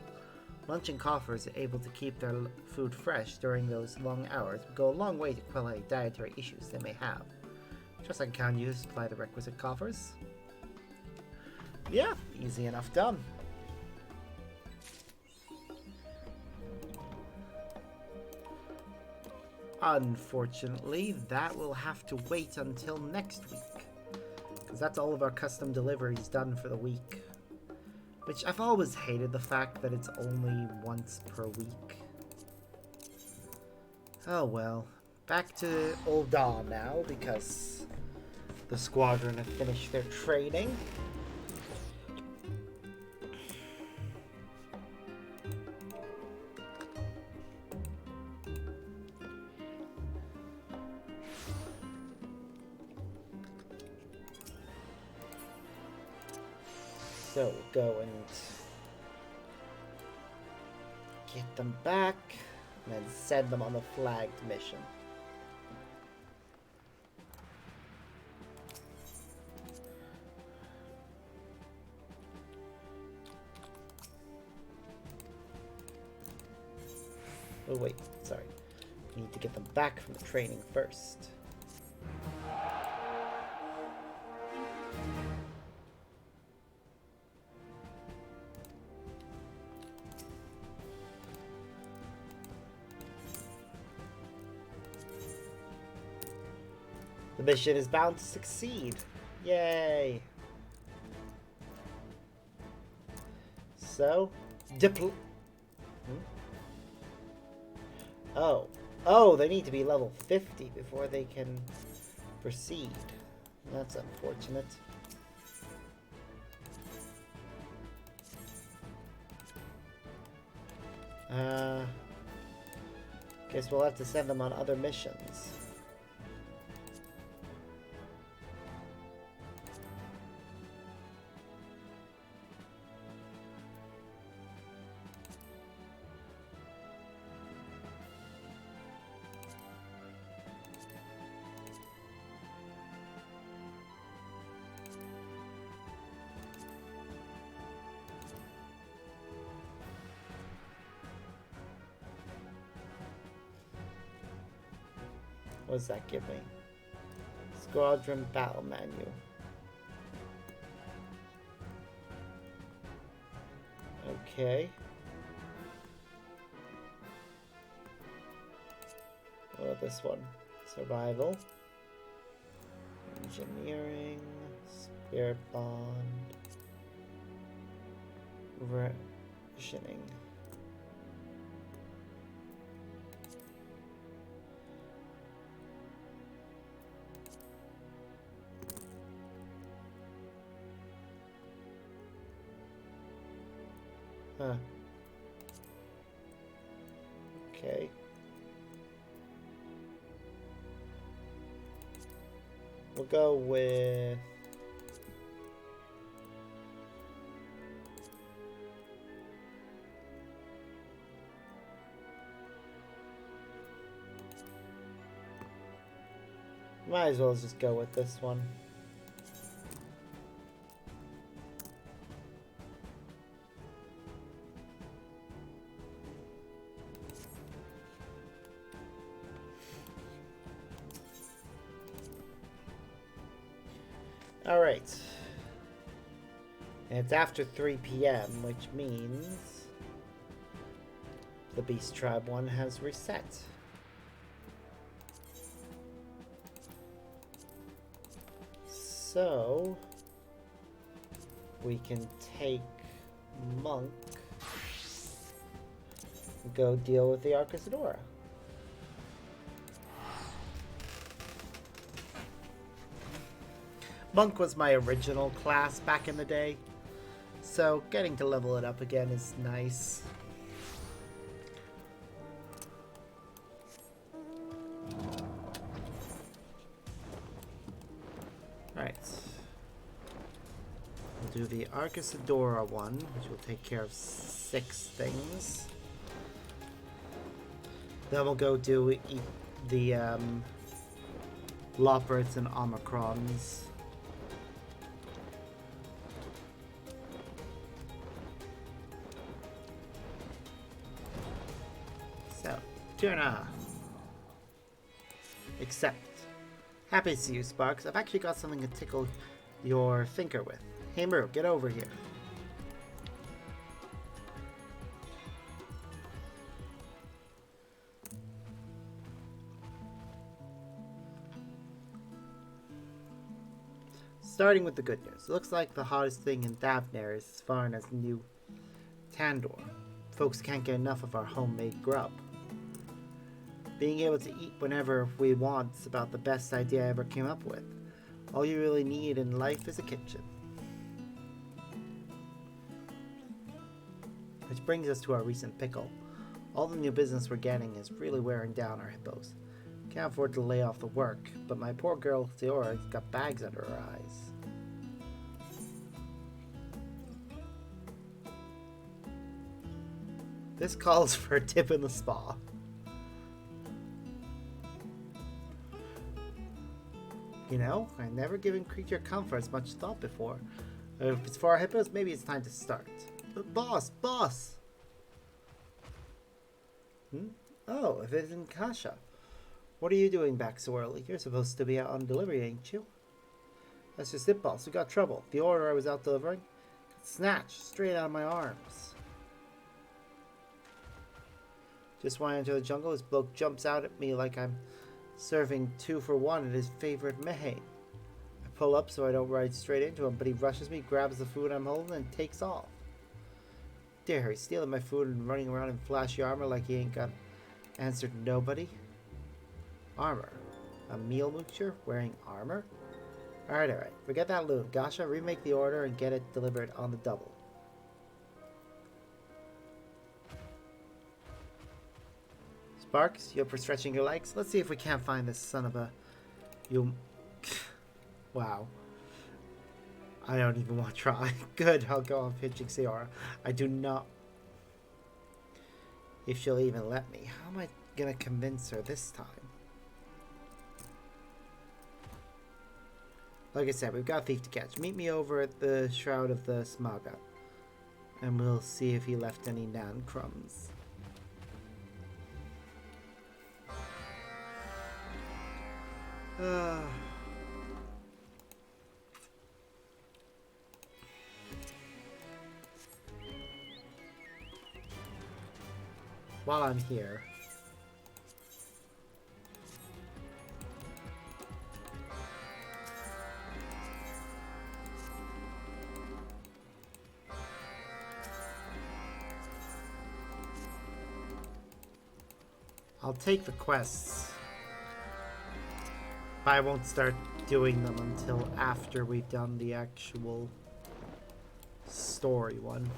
Lunch and coffers are able to keep their food fresh during those long hours would go a long way to quell any dietary issues they may have. Trust I can count you to supply the requisite coffers. Yeah, easy enough done. Unfortunately, that will have to wait until next week, because that's all of our custom deliveries done for the week. Which I've always hated the fact that it's only once per week. Oh well. Back to Old Dawn now, because the squadron have finished their training. So we'll go and get them back, and then send them on the flagged mission. Oh wait, sorry. We need to get them back from the training first. The mission is bound to succeed. Yay! So, Oh. Oh, they need to be level 50 before they can proceed. That's unfortunate. Guess we'll have to send them on other missions. What does that give me? Squadron Battle Manual. Okay. What about this one? Survival. Engineering. Spirit Bond. Rationing. Huh. Okay. We'll go with... Might as well just go with this one. Alright. And it's after 3 p.m., which means the Beast Tribe one has reset. So we can take Monk and go deal with the Arcasadora. Monk was my original class back in the day, so getting to level it up again is nice. Alright. We'll do the Arcasadora one, which will take care of 6 things. Then we'll go do the Loperts and Omicrons. So, Tuna. Except, happy to see you, Sparks. I've actually got something to tickle your thinker with. Hey, Meru, get over here. Starting with the good news. It looks like the hottest thing in Davner is as far as new Tandor. Folks can't get enough of our homemade grub. Being able to eat whenever we want is about the best idea I ever came up with. All you really need in life is a kitchen. Which brings us to our recent pickle. All the new business we're getting is really wearing down our hippos. Can't afford to lay off the work, but my poor girl Theora's got bags under her eyes. This calls for a tip in the spa. You know, I've never given creature comforts much thought before. If it's for our hippos, maybe it's time to start. But boss! Oh, if it isn't Kasha. What are you doing back so early? You're supposed to be out on delivery, ain't you? That's just it, boss. We got trouble. The order I was out delivering got snatched straight out of my arms. Just went into the jungle. This bloke jumps out at me like I'm serving 2 for 1 at his favorite mehe. I pull up so I don't ride straight into him, but he rushes me, grabs the food I'm holding, and takes off. Dare he's stealing my food and running around in flashy armor like he ain't got answer to nobody. Armor? A meal moocher wearing armor? Alright. Forget that loon. Gasha, remake the order and get it delivered on the double. Sparks, you're for stretching your legs? Let's see if we can't find this son of a... You... Wow. I don't even want to try. Good, I'll go on pitching Ciara. I do not... If she'll even let me. How am I gonna convince her this time? Like I said, we've got a thief to catch. Meet me over at the Shroud of the Smaga. And we'll see if he left any nan crumbs. While I'm here... I'll take the quests, but I won't start doing them until after we've done the actual story one.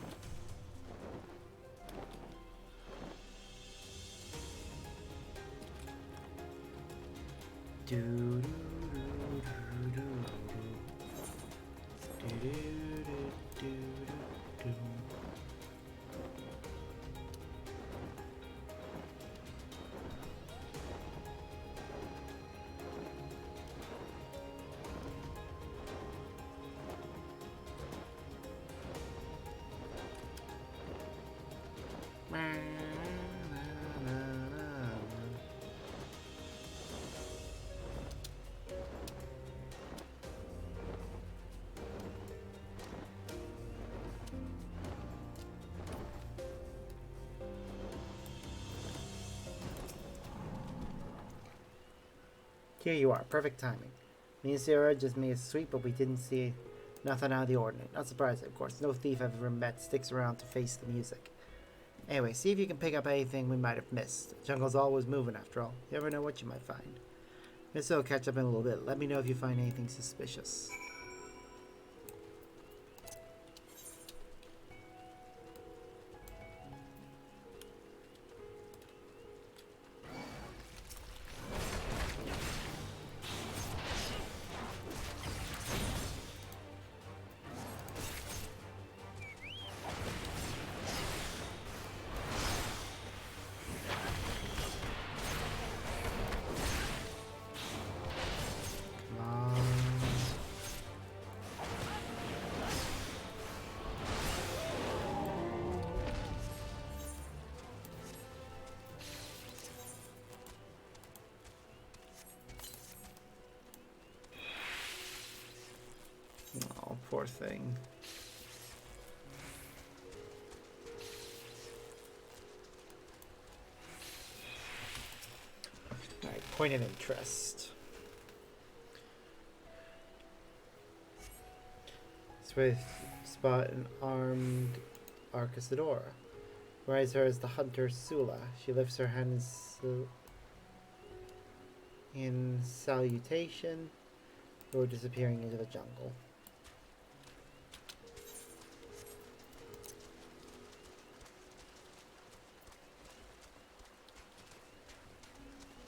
Here you are, perfect timing. Me and Sarah just made a sweep, but we didn't see nothing out of the ordinary. Not surprising, of course. No thief I've ever met sticks around to face the music. Anyway, see if you can pick up anything we might have missed. The jungle's always moving, after all. You never know what you might find. Maybe I'll catch up in a little bit. Let me know if you find anything suspicious. Oh, poor thing. Alright, point of interest. Swift spot an armed Arcasadora. Recognize her as the hunter Sula. She lifts her hands in salutation before disappearing into the jungle.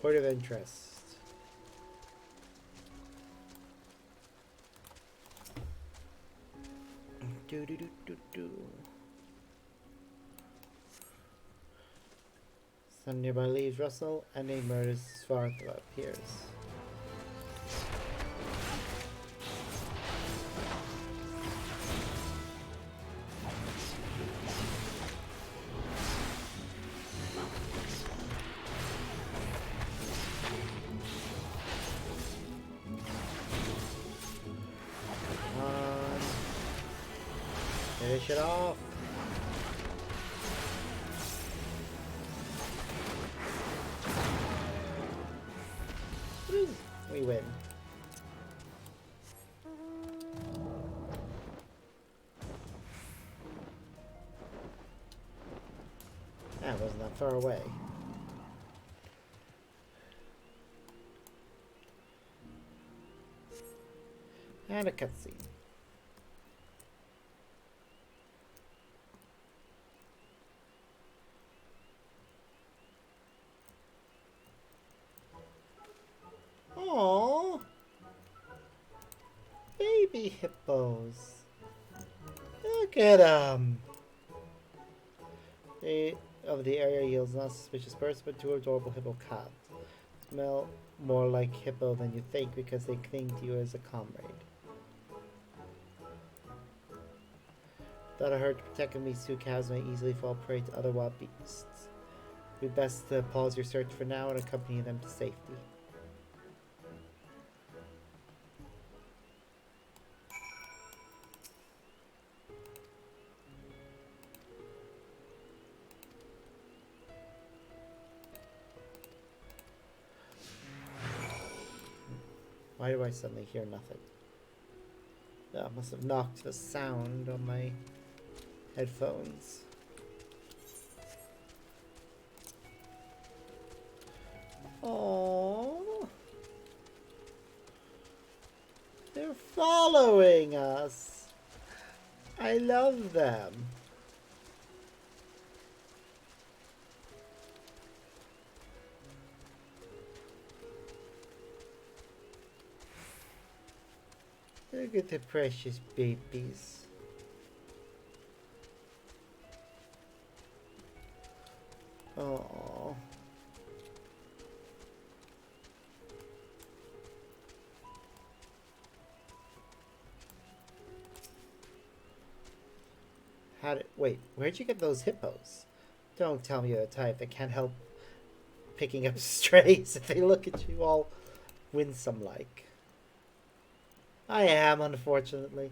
Point of interest. Some nearby leaves rustle and a murderous Svartha appears. Finish it off. Woo. We win. That wasn't that far away. And a cutscene. Aww. Baby hippos. Look at them. They of the area yields not suspicious birds, but two adorable hippo cats. Smell more like hippo than you think because they cling to you as a comrade. Without a herd protecting these two calves may easily fall prey to other wild beasts. It would be best to pause your search for now and accompany them to safety. Why do I suddenly hear nothing? That must have knocked the sound on my headphones. Aww. They're following us. I love them. Look at the precious babies. Oh. Wait, where'd you get those hippos? Don't tell me you're the type that can't help picking up strays if they look at you all winsome-like. I am, unfortunately.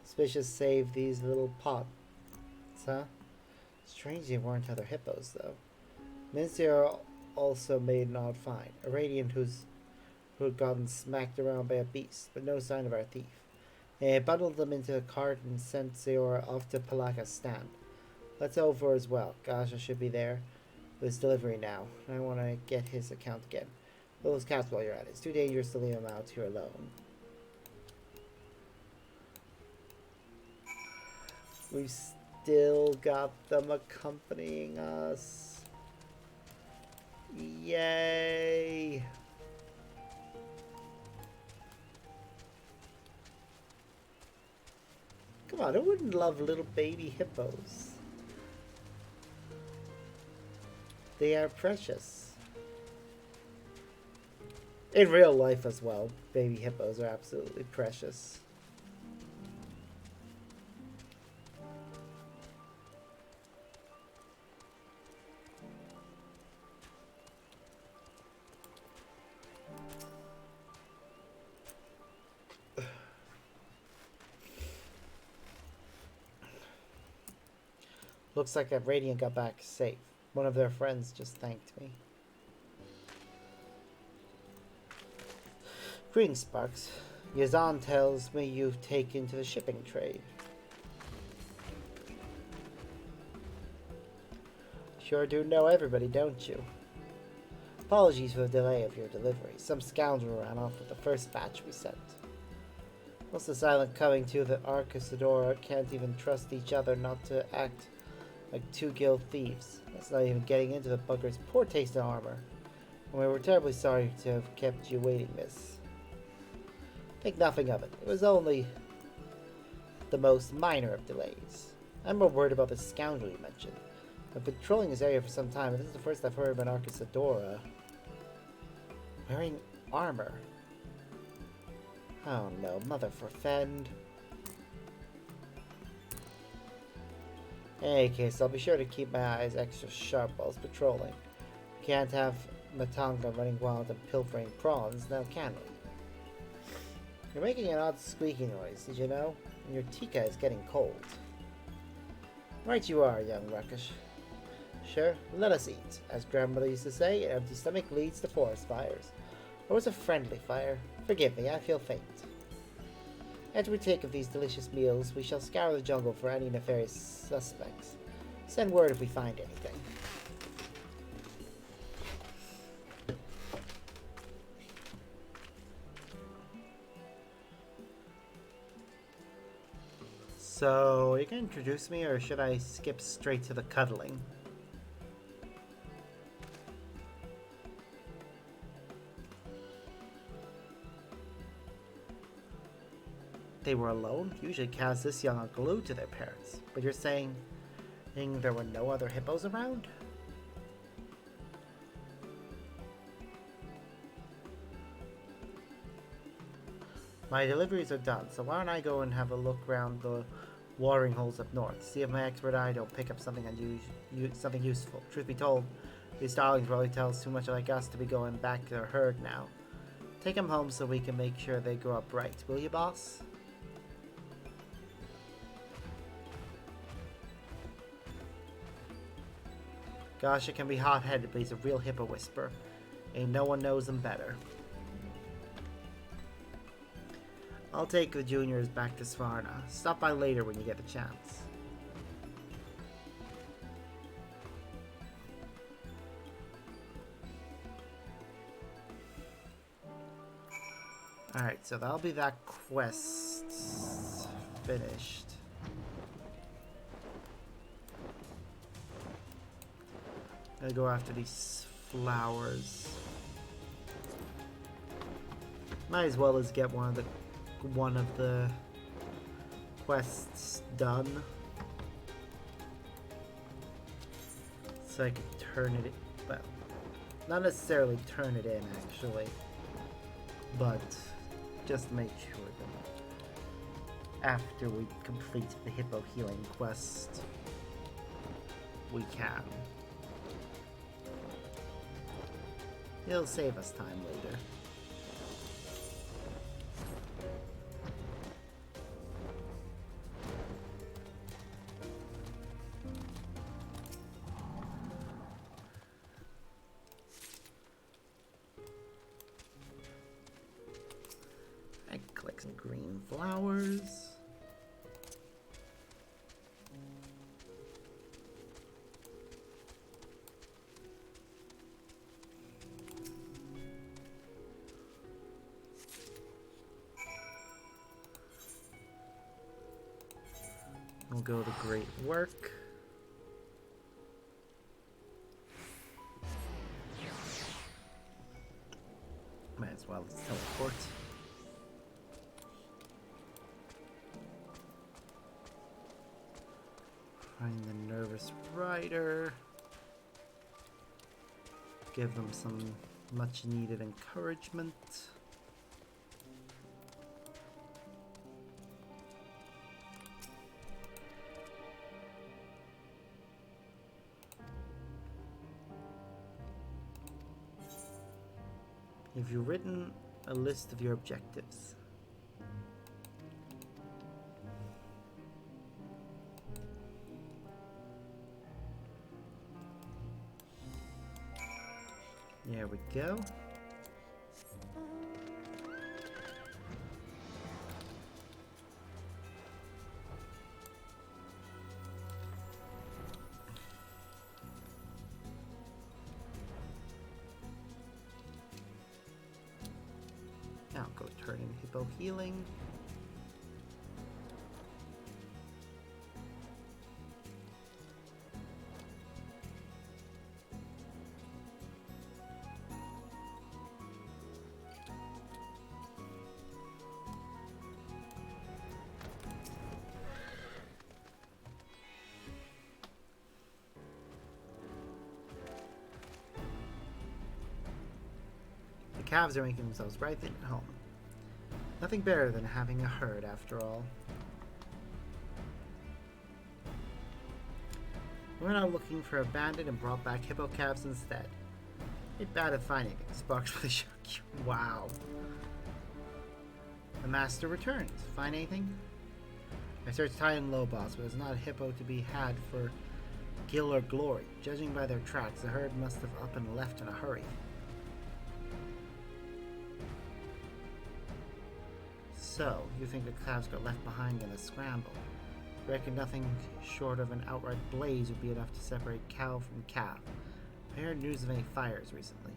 Suspicious save these little pots, huh? Strange they weren't other hippos, though. Minster also made an odd find. A radiant who had gotten smacked around by a beast, but no sign of our thief. They bundled them into a cart and sent Zeora off to Palaka's stand. Let's over as well. Gosh, I should be there with his delivery now. I want to get his account again. Fill those cats while you're at it. It's too dangerous to leave them out here alone. We've still got them accompanying us. Yay! Come on, who wouldn't love little baby hippos? They are precious. In real life as well, baby hippos are absolutely precious. Looks like that Radiant got back safe. One of their friends just thanked me. Greetings, Sparks. Yazan tells me you've taken to the shipping trade. Sure do know everybody, don't you? Apologies for the delay of your delivery. Some scoundrel ran off with the first batch we sent. What's the silent coming to that Arcasadora can't even trust each other not to act like two guild thieves. That's not even getting into the bugger's poor taste in armor. And we were terribly sorry to have kept you waiting, miss. Think nothing of it. It was only the most minor of delays. I'm more worried about the scoundrel you mentioned. I've been patrolling this area for some time, and this is the first I've heard of an Arcasadora wearing armor. Oh no, mother forfend. In any case, I'll be sure to keep my eyes extra sharp whilst patrolling. We can't have Matanga running wild and pilfering prawns, now can we? You're making an odd squeaky noise, did you know? And your tika is getting cold. Right you are, young Ruckish. Sure, let us eat. As grandmother used to say, an empty stomach leads to forest fires. Or was a friendly fire. Forgive me, I feel faint. After we take of these delicious meals, we shall scour the jungle for any nefarious suspects. Send word if we find anything. So, are you going to introduce me, or should I skip straight to the cuddling? They were alone? Usually calves this young are glued to their parents. But you're saying there were no other hippos around? My deliveries are done, so why don't I go and have a look around the watering holes up north, see if my expert eye don't pick up something something useful. Truth be told, these starlings probably tell us too much like us to be going back to their herd now. Take them home so we can make sure they grow up right, will you, boss? Gosh, it can be hot-headed, but he's a real hippo whisperer. Ain't no one knows him better. I'll take the juniors back to Svarna. Stop by later when you get the chance. Alright, so that'll be that quest finished. Gotta go after these flowers. Might as well as get one of the quests done, so I can turn it. Well, not necessarily turn it in actually, but just make sure that after we complete the hippo healing quest, we can. It'll save us time later. I click some green flowers. We'll go to great work. Might as well teleport. Find the nervous rider. Give them some much needed encouragement. Have you written a list of your objectives? There we go. Now go turn in hippo healing. The calves are making themselves right at home. Nothing better than having a herd, after all. We went out looking for abandoned and brought back hippo calves instead. Ain't bad at finding it. Sparks really shook you. Wow. The master returns. Find anything? I searched high and low, boss, but there's not a hippo to be had for gill or glory. Judging by their tracks, the herd must have up and left in a hurry. So, you think the calves got left behind in a scramble? Reckon nothing short of an outright blaze would be enough to separate cow from calf. I heard news of any fires recently.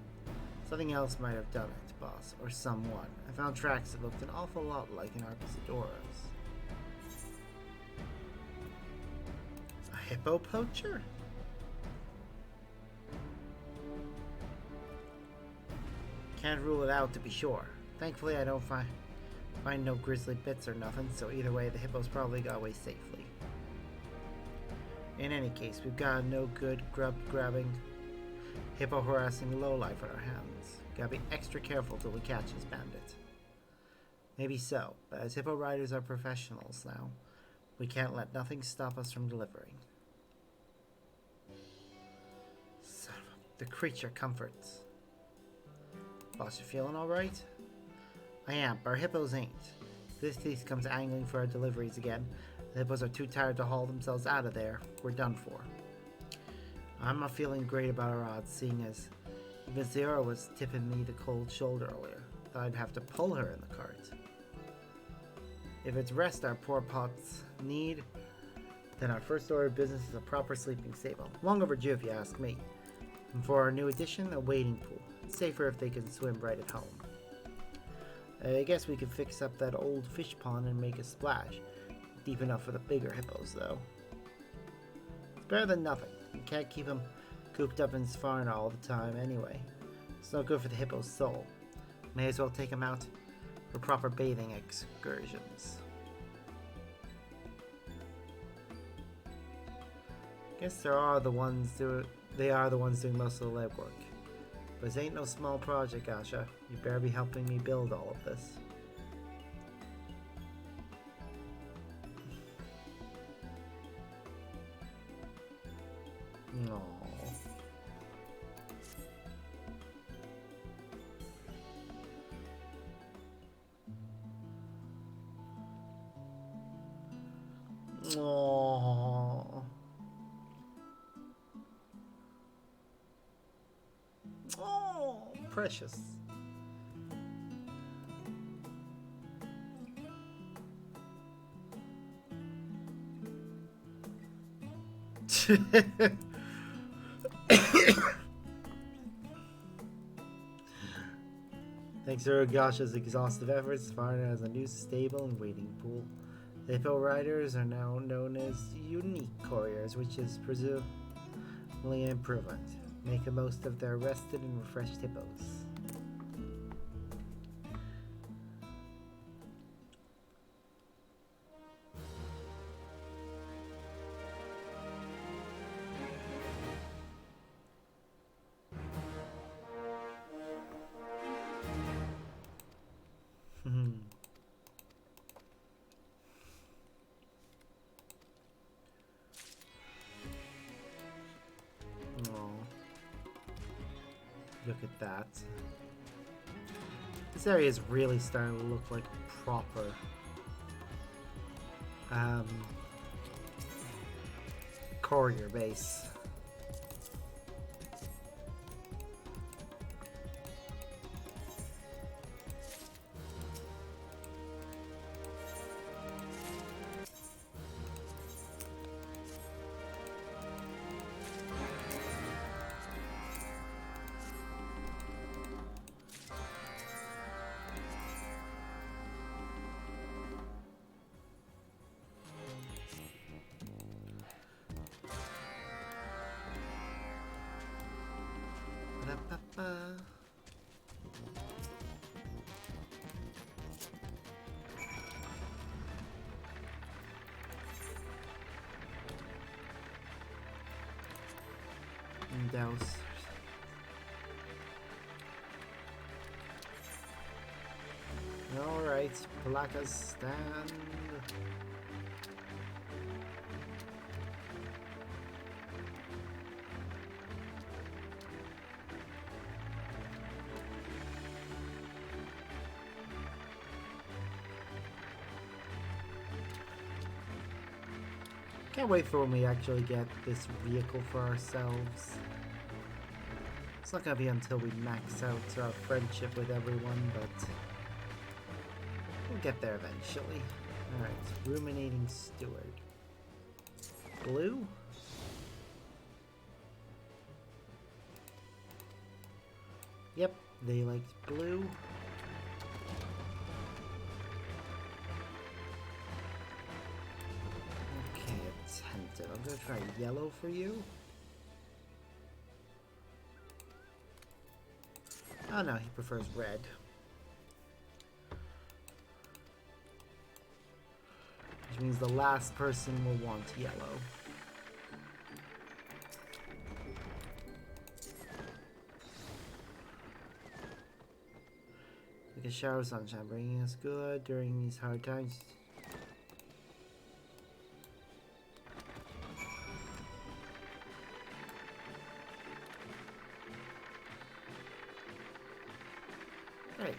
Something else might have done it, boss, or someone. I found tracks that looked an awful lot like an Arpisadora's. A hippo poacher? Can't rule it out, to be sure. Thankfully, I don't find no grisly bits or nothing, so either way, the hippos probably got away safely. In any case, we've got no good grub-grabbing, hippo-harassing lowlife on our hands. Gotta be extra careful till we catch this bandit. Maybe so, but as hippo riders are professionals now, we can't let nothing stop us from delivering. Son of a... The creature comforts. Boss, you feeling alright? I am, but our hippos ain't. If this thief comes angling for our deliveries again, the hippos are too tired to haul themselves out of there. We're done for. I'm not feeling great about our odds, seeing as even Zero was tipping me the cold shoulder earlier. Thought I'd have to pull her in the cart. If it's rest our poor pots need, then our first order of business is a proper sleeping stable. Long overdue if you ask me. And for our new addition, a wading pool. It's safer if they can swim right at home. I guess we could fix up that old fish pond and make a splash. Deep enough for the bigger hippos, though. It's better than nothing. You can't keep them cooped up in Svarna all the time anyway. It's no good for the hippo's soul. May as well take them out for proper bathing excursions. Guess they are the ones doing most of the legwork. But this ain't no small project, Asha. You better be helping me build all of this. No. Oh. Oh, precious. Thanks to Urgasha's exhaustive efforts, Svarna has a new stable and wading pool. The hippo riders are now known as unique couriers, which is presumably an improvement. Make the most of their rested and refreshed hippos. Look at that. This area is really starting to look like a proper courier base. Douse. Alright, Palakas stand. Can't wait for when we actually get this vehicle for ourselves. It's not gonna be until we max out our friendship with everyone, but we'll get there eventually. Alright, ruminating steward. Blue? Yep, they liked blue. Okay, attentive. I'm gonna try yellow for you. Oh no, he prefers red. Which means the last person will want yellow. Like a shower of sunshine, bringing us good during these hard times. Right.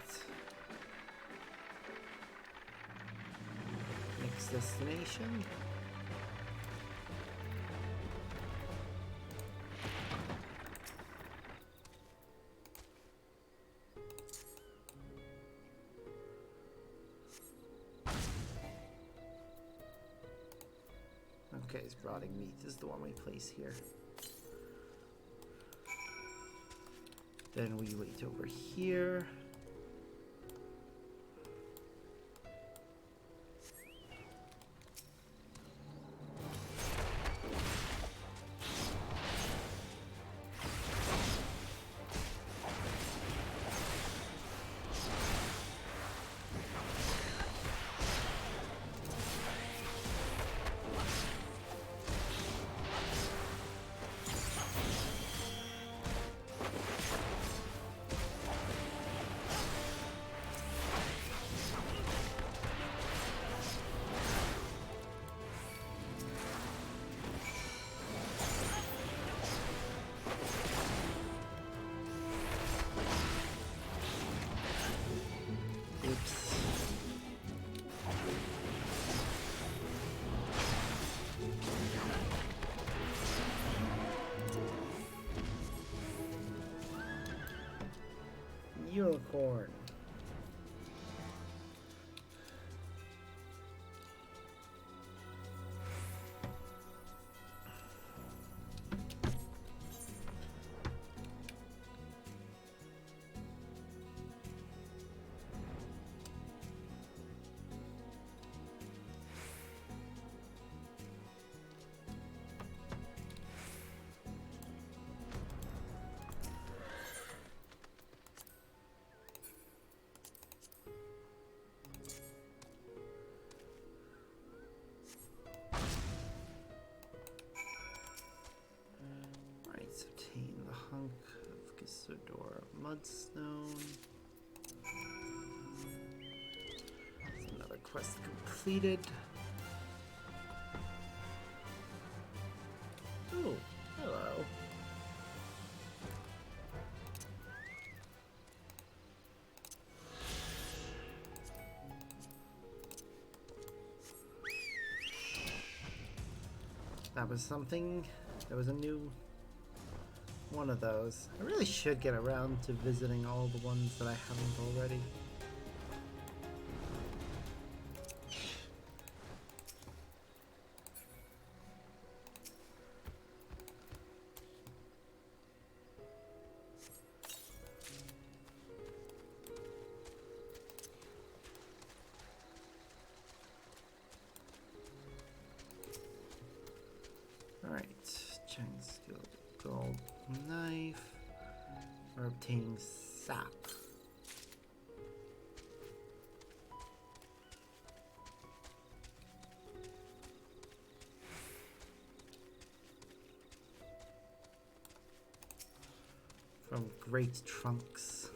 Next destination. Okay, it's rotting meat is the one we place here. Then we wait over here. Unicorn. Obtain the hunk of Gisador Mudstone. That's another quest completed. Oh, hello. That was something. There was a new one of those. I really should get around to visiting all the ones that I haven't already. Alright, Chinese skill, gold knife. We're obtaining sap. From great trunks.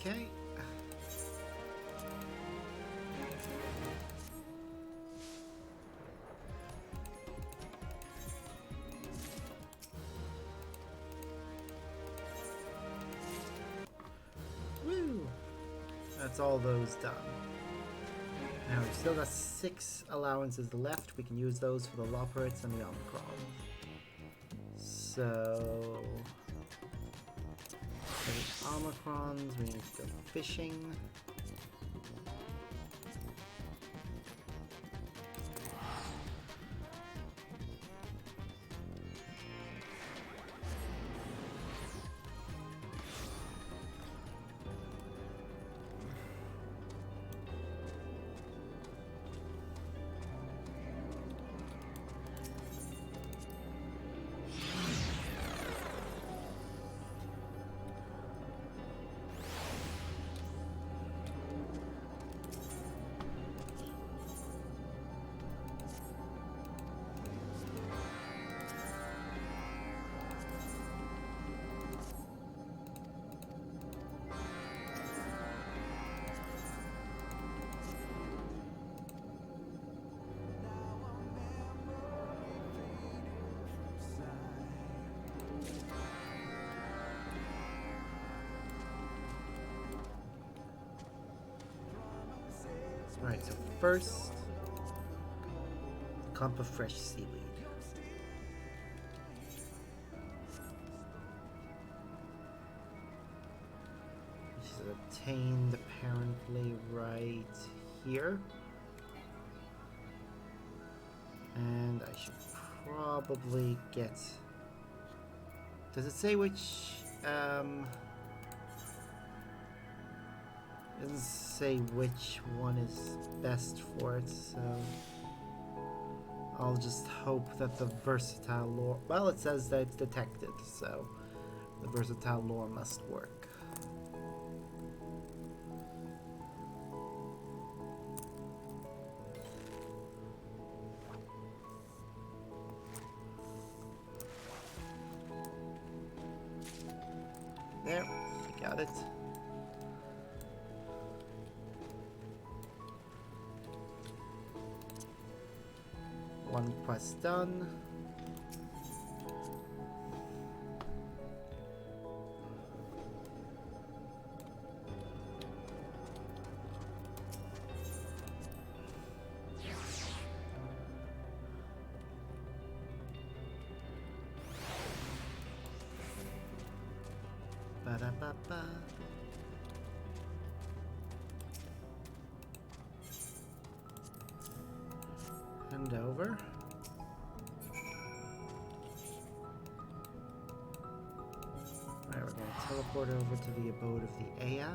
Okay. Woo! That's all those done. Now we've still got 6 allowances left. We can use those for the Loperates and the Omicron. So... for the Omicrons, we need to go fishing. Right, so first, a clump of fresh seaweed. Which is obtained apparently right here. And I should probably get... Does it say which... It doesn't say which one is best for it, so I'll just hope that the versatile lore... Well, it says that it's detected, so the versatile lore must work. There, got it. One quest done. Ba-da-ba-ba. And over. Alright, we're going to teleport over to the abode of the Aya.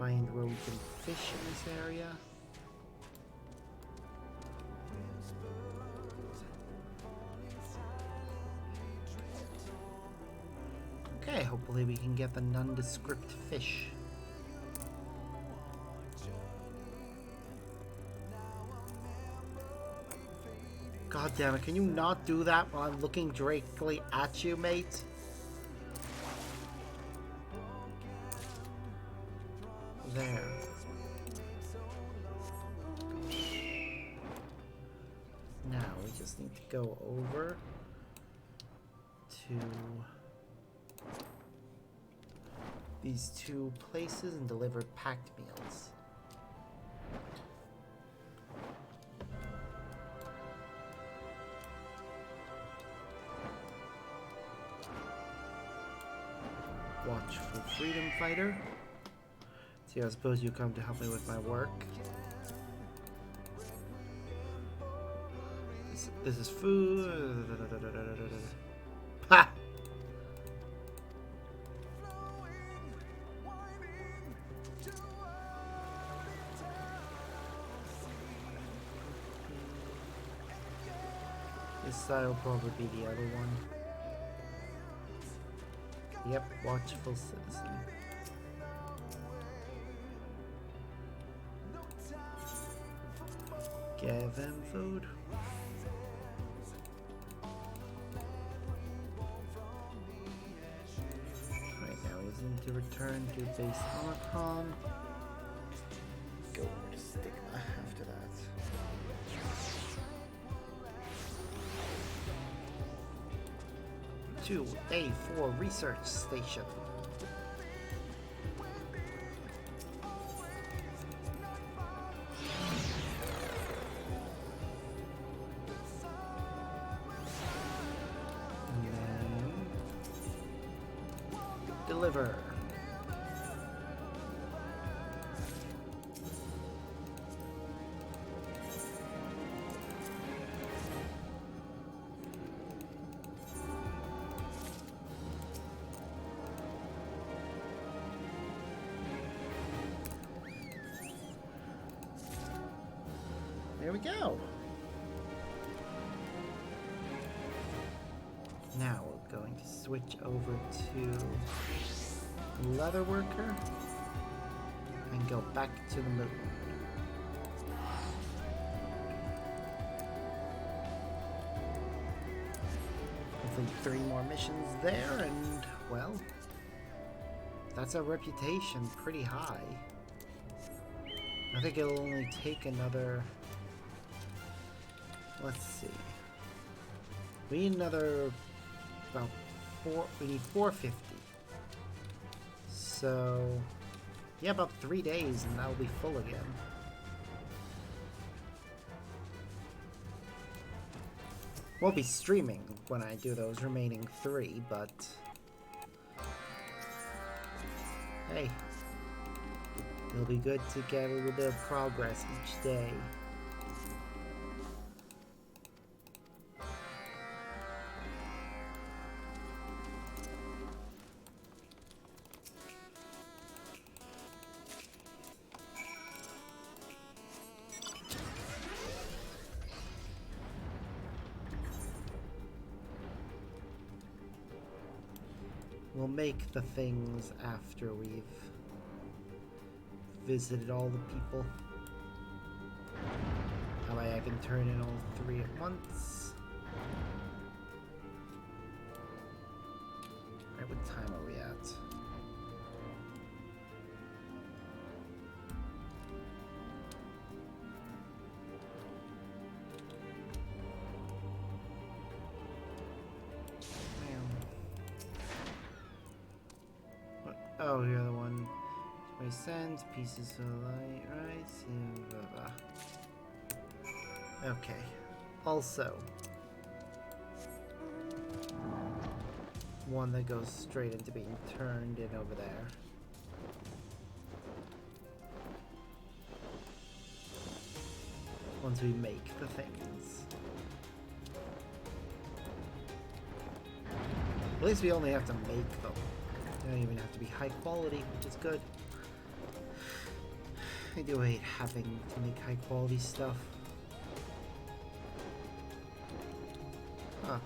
Find where we can fish in this area. Okay, hopefully we can get the nondescript fish. God damn it, can you not do that while I'm looking directly at you, mate? There. Now we just need to go over to these 2 places and deliver packed meals. Watchful freedom fighter. See, I suppose you come to help me with my work. This is food. Ha! This side will probably be the other one. Yep, watchful citizen. Give him food. to return to base Omicron. Go over to Stigma after that. To A4 Research Station. Deliver. There we go. Now we're going to switch over to Leatherworker and go back to the moon. Hopefully 3 more missions there, and well, that's our reputation pretty high. I think it'll only take another, let's see, we need another about we need 450. So, yeah, about 3 days and that'll be full again. Won't be streaming when I do those remaining 3, but hey, it'll be good to get a little bit of progress each day. We'll make the things after we've visited all the people. That way I can turn in all 3 at once. Alright, what time are we at? Oh, you're the one. My sands, pieces of light, right? Blah, blah. Okay. Also, one that goes straight into being turned in over there. Once we make the things. At least we only have to make them. They don't even have to be high quality, which is good. I do hate having to make high quality stuff. Huh.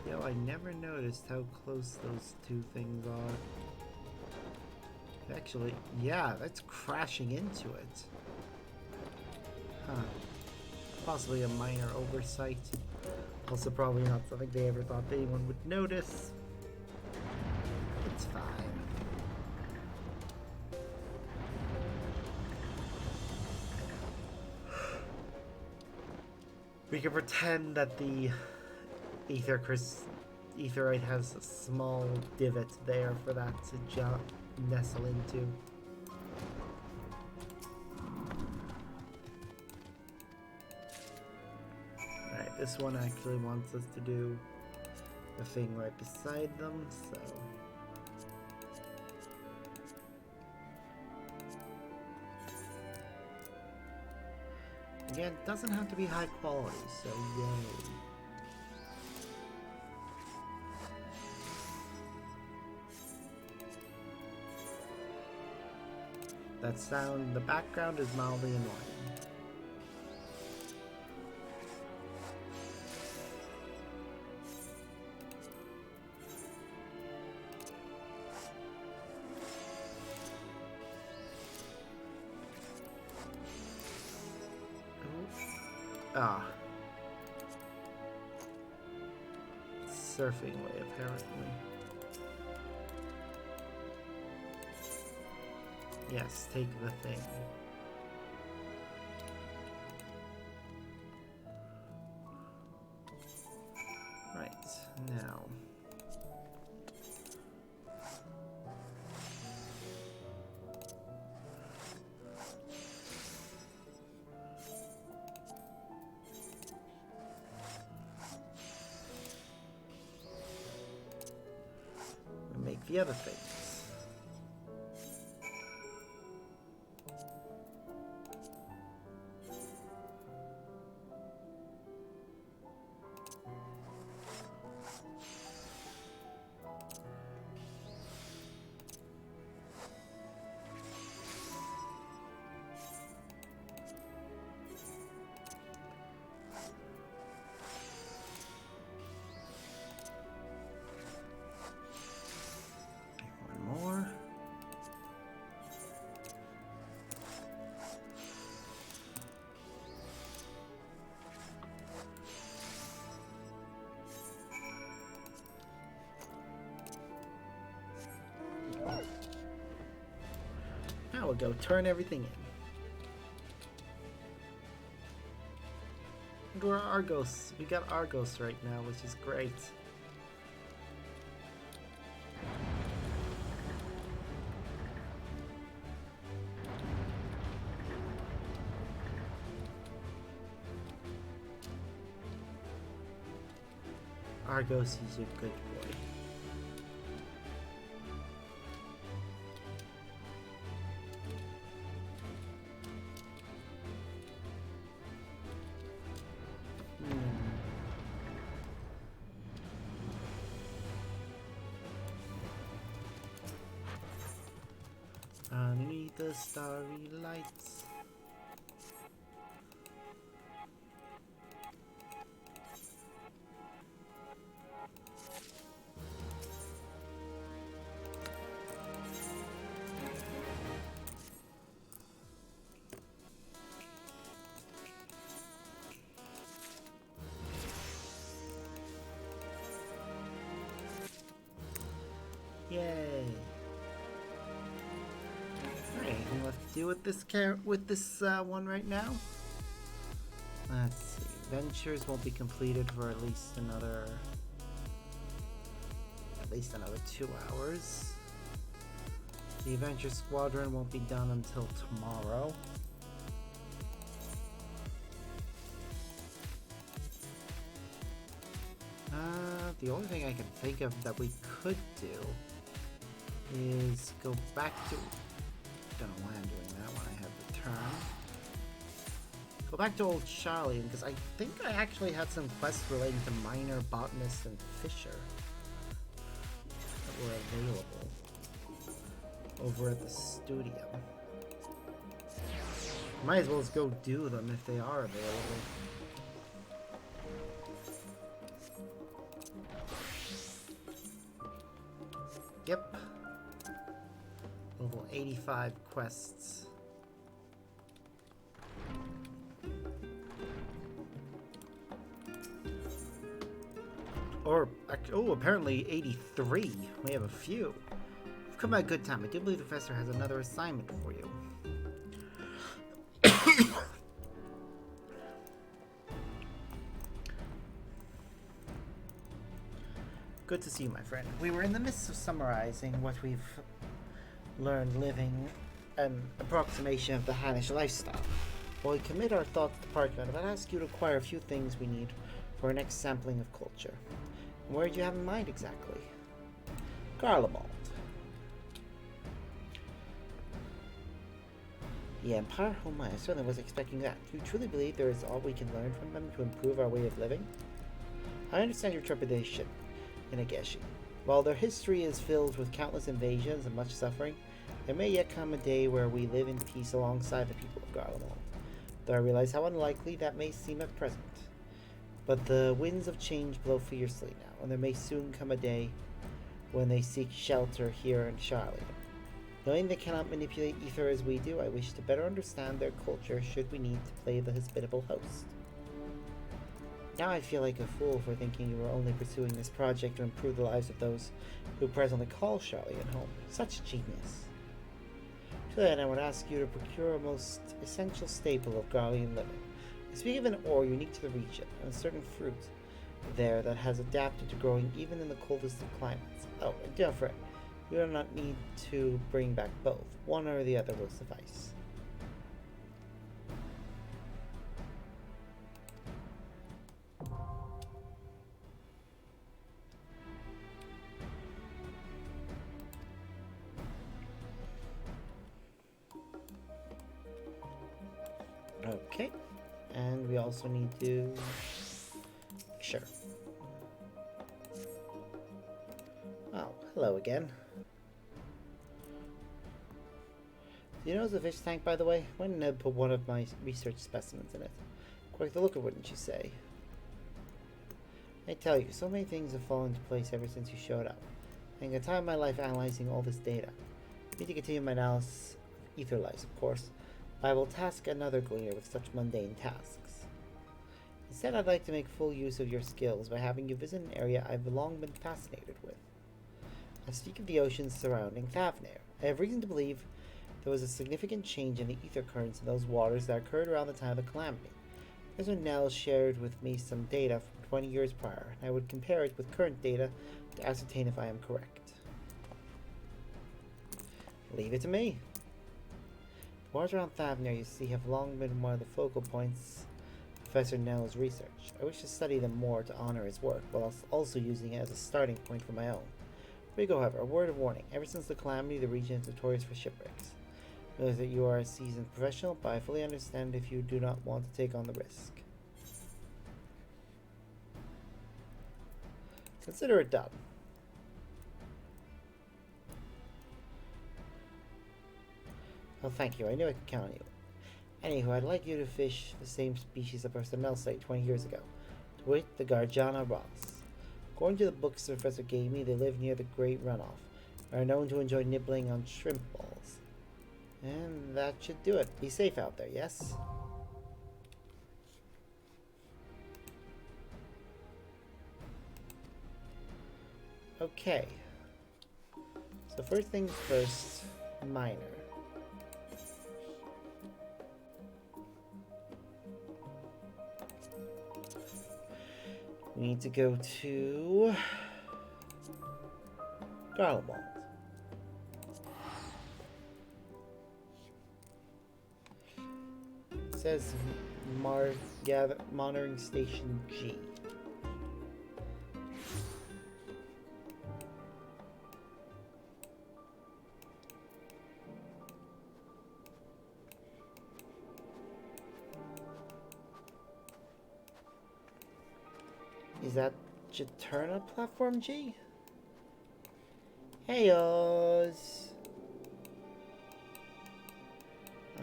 Yo, I never noticed how close those 2 things are. Actually, yeah, that's crashing into it. Huh. Possibly a minor oversight. Also probably not something they ever thought anyone would notice. It's fine. We can pretend that the etherite has a small divot there for that to nestle into. Alright, this one actually wants us to do the thing right beside them, so... Again, it doesn't have to be high quality, so yay. That sound in the background is mildly annoying. Ah. Surfing way, apparently. Yes, take the thing. Right, now. We make the other things. One more. Now we'll go turn everything in. And we're Argos. We got Argos right now, which is great. Argos is a good boy. Underneath the starry lights. Yay! Anything left to do with this one right now? Let's see. Ventures won't be completed for at least another 2 hours. The Adventure Squadron won't be done until tomorrow. The only thing I can think of that we could do is go back to... Don't know why I'm doing that when I have the turn. Go back to old Charlie, because I think I actually had some quests relating to Miner, Botanist, and Fisher that were available over at the studio. Might as well just go do them if they are available. Yep. Level 85 quests. Or, oh, apparently 83. We have a few. You've come at a good time. I do believe the professor has another assignment for you. Good to see you, my friend. We were in the midst of summarizing what we've learned living an approximation of the Hannish lifestyle. While we commit our thoughts to parchment, I'd ask you to acquire a few things we need for our next sampling of culture. And where do you have in mind exactly? Garlemald. The Empire? Oh my, I certainly was expecting that. Do you truly believe there is all we can learn from them to improve our way of living? I understand your trepidation, Inageshi. While their history is filled with countless invasions and much suffering, there may yet come a day where we live in peace alongside the people of Garlemald. Though I realize how unlikely that may seem at present. But the winds of change blow fiercely now, and there may soon come a day when they seek shelter here in Charlie. Knowing they cannot manipulate ether as we do, I wish to better understand their culture should we need to play the hospitable host. Now I feel like a fool for thinking you were only pursuing this project to improve the lives of those who presently call Charlie at home. Such genius. Good, I would ask you to procure a most essential staple of Garlean living. I speak of an ore unique to the region, and a certain fruit there that has adapted to growing even in the coldest of climates. Oh, and don't fret, you do not need to bring back both. One or the other will suffice. Okay, and we also need to... Sure. Oh, hello again. Do you know the fish tank, by the way? Why didn't I put one of my research specimens in it? Quite the looker, wouldn't you say? I tell you, so many things have fallen into place ever since you showed up. I think the time of my life analyzing all this data. I need to continue my analysis of ether lies, of course, but I will task another gleaner with such mundane tasks. Instead, I'd like to make full use of your skills by having you visit an area I've long been fascinated with. I speak of the oceans surrounding Thavnair. I have reason to believe there was a significant change in the ether currents in those waters that occurred around the time of the calamity. Professor Nell shared with me some data from 20 years prior, and I would compare it with current data to ascertain if I am correct. Leave it to me. The waters around Thavnair, you see, have long been one of the focal points of Professor Nell's research. I wish to study them more to honor his work, while also using it as a starting point for my own. Before we go, however, a word of warning. Ever since the calamity, the region is notorious for shipwrecks. I realize that you are a seasoned professional, but I fully understand if you do not want to take on the risk. Consider it done. Oh, thank you. I knew I could count on you. Anywho, I'd like you to fish the same species that Professor Nell studied 20 years ago. To wit, the Garjana Ross. According to the books the professor gave me, they live near the Great Runoff, and are known to enjoy nibbling on shrimp balls. And that should do it. Be safe out there, yes? Okay. So first things first, miner. We need to go to Garlemald. It says monitoring station G. Is that Jaterna Platform G? Hey, Oz.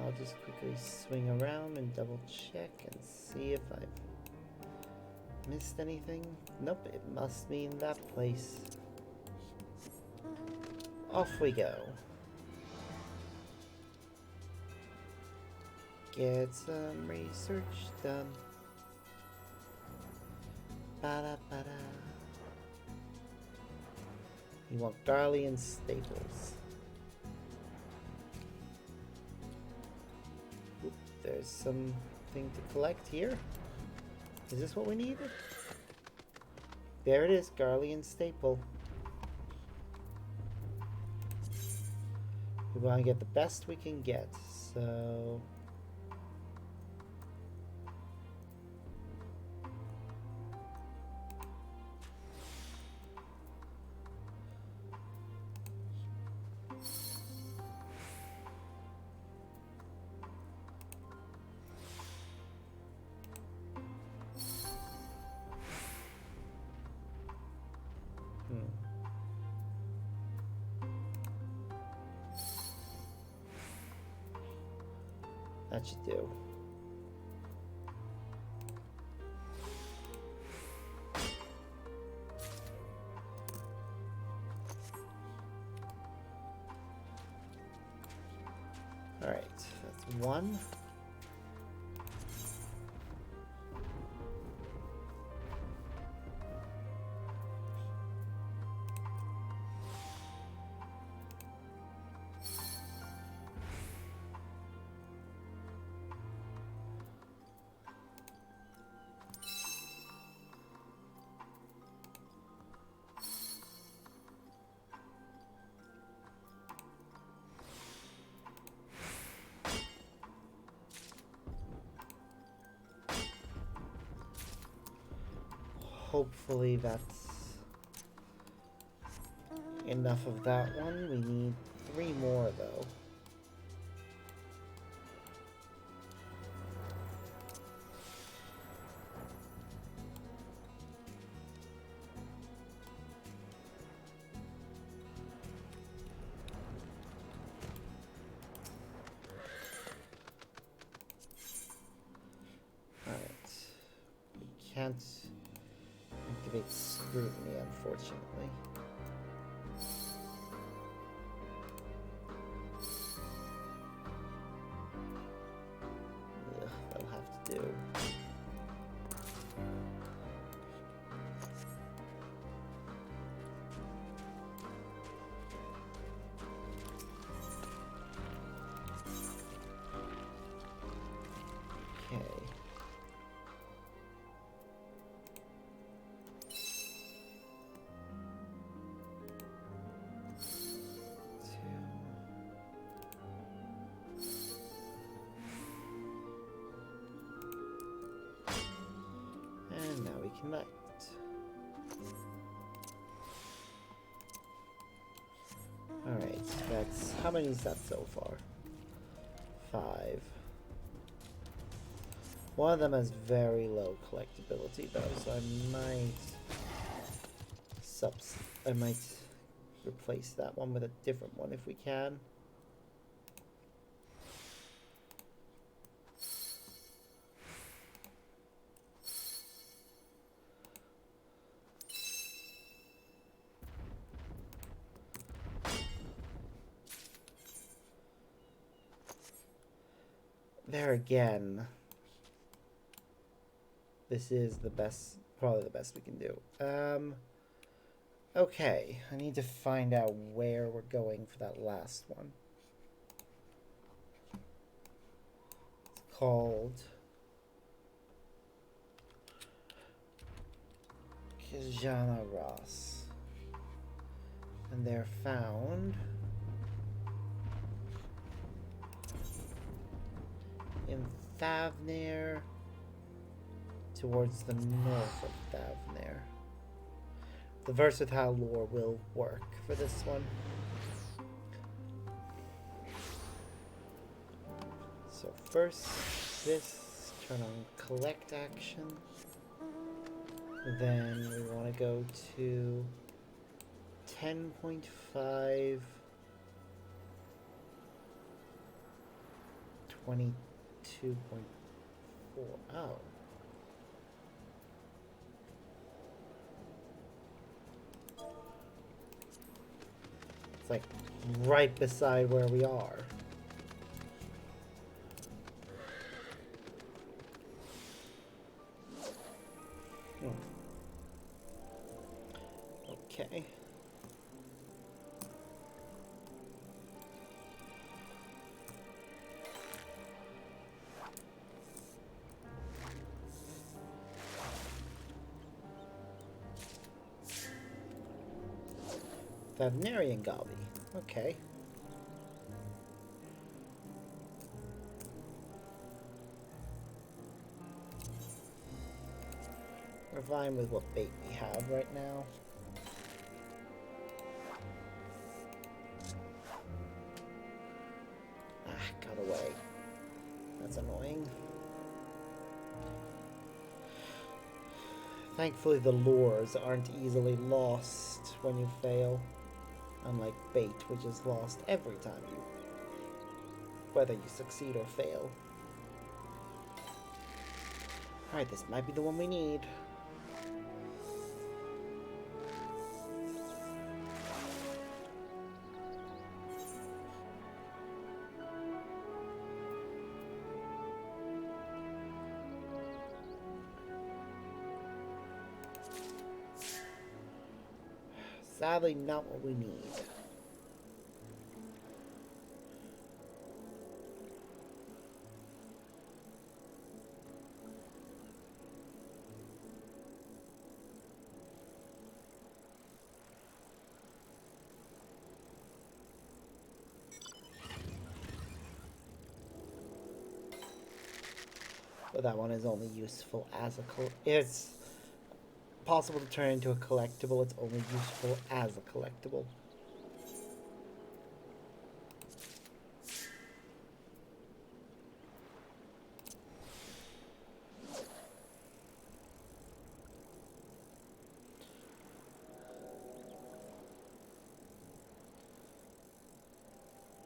I'll just quickly swing around and double check and see if I've missed anything. Nope, it must mean that place. Off we go. Get some research done. Ba-da-ba-da. You want Garlean staples. Oop, there's something to collect here. Is this what we needed? There it is, Garlean staple. We want to get the best we can get, so... That should do. Alright, that's one. hopefully that's enough of that one. We need 3 more though. Can't activate scrutiny, unfortunately. Ugh, that'll have to do. Okay. And now we connect. Alright, that's... how many is that so far? 5. One of them has very low collectability though, so I might replace that one with a different one if we can. There again. This is the best, probably the best we can do. Okay, I need to find out where we're going for that last one. It's called Kijana Ross. And they're found in Thavnir, towards the north of Thavnir. The versatile lore will work for this one. So first, this, turn on collect action. Then we want to go to 10.5, 22.4. Oh. It's like right beside where we are. Okay. Thavnarian Gabi. Okay. We're fine with what bait we have right now. Ah, got away. That's annoying. Thankfully the lures aren't easily lost when you fail. Unlike bait, which is lost every time you... whether you succeed or fail. Alright, this might be the one we need. Sadly, not what we need. But that one is only useful as a it's possible to turn into a collectible. It's only useful as a collectible.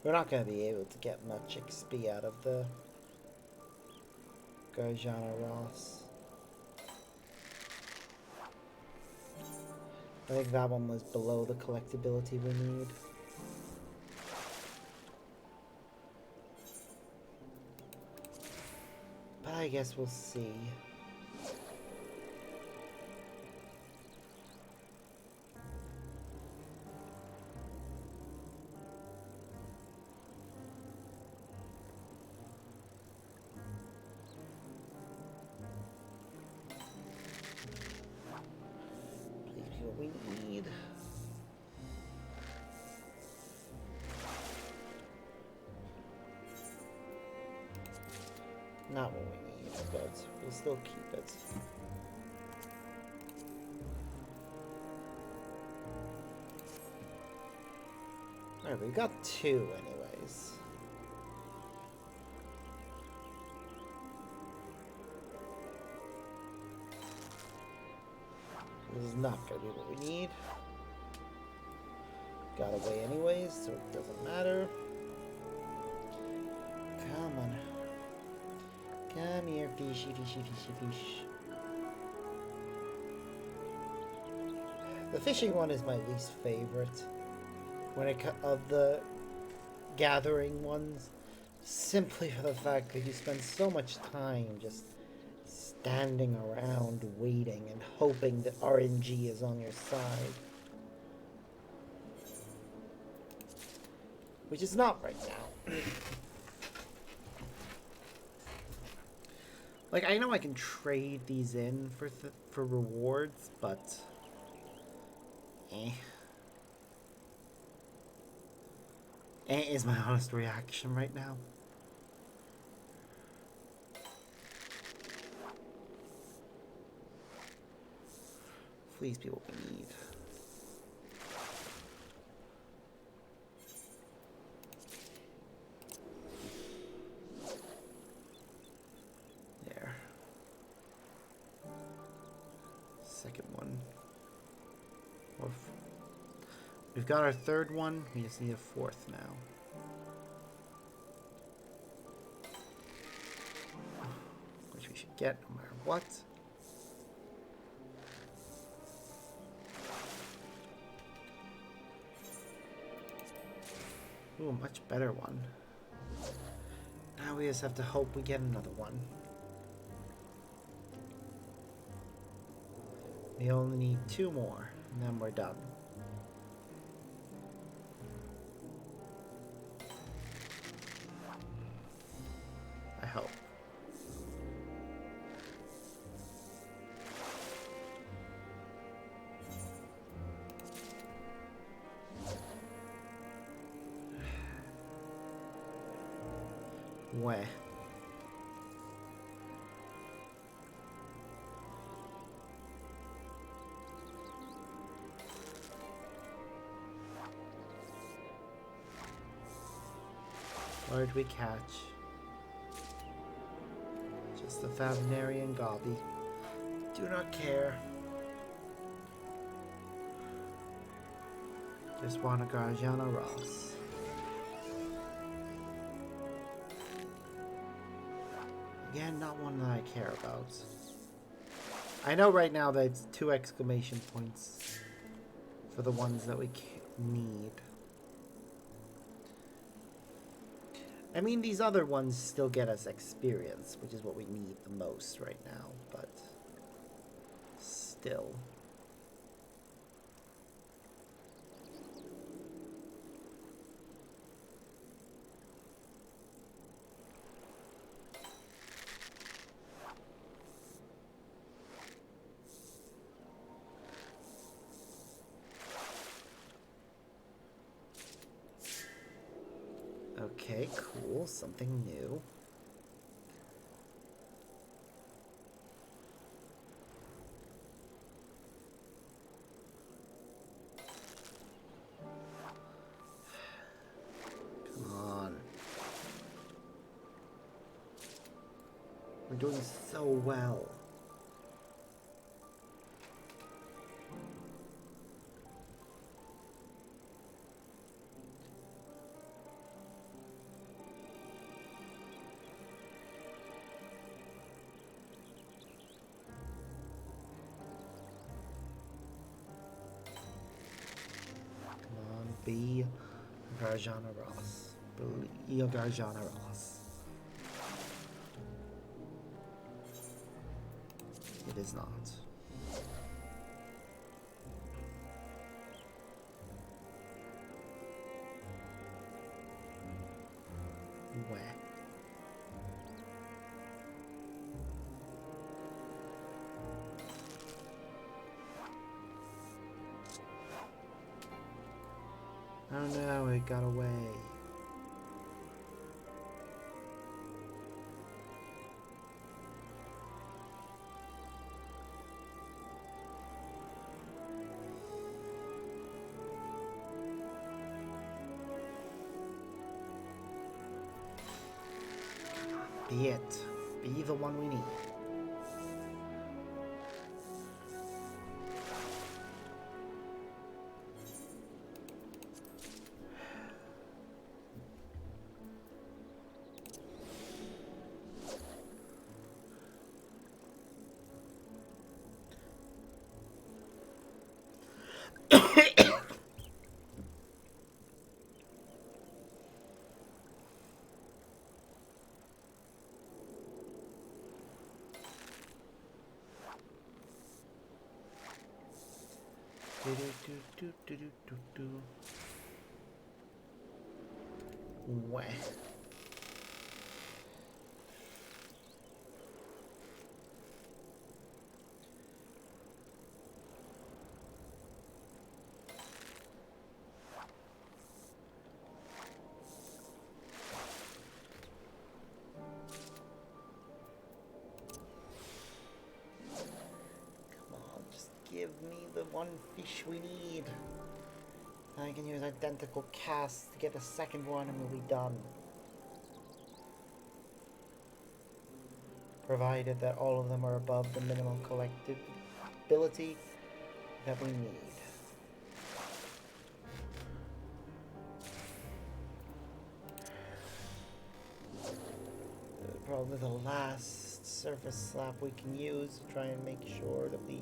We're not going to be able to get much XP out of the Garjana Ross. I think that one was below the collectability we need. But I guess we'll see. Please be what we need. Not what we need, but we'll still keep it. Alright, we've got 2 anyways. This is not gonna be what we need. Got away anyways, so it doesn't matter. Come on. Come here, fishy, fishy, fishy, fish. The fishing one is my least favorite when it of the gathering ones, simply for the fact that you spend so much time just standing around waiting and hoping that RNG is on your side, which is not right now. Like, I know I can trade these in for rewards, but is my honest reaction right now. Please be what we need. There. Second one. We've got our 3rd one. We just need a 4th now. Which we should get no matter what. Ooh, a much better one. Now we just have to hope we get another one. We only need 2 more, and then we're done. I hope. Where? What did we catch? Just the Favinarian Gobby. Do not care. Just want a Garjana Ross. Again, not one that I care about. I know right now that it's 2 exclamation points for the ones that we need. I mean, these other ones still get us experience, which is what we need the most right now, but still. Okay, cool. Something new. We're doing so well. Come on, be Garjana Ross. Be Garjana Ross. It is not. Where? Oh no, it got away. Be it. Be the one we need. Wah. Come on, just give me the one fish we need. I can use identical casts to get a second one and we'll be done. Provided that all of them are above the minimum collectability that we need. Probably the last surface slap we can use to try and make sure that we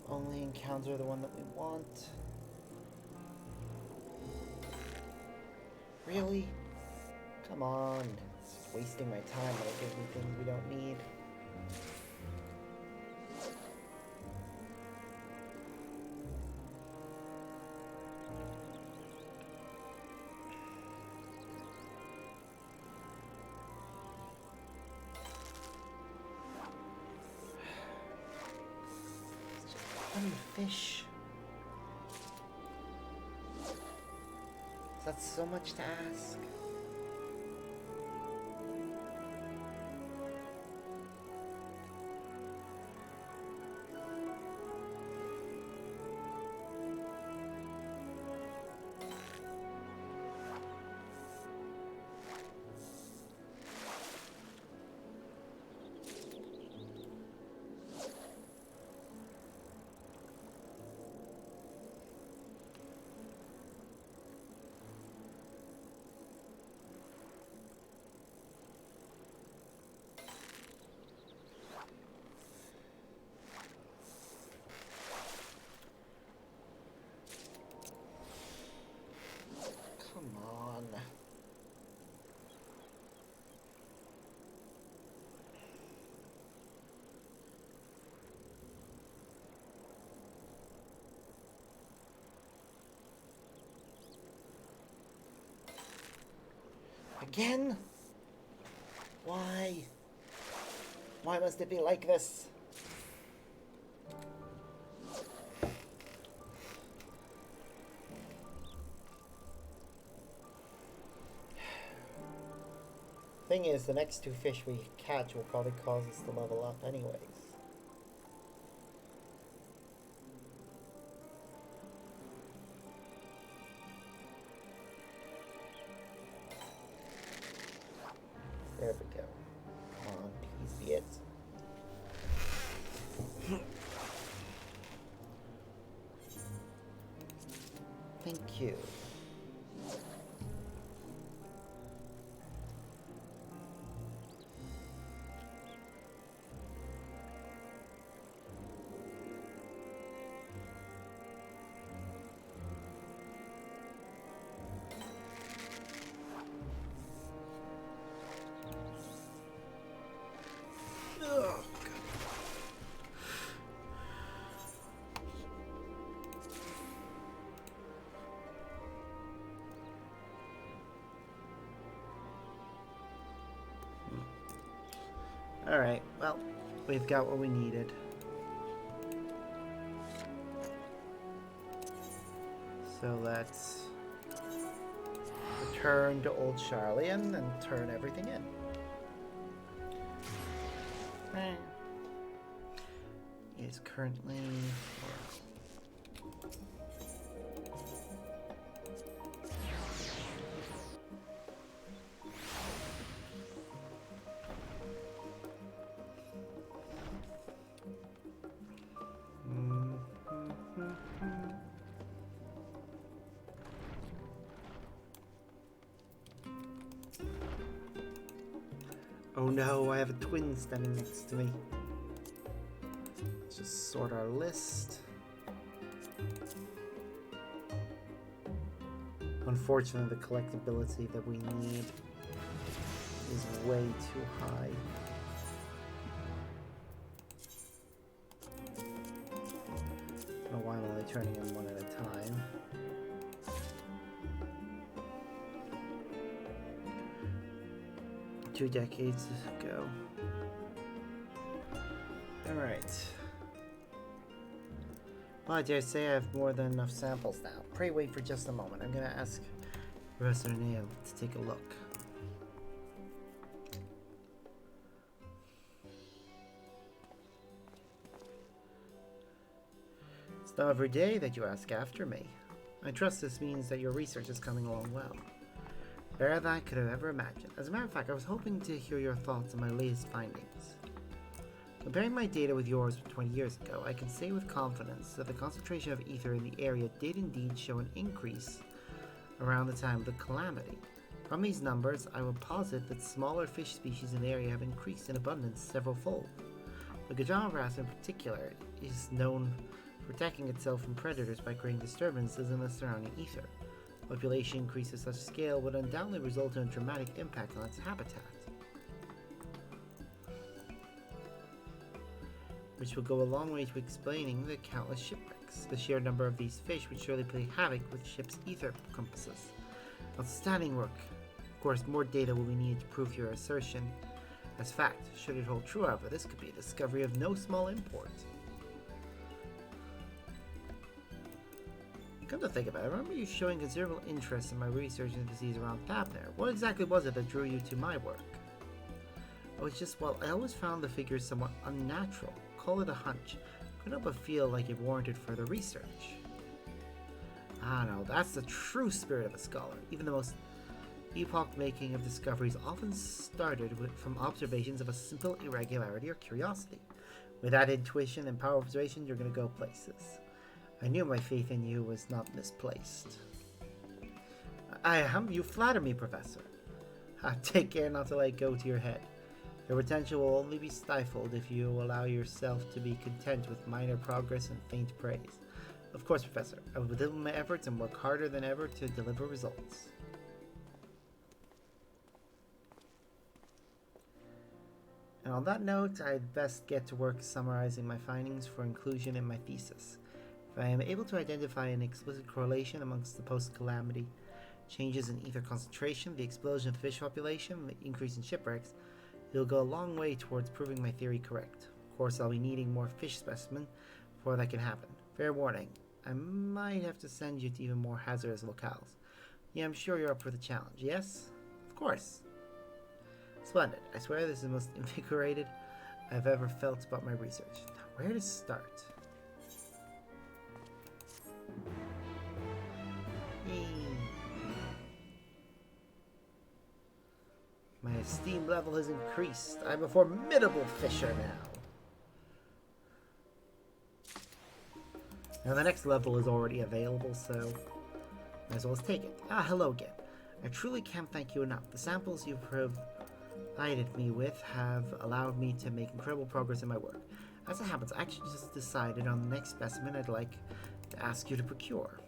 only encounter the one that we want. Really? Come on. It's wasting my time by giving things we don't need. It's just one fish. Is that so much to ask? Come on. Again? Why? Why must it be like this? Thing is, the next two fish we catch will probably cause us to level up anyways. There we go. Come on, be it. Thank you. Oh, alright, well, we've got what we needed. So let's return to Old Charlian and turn everything in. Is currently... Oh no, I have a twin standing next to me. Let's just sort our list. Unfortunately, the collectability that we need is way too high. I don't know why I'm only turning in one at a time. Two decades ago. Alright. Well, I dare say I have more than enough samples now. Pray wait for just a moment. I'm gonna ask Professor Nail to take a look. It's not every day that you ask after me. I trust this means that your research is coming along well. Better than I could have ever imagined. As a matter of fact, I was hoping to hear your thoughts on my latest findings. Comparing my data with yours from 20 years ago, I can say with confidence that the concentration of ether in the area did indeed show an increase around the time of the calamity. From these numbers, I will posit that smaller fish species in the area have increased in abundance several-fold. The Gajana wrasse in particular is known for protecting itself from predators by creating disturbances in the surrounding ether. Population increase of such scale would undoubtedly result in a dramatic impact on its habitat, which will go a long way to explaining the countless shipwrecks. The sheer number of these fish would surely play havoc with ships' ether compasses. Outstanding work. Of course, more data will be needed to prove your assertion as fact. Should it hold true, however, this could be a discovery of no small import. Come to think about it, I remember you showing considerable interest in my research in the disease around Thabner. What exactly was it that drew you to my work? Oh, it's just, well, I always found the figures somewhat unnatural. Call it a hunch. Couldn't help but feel like it warranted further research. Ah, no, that's the true spirit of a scholar. Even the most epoch-making of discoveries often started from observations of a simple irregularity or curiosity. With that intuition and power of observation, you're going to go places. I knew my faith in you was not misplaced. You flatter me, Professor. Take care not to let it go to your head. Your potential will only be stifled if you allow yourself to be content with minor progress and faint praise. Of course, Professor, I will redouble my efforts and work harder than ever to deliver results. And on that note, I'd best get to work summarizing my findings for inclusion in my thesis. If I am able to identify an explicit correlation amongst the post-calamity changes in ether concentration, the explosion of the fish population, and the increase in shipwrecks, it'll go a long way towards proving my theory correct. Of course, I'll be needing more fish specimen before that can happen. Fair warning, I might have to send you to even more hazardous locales. Yeah, I'm sure you're up for the challenge, yes? Of course. Splendid. I swear this is the most invigorated I've ever felt about my research. Now, where to start? My esteem level has increased. I'm a formidable fisher now. Now the next level is already available, so might as well take it. Ah, hello again. I truly can't thank you enough. The samples you've provided me with have allowed me to make incredible progress in my work. As it happens, I actually just decided on the next specimen I'd like to ask you to procure.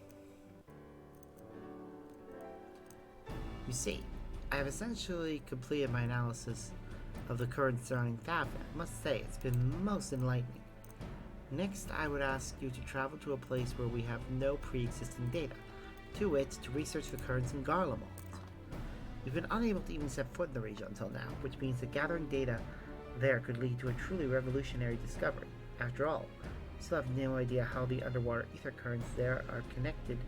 You see, I have essentially completed my analysis of the current surrounding Thavna. I must say, it's been most enlightening. Next, I would ask you to travel to a place where we have no pre-existing data, to wit, to research the currents in Garlemald. We've been unable to even set foot in the region until now, which means that gathering data there could lead to a truly revolutionary discovery. After all, we still have no idea how the underwater ether currents there are connected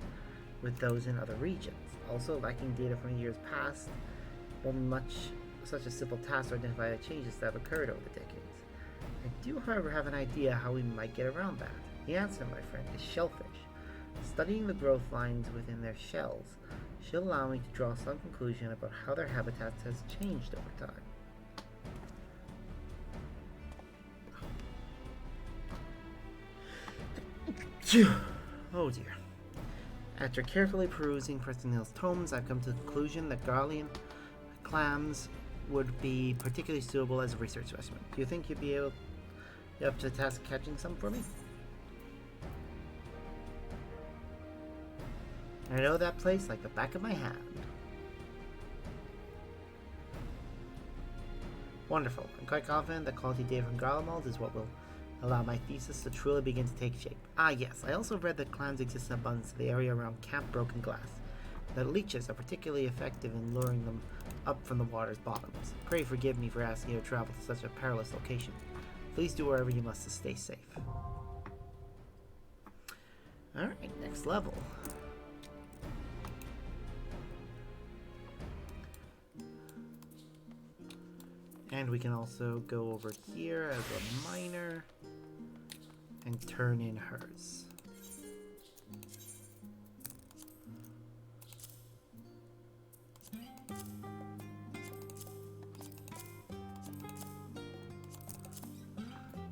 with those in other regions. Also, lacking data from years past won't be much such a simple task to identify the changes that have occurred over the decades. I do, however, have an idea how we might get around that. The answer, my friend, is shellfish. Studying the growth lines within their shells should allow me to draw some conclusion about how their habitats has changed over time. Oh dear. After carefully perusing Preston Hill's tomes, I've come to the conclusion that Garlean clams would be particularly suitable as a research specimen. Do you think you'd be up to the task of catching some for me? I know that place like the back of my hand. Wonderful. I'm quite confident that quality data from Garlemald is what will allow my thesis to truly begin to take shape. Ah yes, I also read that clams exist in abundance in the area around Camp Broken Glass, that leeches are particularly effective in luring them up from the water's bottoms. Pray forgive me for asking you to travel to such a perilous location. Please do wherever you must to stay safe. Alright, next level. And we can also go over here as a miner and turn in hers.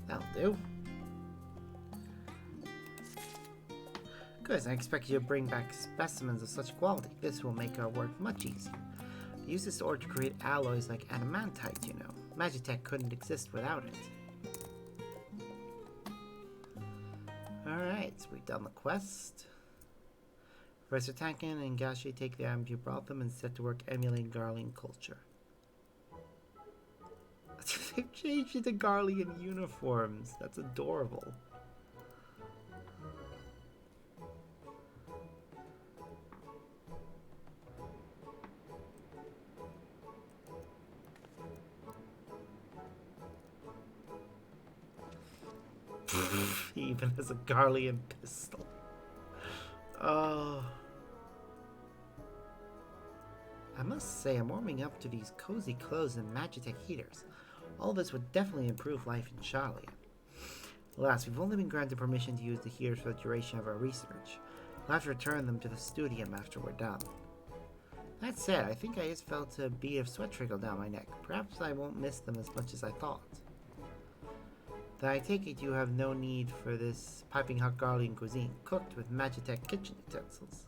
That'll do. Good, I expect you to bring back specimens of such quality. This will make our work much easier. Use this ore to create alloys like adamantite, you know. Magitech couldn't exist without it. Alright, so we've done the quest. Professor Tankin and Gashi take the items you brought them and set to work emulating Garlean culture. They've changed into Garlean uniforms. That's adorable. He even has a Garlean pistol. Oh. I must say, I'm warming up to these cozy clothes and Magitech heaters. All this would definitely improve life in Charlia. Alas, we've only been granted permission to use the heaters for the duration of our research. We'll have to return them to the studium after we're done. That said, I think I just felt a bead of sweat trickle down my neck. Perhaps I won't miss them as much as I thought. Then I take it you have no need for this piping hot Garlean cuisine, cooked with Magitech kitchen utensils.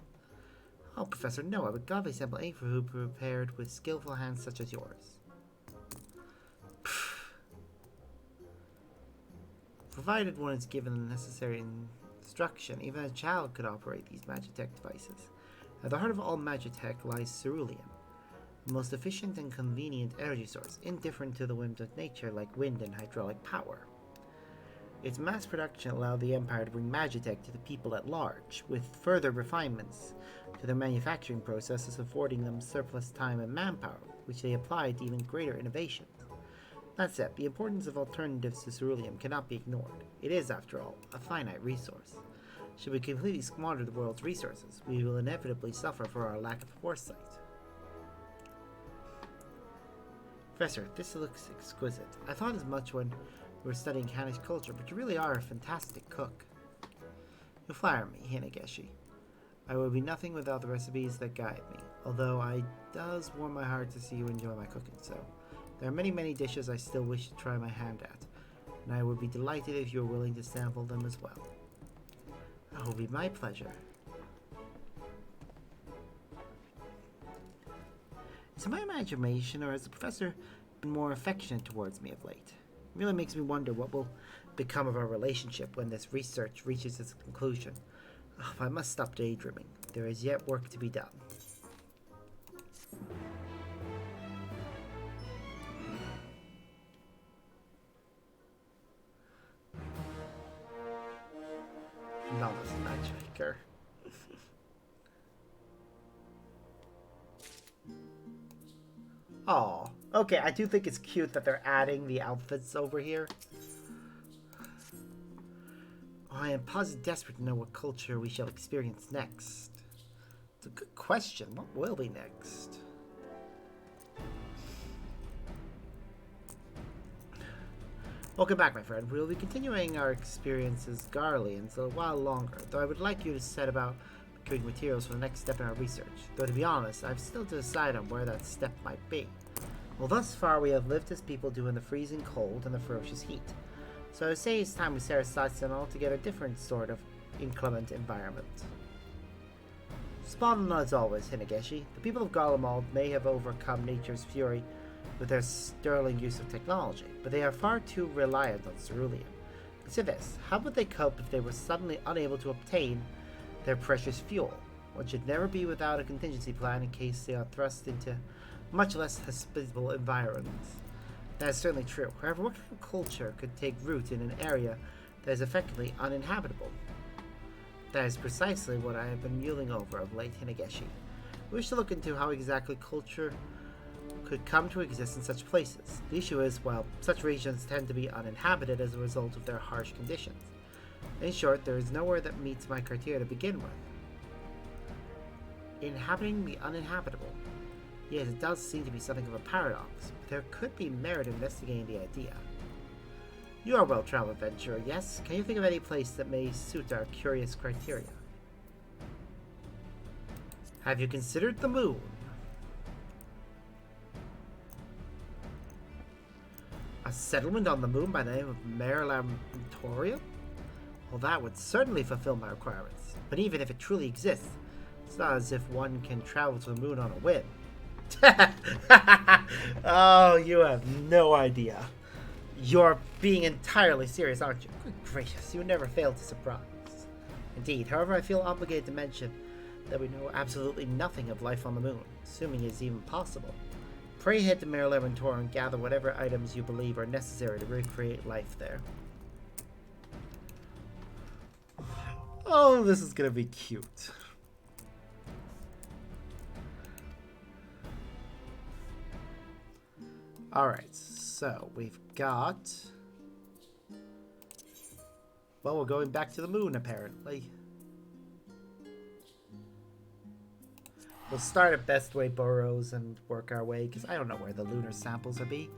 Oh, Professor, no, I would gladly sample any food prepared with skillful hands such as yours. Provided one is given the necessary instruction, even a child could operate these Magitech devices. At the heart of all Magitech lies ceruleum, the most efficient and convenient energy source, indifferent to the whims of nature like wind and hydraulic power. Its mass production allowed the Empire to bring Magitech to the people at large, with further refinements to their manufacturing processes affording them surplus time and manpower, which they applied to even greater innovations. That said, the importance of alternatives to ceruleum cannot be ignored. It is, after all, a finite resource. Should we completely squander the world's resources, we will inevitably suffer for our lack of foresight. Professor, this looks exquisite. I thought as much when we were studying Kanish culture, but you really are a fantastic cook. You flatter me, Hinageshi. I would be nothing without the recipes that guide me, although I does warm my heart to see you enjoy my cooking, so there are many, many dishes I still wish to try my hand at, and I would be delighted if you were willing to sample them as well. That will be my pleasure. Is it my imagination, or has the professor been more affectionate towards me of late? It really makes me wonder what will become of our relationship when this research reaches its conclusion. Oh, I must stop daydreaming. There is yet work to be done. Novice matchmaker. Oh, okay. I do think it's cute that they're adding the outfits over here. Oh, I am positively desperate to know what culture we shall experience next. It's a good question. What will be next? Welcome back, my friend. We'll be continuing our experiences Garleans a while longer, though I would like you to set about procuring materials for the next step in our research. Though to be honest, I've still to decide on where that step might be. Well, thus far we have lived as people do in the freezing cold and the ferocious heat. So I would say it's time we set our sights on an altogether different sort of inclement environment. Spot on as always, Hinegeshi. The people of Garlemald may have overcome nature's fury with their sterling use of technology, but they are far too reliant on cerulean. Consider this, how would they cope if they were suddenly unable to obtain their precious fuel? One should never be without a contingency plan in case they are thrust into much less hospitable environments. That is certainly true. However, what kind of culture could take root in an area that is effectively uninhabitable? That is precisely what I have been mulling over of late, Hinegeshi. We wish to look into how exactly culture could come to exist in such places. The issue is, well, such regions tend to be uninhabited as a result of their harsh conditions. In short, there is nowhere that meets my criteria to begin with. Inhabiting the uninhabitable. Yes, it does seem to be something of a paradox, but there could be merit investigating the idea. You are a well-traveled adventurer, yes? Can you think of any place that may suit our curious criteria? Have you considered the moon? A settlement on the moon by the name of Merlamtorium? Well, that would certainly fulfill my requirements. But even if it truly exists, it's not as if one can travel to the moon on a whim. Oh, you have no idea. You're being entirely serious, aren't you? Good gracious, you never fail to surprise. Indeed, however, I feel obligated to mention that we know absolutely nothing of life on the moon, assuming it is even possible. Pray head to Mare Leventor and gather whatever items you believe are necessary to recreate life there. Oh, this is gonna be cute. Alright, so we've got... Well, we're going back to the moon, apparently. We'll start at Bestway Burrows and work our way, because I don't know where the lunar samples will be.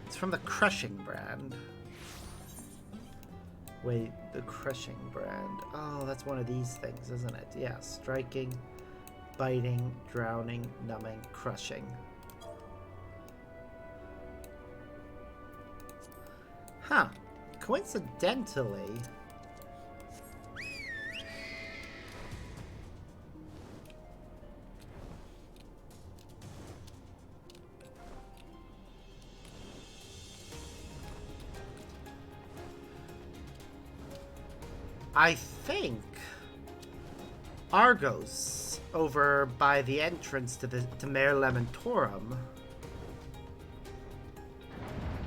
It's from the Crushing brand. Wait, the Crushing brand. Oh, that's one of these things, isn't it? Yeah, striking, biting, drowning, numbing, crushing. Huh. Coincidentally... I think Argos over by the entrance to Mare Leventorum,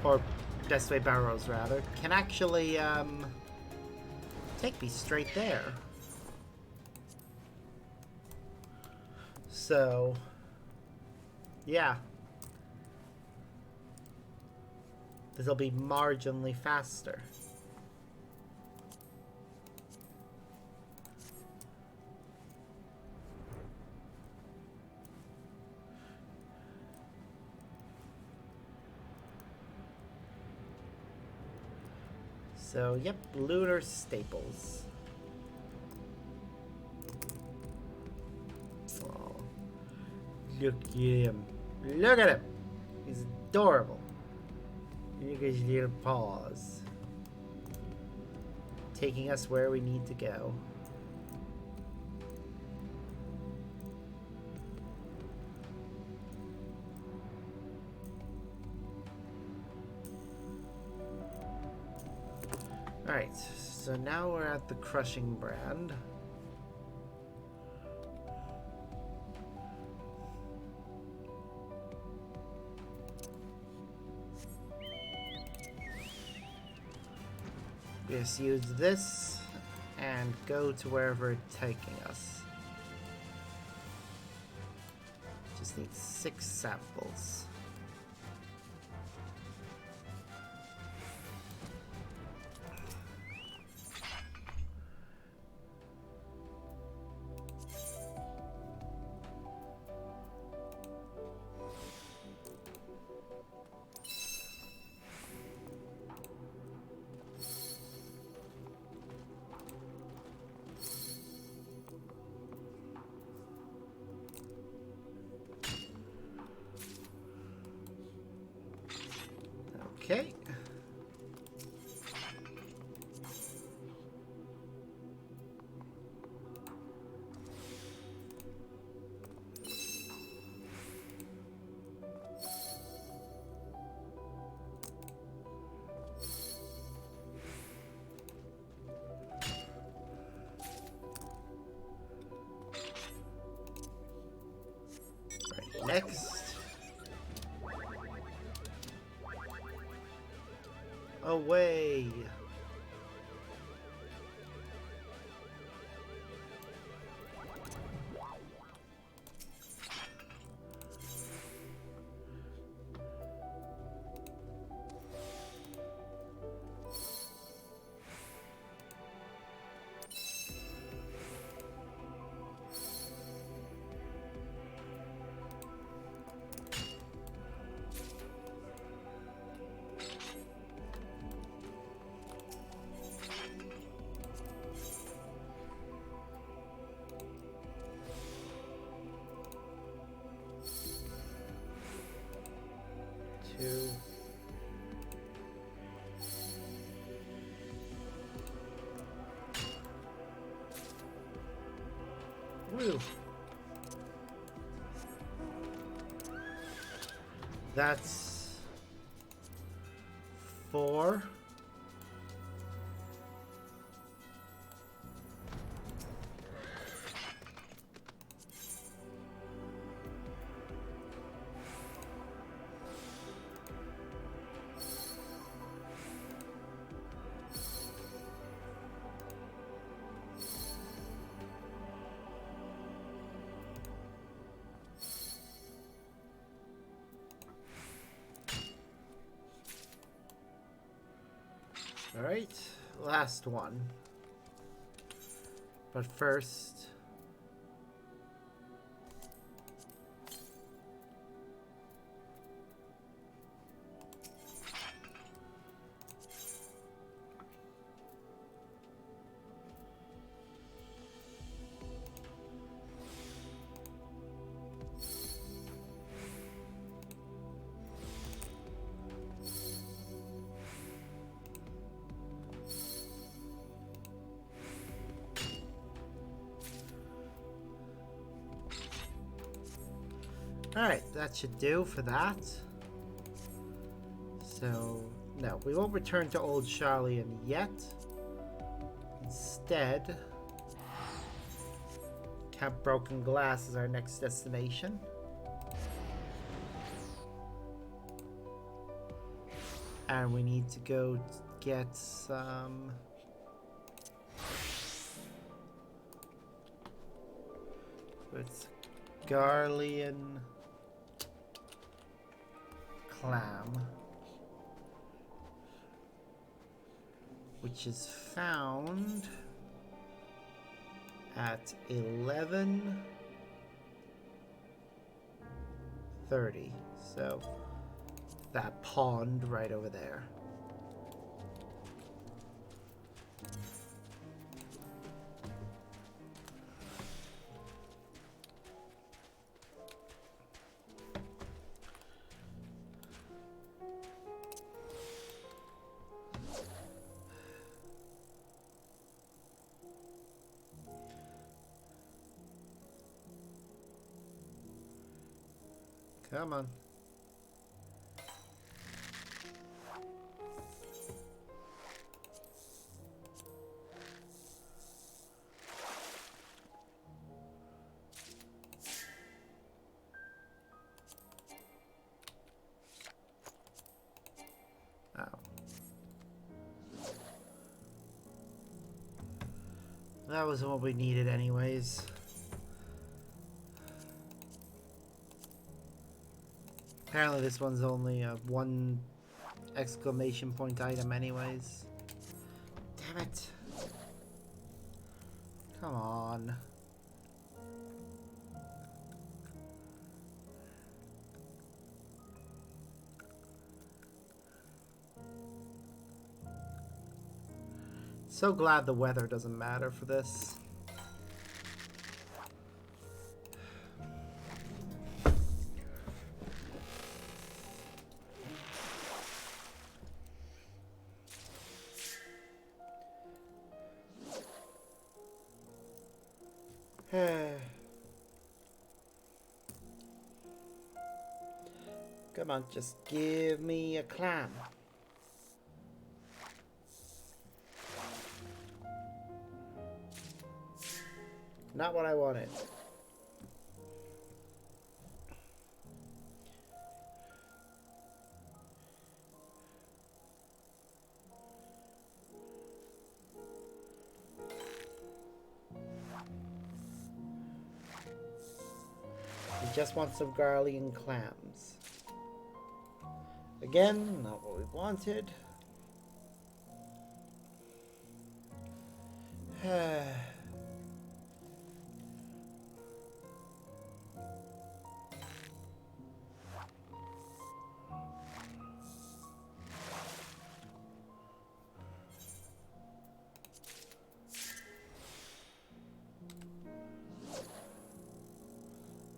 or Bestway Barrows rather, can actually take me straight there. So yeah, this'll be marginally faster. So, yep, lunar staples. Oh. Look at him. Look at him. He's adorable. Look at his little paws. Taking us where we need to go. Alright, so now we're at the crushing brand. Just use this and go to wherever it's taking us. Just need 6 samples. Okay. Right, next. Away. Two. Woo. That's 4. All right, last one. But first, all right, that should do for that. So, no, we won't return to Old Charlian yet. Instead, Camp Broken Glass is our next destination. And we need to go get some... It's Garlean clam, which is found at 11:30. So that pond right over there. Come on. Oh. That was what we needed anyways. Apparently this one's only a 1 exclamation point item anyways. Damn it. Come on. So glad the weather doesn't matter for this. Come on, just give me a clam. Not what I wanted. We just want some garlic clams. Again, not what we wanted.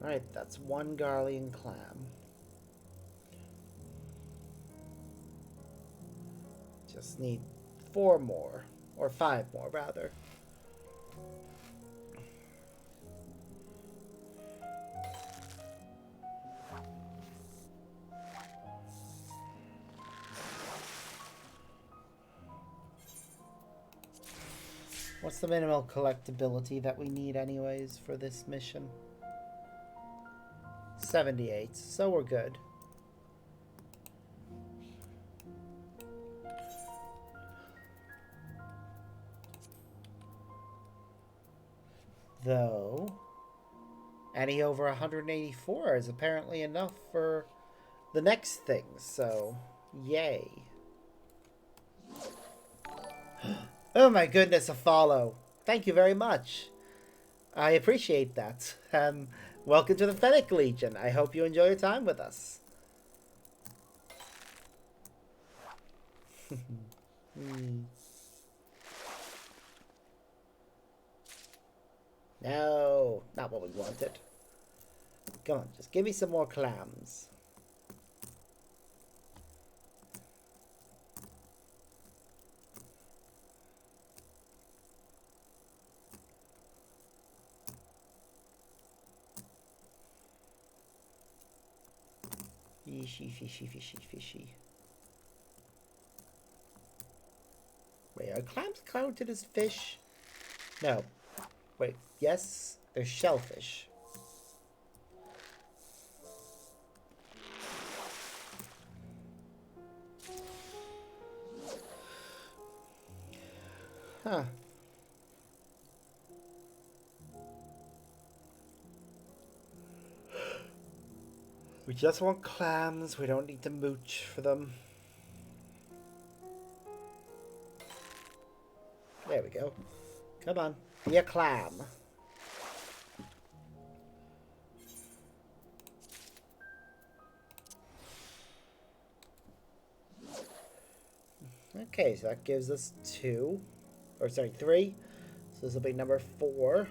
Alright, that's 1 garlic clam. Just need 4 more. Or 5 more, rather. What's the minimal collectability that we need anyways for this mission? 78, so we're good. Though, any over 184 is apparently enough for the next thing, so yay. Oh my goodness, a follow. Thank you very much. I appreciate that. Welcome to the Fennec Legion. I hope you enjoy your time with us. No, not what we wanted. Come on, just give me some more clams. Fishy, fishy, fishy, fishy. Wait, are clams counted as fish? No. Wait, yes, they're shellfish. Huh. We just want clams. We don't need to mooch for them. There we go. Come on. Be a clam. Okay, so that gives us 2. Or sorry, 3. So this will be number 4.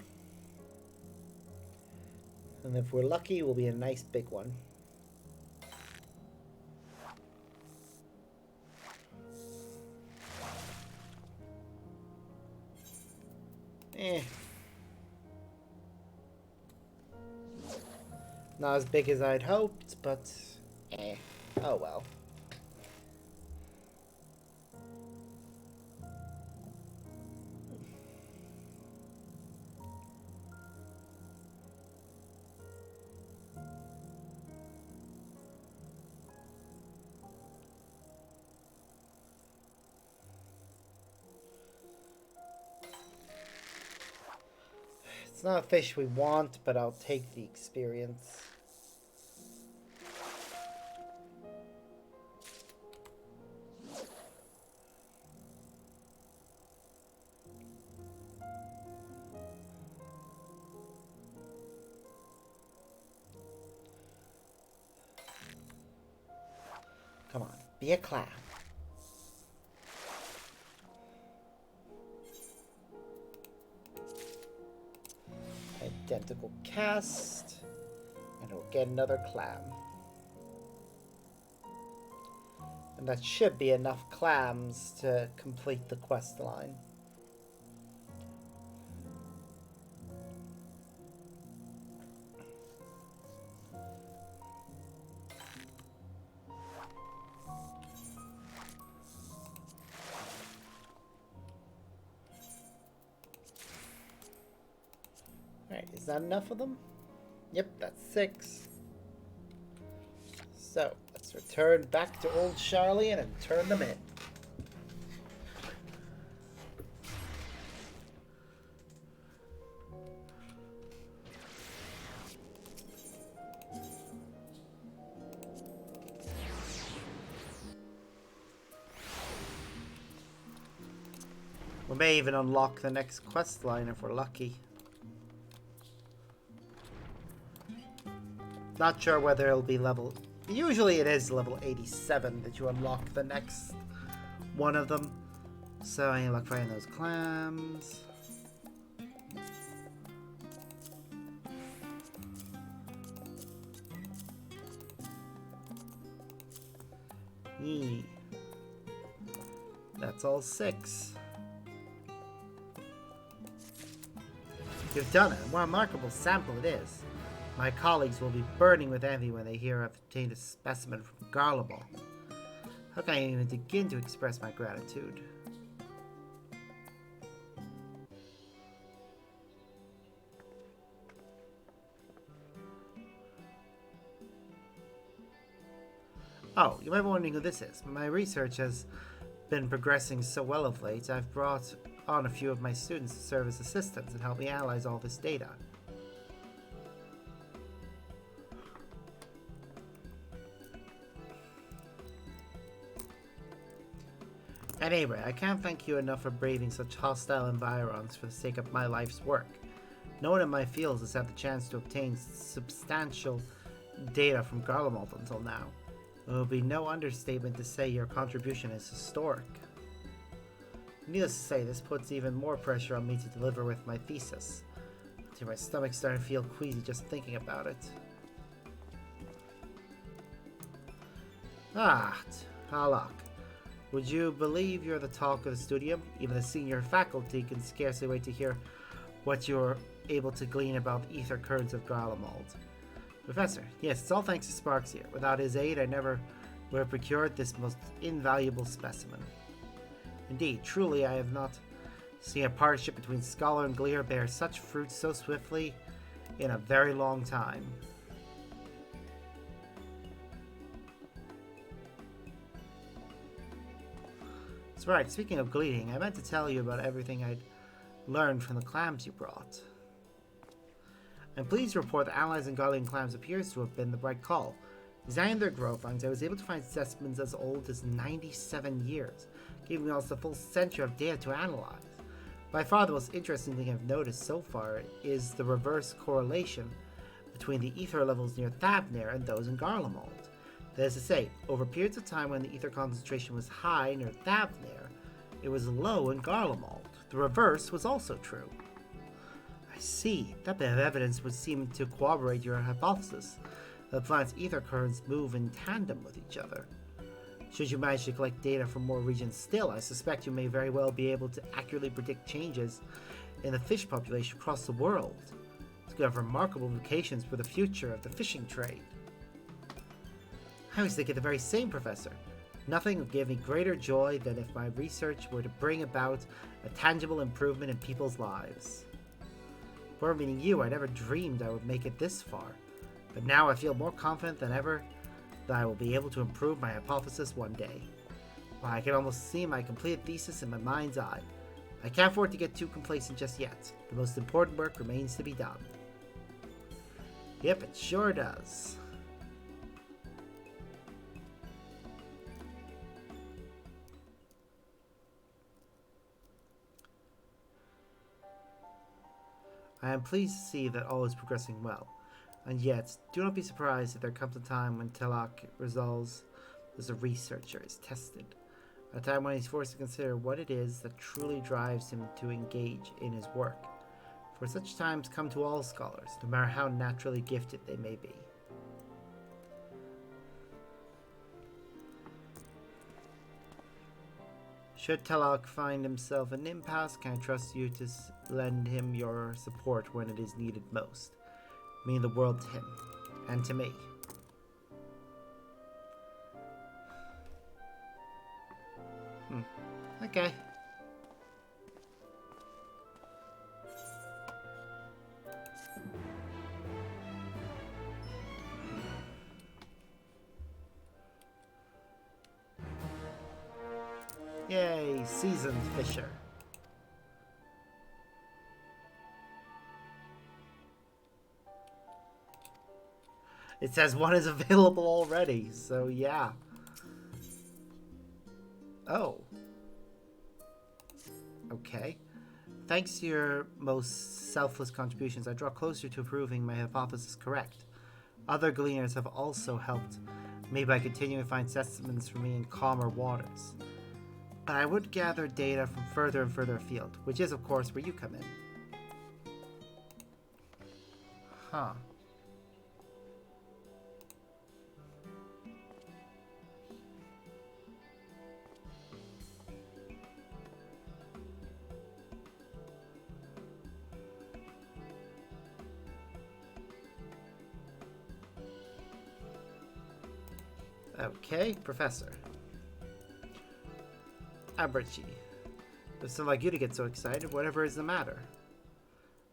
And if we're lucky, it will be a nice big one. Not as big as I'd hoped, but oh well. It's not a fish we want, but I'll take the experience. Come on, be a clown. Identical cast, and we'll get another clam. And that should be enough clams to complete the quest line. Alright, is that enough of them? Yep, that's 6. So, let's return back to Old Charlian and turn them in. We may even unlock the next quest line if we're lucky. Not sure whether it'll be level... Usually it is level 87 that you unlock the next one of them. So I look for those clams. Yee. That's all 6. You've done it. What a remarkable sample it is. My colleagues will be burning with envy when they hear I've obtained a specimen from Garlemald. How can I even begin to express my gratitude? Oh, you might be wondering who this is. My research has been progressing so well of late, I've brought on a few of my students to serve as assistants and help me analyze all this data. Anyway, I can't thank you enough for braving such hostile environs for the sake of my life's work. No one in my field has had the chance to obtain substantial data from Garlemald until now. It will be no understatement to say your contribution is historic. Needless to say, this puts even more pressure on me to deliver with my thesis. To my stomach starting to feel queasy just thinking about it. Halak. Would you believe you're the talk of the studium? Even the senior faculty can scarcely wait to hear what you're able to glean about the ether currents of Garlemald. Professor, yes, it's all thanks to Sparks here. Without his aid, I never would have procured this most invaluable specimen. Indeed, truly, I have not seen a partnership between scholar and gleer bear such fruit so swiftly in a very long time. That's right, speaking of gleaning, I meant to tell you about everything I'd learned from the clams you brought. I'm pleased to report that analyzing Garlean clams appears to have been the right call. Examining their growth lines, I was able to find specimens as old as 97 years, giving us a full century of data to analyze. By far the most interesting thing I've noticed so far is the reverse correlation between the ether levels near Thavnir and those in Garlemald. That is to say, over periods of time when the ether concentration was high near Thavnir, it was low in Garlemald. The reverse was also true. I see. That bit of evidence would seem to corroborate your hypothesis that the planet's ether currents move in tandem with each other. Should you manage to collect data from more regions still, I suspect you may very well be able to accurately predict changes in the fish population across the world. It's going to have remarkable implications for the future of the fishing trade. I was thinking the very same, Professor. Nothing would give me greater joy than if my research were to bring about a tangible improvement in people's lives. Before meeting you, I never dreamed I would make it this far, but now I feel more confident than ever that I will be able to improve my hypothesis one day. Why, I can almost see my completed thesis in my mind's eye. I can't afford to get too complacent just yet. The most important work remains to be done. Yep, it sure does. I am pleased to see that all is progressing well, and yet do not be surprised if there comes a time when Telok resolves as a researcher is tested, a time when he's forced to consider what it is that truly drives him to engage in his work. For such times come to all scholars, no matter how naturally gifted they may be. Should Telok find himself in an impasse, can I trust you to lend him your support when it is needed most? Mean the world to him, and to me. Okay. Yay, seasoned fisher. It says one is available already, so yeah. Oh. Okay. Thanks to your most selfless contributions, I draw closer to proving my hypothesis correct. Other gleaners have also helped me by continuing to find specimens for me in calmer waters. But I would gather data from further and further afield, which is, of course, where you come in. Huh. Okay, Professor. Abrici. Doesn't sound like you to get so excited. Whatever is the matter?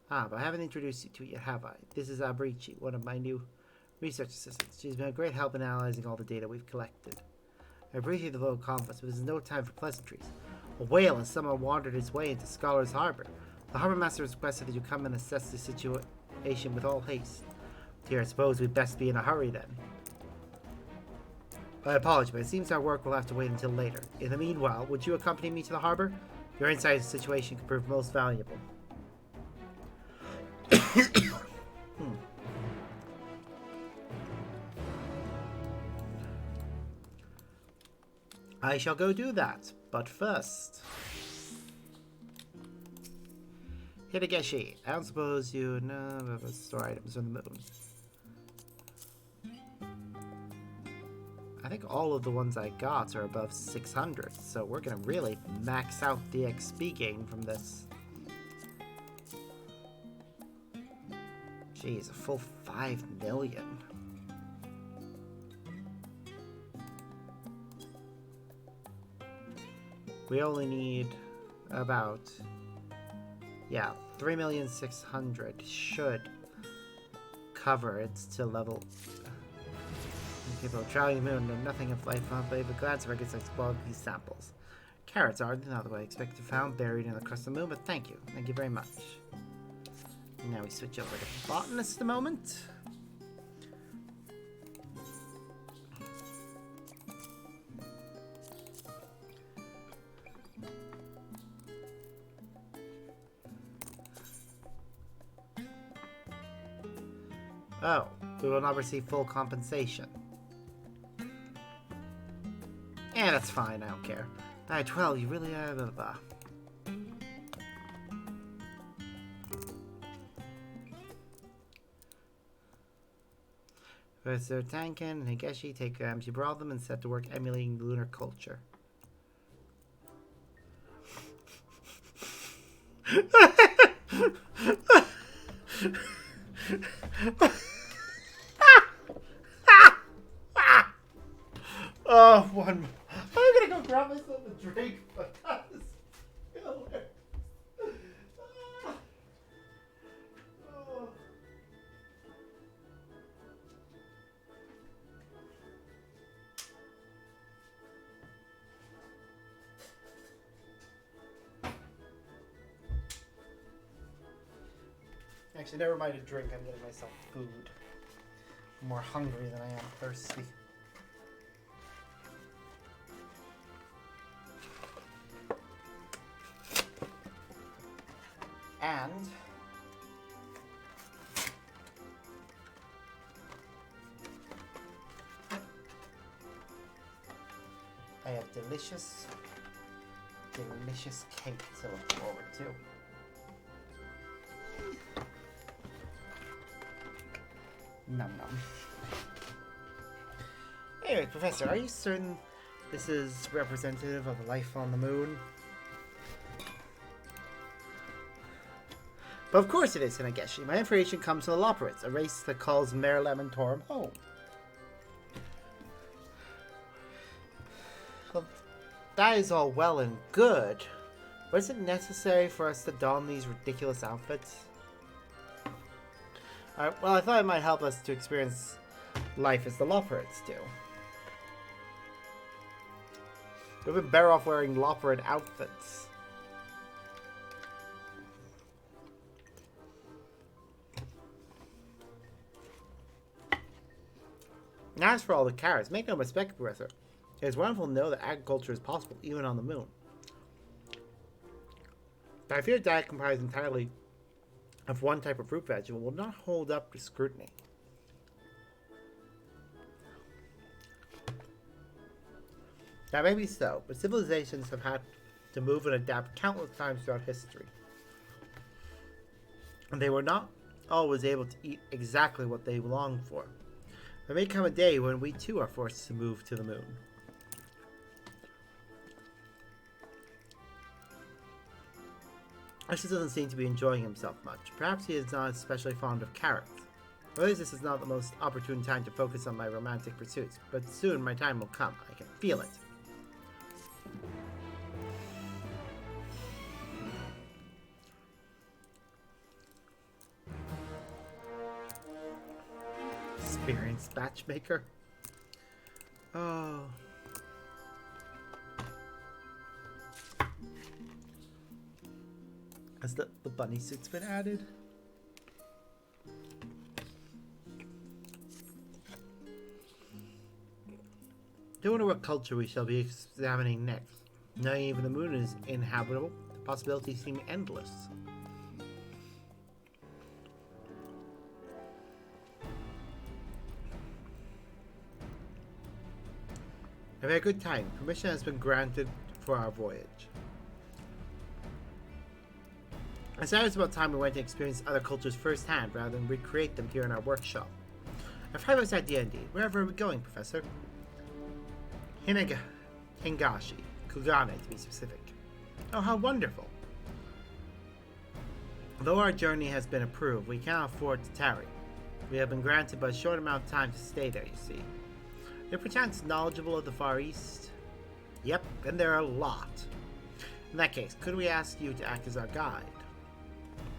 Ah, but I haven't introduced you to you yet, have I? This is Abrici, one of my new research assistants. She's been a great help in analyzing all the data we've collected. I appreciate the little confidence, but this is no time for pleasantries. A whale has somehow wandered its way into Scholar's Harbor. The harbor master has requested that you come and assess the situation with all haste. Dear, I suppose we'd best be in a hurry then. I apologize, but it seems our work will have to wait until later. In the meanwhile, would you accompany me to the harbor? Your insight into the situation could prove most valuable. I shall go do that, but first... Hidegeshi, I don't suppose you know of store items on the moon. I think all of the ones I got are above 600, so we're gonna really max out the XP gain from this. Jeez, a full 5 million. We only need about, yeah, 3,600,000 should cover it to level. People traveling the moon know nothing of life on, but glad to recognize all these samples. Carrots are not what I expected to found buried in the crust of the moon, but thank you very much. Now we switch over to botanist a moment. Oh, we will not receive full compensation. Yeah, that's fine, I don't care. Alright, 12, you really are blah, blah, blah. Professor Tankin and Higeshi take you brought them and set to work emulating the lunar culture. Oh, one. I'm gonna go grab myself a drink, but that is hilarious. Oh. Actually, never mind a drink. I'm getting myself food. I'm more hungry than I am thirsty. And I have delicious cake to look forward to. Num num. Anyway, Professor, are you certain this is representative of life on the moon? But of course it is, Hinageshi. My information comes from the Loperids, a race that calls Mare Lamentorum home. Well, that is all well and good, but is it necessary for us to don these ridiculous outfits? Alright, well, I thought it might help us to experience life as the Loperids do. We've been better off wearing Loperid outfits. As for all the carrots, make no mistake, Professor. It is wonderful to know that agriculture is possible even on the moon. But I fear a diet comprised entirely of one type of fruit vegetable will not hold up to scrutiny. That may be so, but civilizations have had to move and adapt countless times throughout history. And they were not always able to eat exactly what they longed for. There may come a day when we too are forced to move to the moon. Ashley doesn't seem to be enjoying himself much. Perhaps he is not especially fond of carrots. Or at least this is not the most opportune time to focus on my romantic pursuits, but soon my time will come. I can feel it. Experienced matchmaker. Oh. Has the bunny suit's been added? I wonder what culture we shall be examining next. Knowing even the moon is inhabitable, the possibilities seem endless. I've had a good time. Permission has been granted for our voyage. I decided it's about time we went to experience other cultures firsthand rather than recreate them here in our workshop. I've had this idea indeed. Wherever are we going, Professor? Hingashi. Kugane, to be specific. Oh, how wonderful. Though our journey has been approved, we cannot afford to tarry. We have been granted but a short amount of time to stay there, you see. You're perchance knowledgeable of the Far East? Yep, and there are a lot. In that case, could we ask you to act as our guide?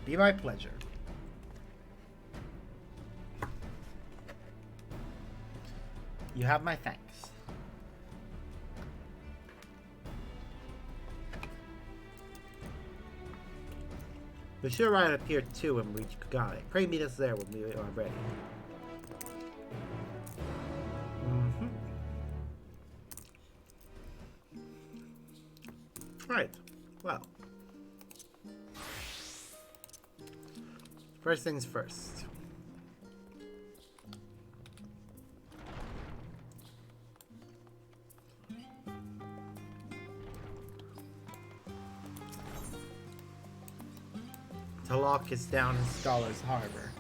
Be my pleasure. You have my thanks. We should arrive up here too when we reach Kugane. Pray meet us there when we are ready. Right. Well. First things first. To lock us down in Scholar's Harbor.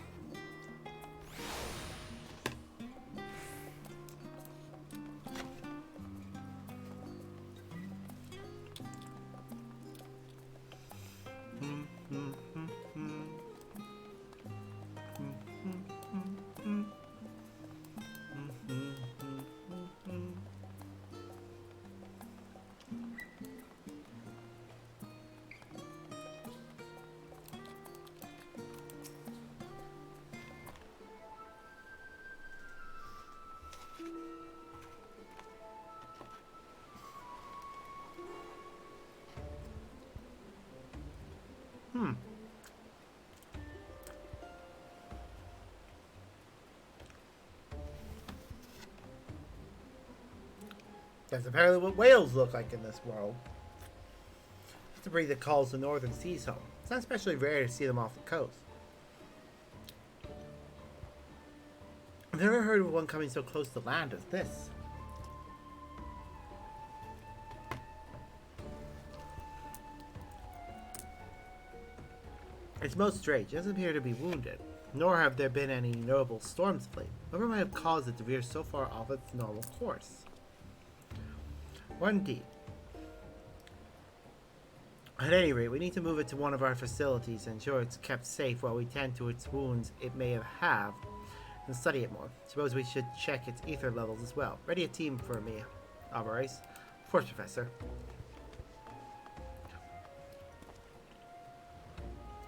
That's apparently what whales look like in this world. It's a breed that calls the northern seas home. It's not especially rare to see them off the coast. I've never heard of one coming so close to land as this. It's most strange. It doesn't appear to be wounded, nor have there been any notable storms of late. Whatever might have caused it to veer so far off its normal course. Or indeed. At any rate, we need to move it to one of our facilities and ensure it's kept safe while we tend to its wounds it may have and study it more. Suppose we should check its ether levels as well. Ready a team for me, Alvarez. Of course, Professor.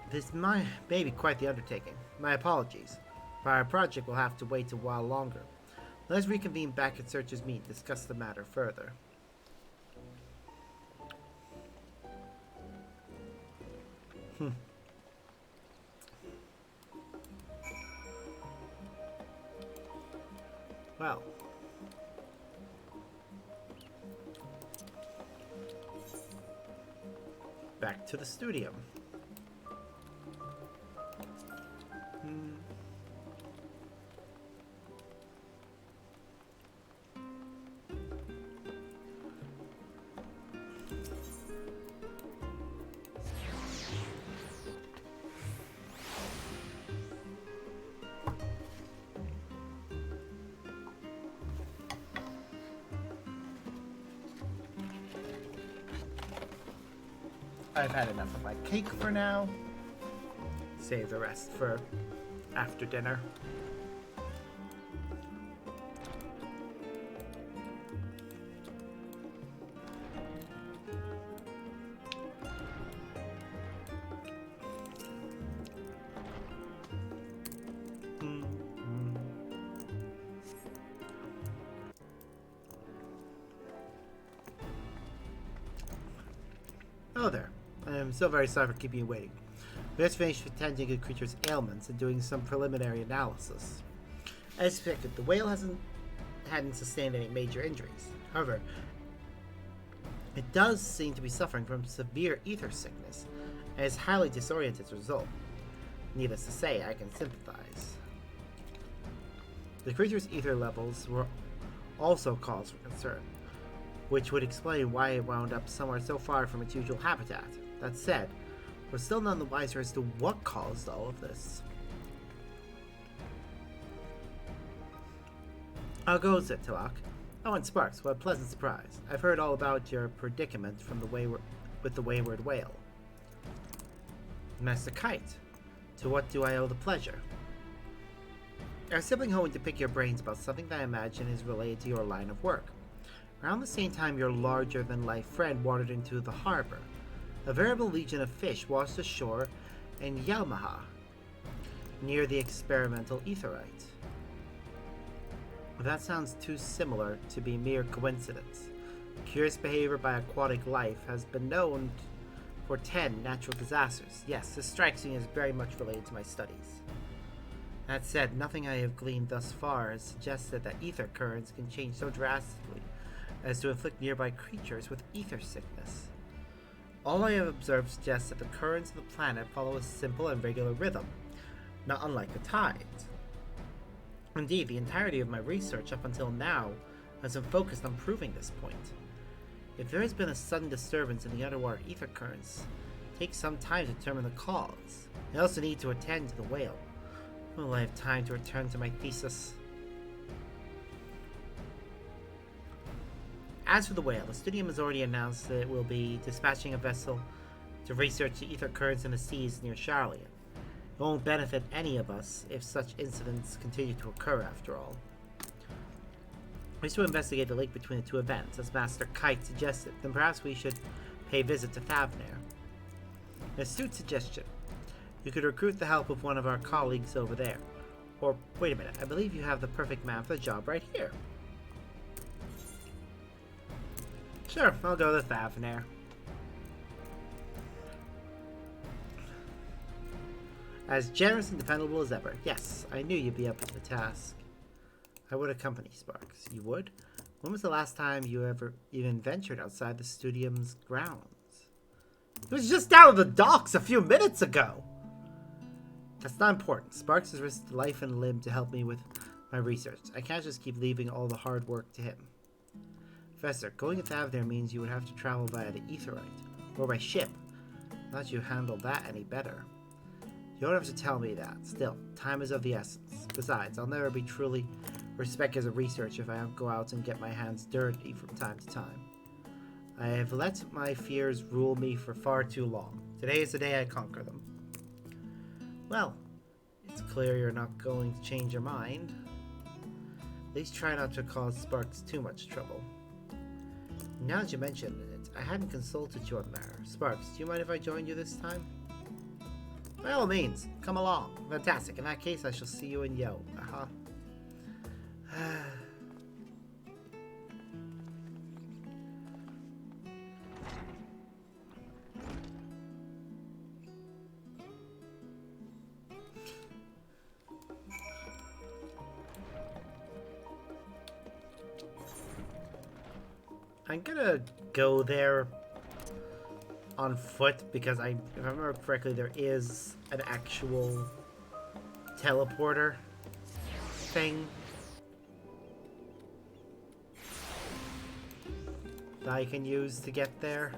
This may be quite the undertaking. My apologies, but our project will have to wait a while longer. Let's reconvene back at Searcher's Meet and discuss the matter further. Well. Back to the studio. I've had enough of my cake for now. Save the rest for after dinner. Oh there. I am so very sorry for keeping you waiting. We just finished attending a creature's ailments and doing some preliminary analysis. As expected, the whale hadn't sustained any major injuries. However, it does seem to be suffering from severe ether sickness and is highly disoriented as a result. Needless to say, I can sympathize. The creature's ether levels were also cause for concern, which would explain why it wound up somewhere so far from its usual habitat. That said, we're still none the wiser as to what caused all of this. How goes it, Tilak? Oh, and Sparks, what a pleasant surprise. I've heard all about your predicament from with the wayward whale. Master Kite, to what do I owe the pleasure? Our sibling hoping to pick your brains about something that I imagine is related to your line of work. Around the same time your larger-than-life friend wandered into the harbor, a veritable legion of fish washed ashore in Yamaha, near the experimental etherite. That sounds too similar to be mere coincidence. Curious behavior by aquatic life has been known for 10 natural disasters. Yes, this strikes me as very much related to my studies. That said, nothing I have gleaned thus far has suggested that ether currents can change so drastically as to inflict nearby creatures with ether sickness. All I have observed suggests that the currents of the planet follow a simple and regular rhythm, not unlike the tides. Indeed, the entirety of my research up until now has been focused on proving this point. If there has been a sudden disturbance in the underwater ether currents, it takes some time to determine the cause. I also need to attend to the whale. Will I have time to return to my thesis? As for the whale, the studium has already announced that it will be dispatching a vessel to research the ether currents in the seas near Charlian. It won't benefit any of us if such incidents continue to occur, after all. We wish to investigate the link between the two events, as Master Kite suggested. Then perhaps we should pay a visit to Thavnair. An astute suggestion. You could recruit the help of one of our colleagues over there. Or, wait a minute, I believe you have the perfect man for the job right here. Sure, I'll go to Thavnair. As generous and dependable as ever. Yes, I knew you'd be up to the task. I would accompany Sparks. You would? When was the last time you ever even ventured outside the Studium's grounds? It was just down at the docks a few minutes ago. That's not important. Sparks has risked life and limb to help me with my research. I can't just keep leaving all the hard work to him. Professor, going XIV there means you would have to travel via the Aetherite, or by ship. Not you handle that any better. You don't have to tell me that. Still, time is of the essence. Besides, I'll never be truly respected as a researcher if I don't go out and get my hands dirty from time to time. I have let my fears rule me for far too long. Today is the day I conquer them. Well, it's clear you're not going to change your mind. At least try not to cause Sparks too much trouble. Now that you mention it, I hadn't consulted you on the matter. Sparks, do you mind if I join you this time? By all means, come along. Fantastic. In that case, I shall see you in Yo. I'm gonna go there on foot because if I remember correctly, there is an actual teleporter thing that I can use to get there.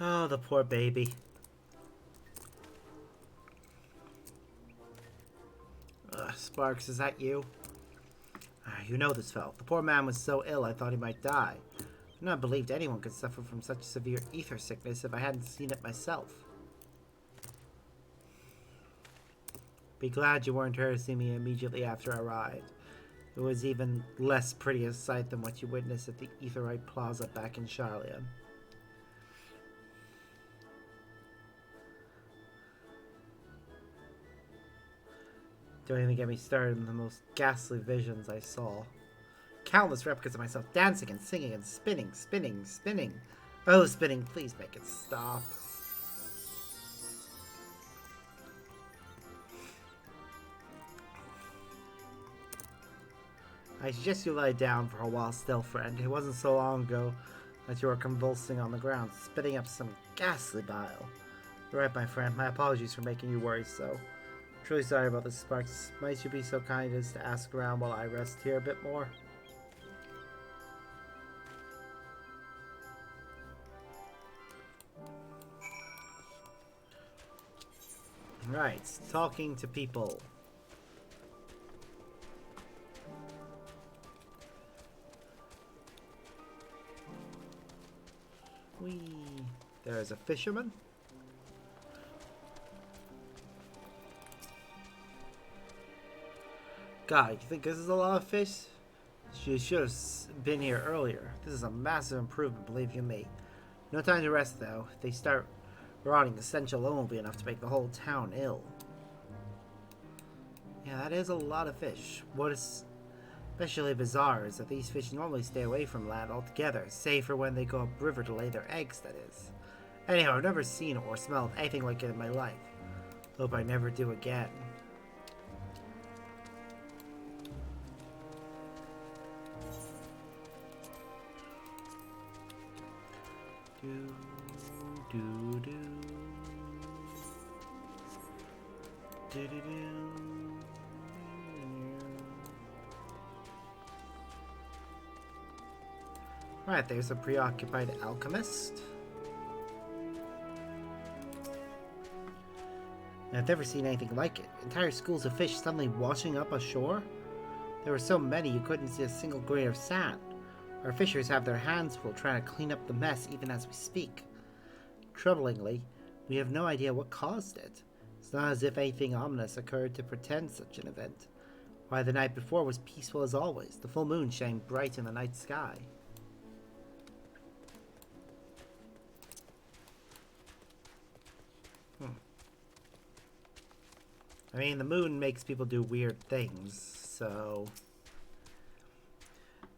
Oh, the poor baby. Sparks, is that you? You know this fellow. The poor man was so ill I thought he might die. I never believed anyone could suffer from such severe ether sickness if I hadn't seen it myself. Be glad you weren't here to see me immediately after I arrived. It was even less pretty a sight than what you witnessed at the Aetherite Plaza back in Charlian. Don't even get me started on the most ghastly visions I saw. Countless replicas of myself dancing and singing and spinning, spinning, spinning. Oh, spinning, please make it stop. I suggest you lie down for a while still, friend. It wasn't so long ago that you were convulsing on the ground, spitting up some ghastly bile. You're right, my friend. My apologies for making you worry so. Truly sorry about this, Sparks. Might you be so kind as to ask around while I rest here a bit more? Right, talking to people. There's a fisherman. God, you think this is a lot of fish? You should have been here earlier. This is a massive improvement, believe you me. No time to rest, though. If they start rotting, the stench alone will be enough to make the whole town ill. Yeah, that is a lot of fish. What is especially bizarre is that these fish normally stay away from land altogether, save for when they go upriver to lay their eggs, that is. Anyhow, I've never seen or smelled anything like it in my life. Hope I never do again. Right, there's a preoccupied alchemist. I've never seen anything like it. Entire schools of fish suddenly washing up ashore. There were so many you couldn't see a single grain of sand. Our fishers have their hands full trying to clean up the mess even as we speak. Troublingly, we have no idea what caused it. It's not as if anything ominous occurred to pretend such an event. Why, the night before was peaceful as always, the full moon shining bright in the night sky. I mean, the moon makes people do weird things, so...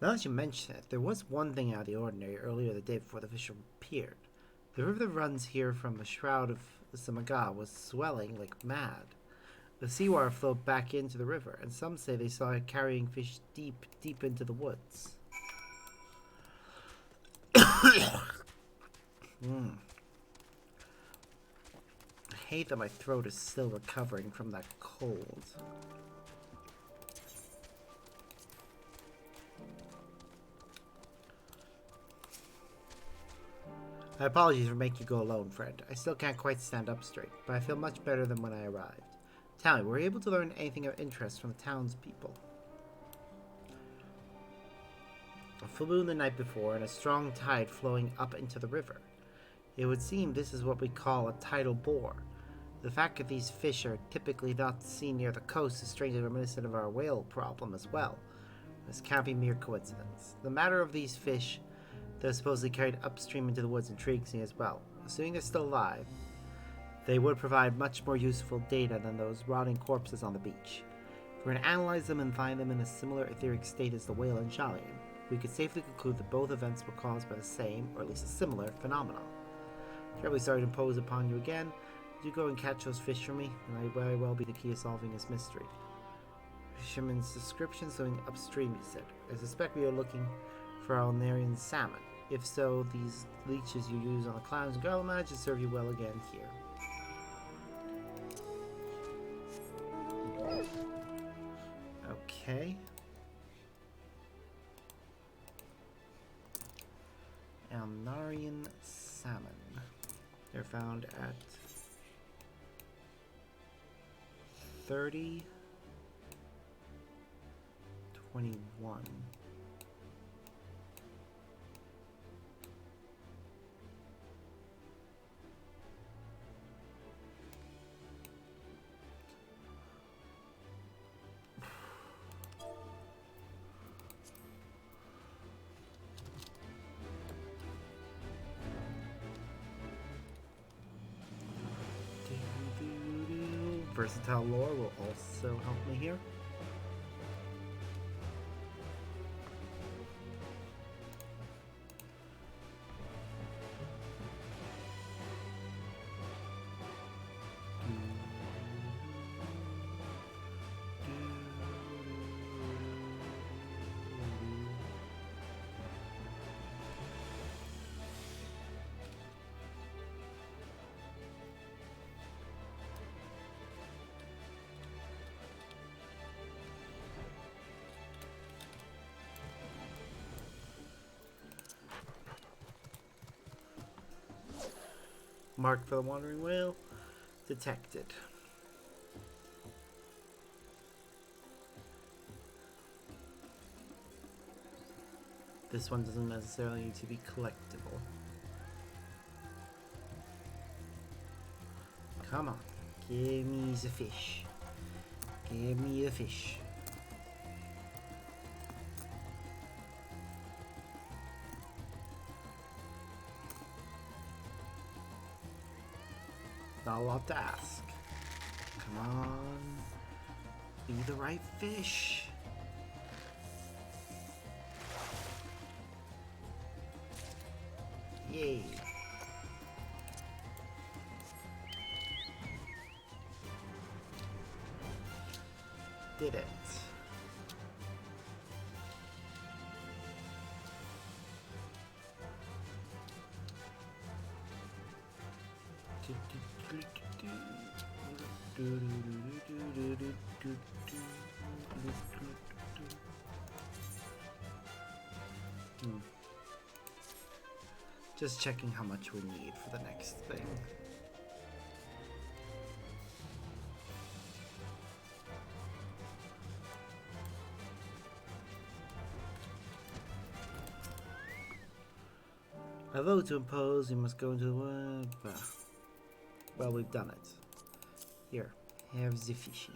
Now that you mention it, there was one thing out of the ordinary earlier the day before the fisher appeared. The river that runs here from the shroud of Samaga was swelling like mad. The seawater flowed back into the river, and some say they saw it carrying fish deep, deep into the woods. I hate that my throat is still recovering from that cold. My apologies for making you go alone, friend. I still can't quite stand up straight, but I feel much better than when I arrived. Tell me, were you able to learn anything of interest from the townspeople? A full moon the night before, and a strong tide flowing up into the river. It would seem this is what we call a tidal bore. The fact that these fish are typically not seen near the coast is strangely reminiscent of our whale problem as well. This can't be mere coincidence. The matter of these fish that are supposedly carried upstream into the woods intrigues me as well. Assuming they're still alive, they would provide much more useful data than those rotting corpses on the beach. If we're going to analyze them and find them in a similar etheric state as the whale and Shalian, we could safely conclude that both events were caused by the same, or at least a similar, phenomenon. Terribly sorry to impose upon you again. Do go and catch those fish for me, and I very well be the key to solving this mystery. Fisherman's description swimming upstream, he said. I suspect we are looking for Alnarian salmon. If so, these leeches you use on the clowns and garlic should serve you well again here. Okay. Alnarian salmon. They're found at 30, 21. Versatile lore will also help me here. Mark for the wandering whale detected. This one doesn't necessarily need to be collectible. Come on, give me the fish. Give me the fish. Not a lot to ask. Come on. Be the right fish. Yay. Did it. Just checking how much we need for the next thing. I vote to impose, we must go into the... Well, we've done it. Here, have the fishy.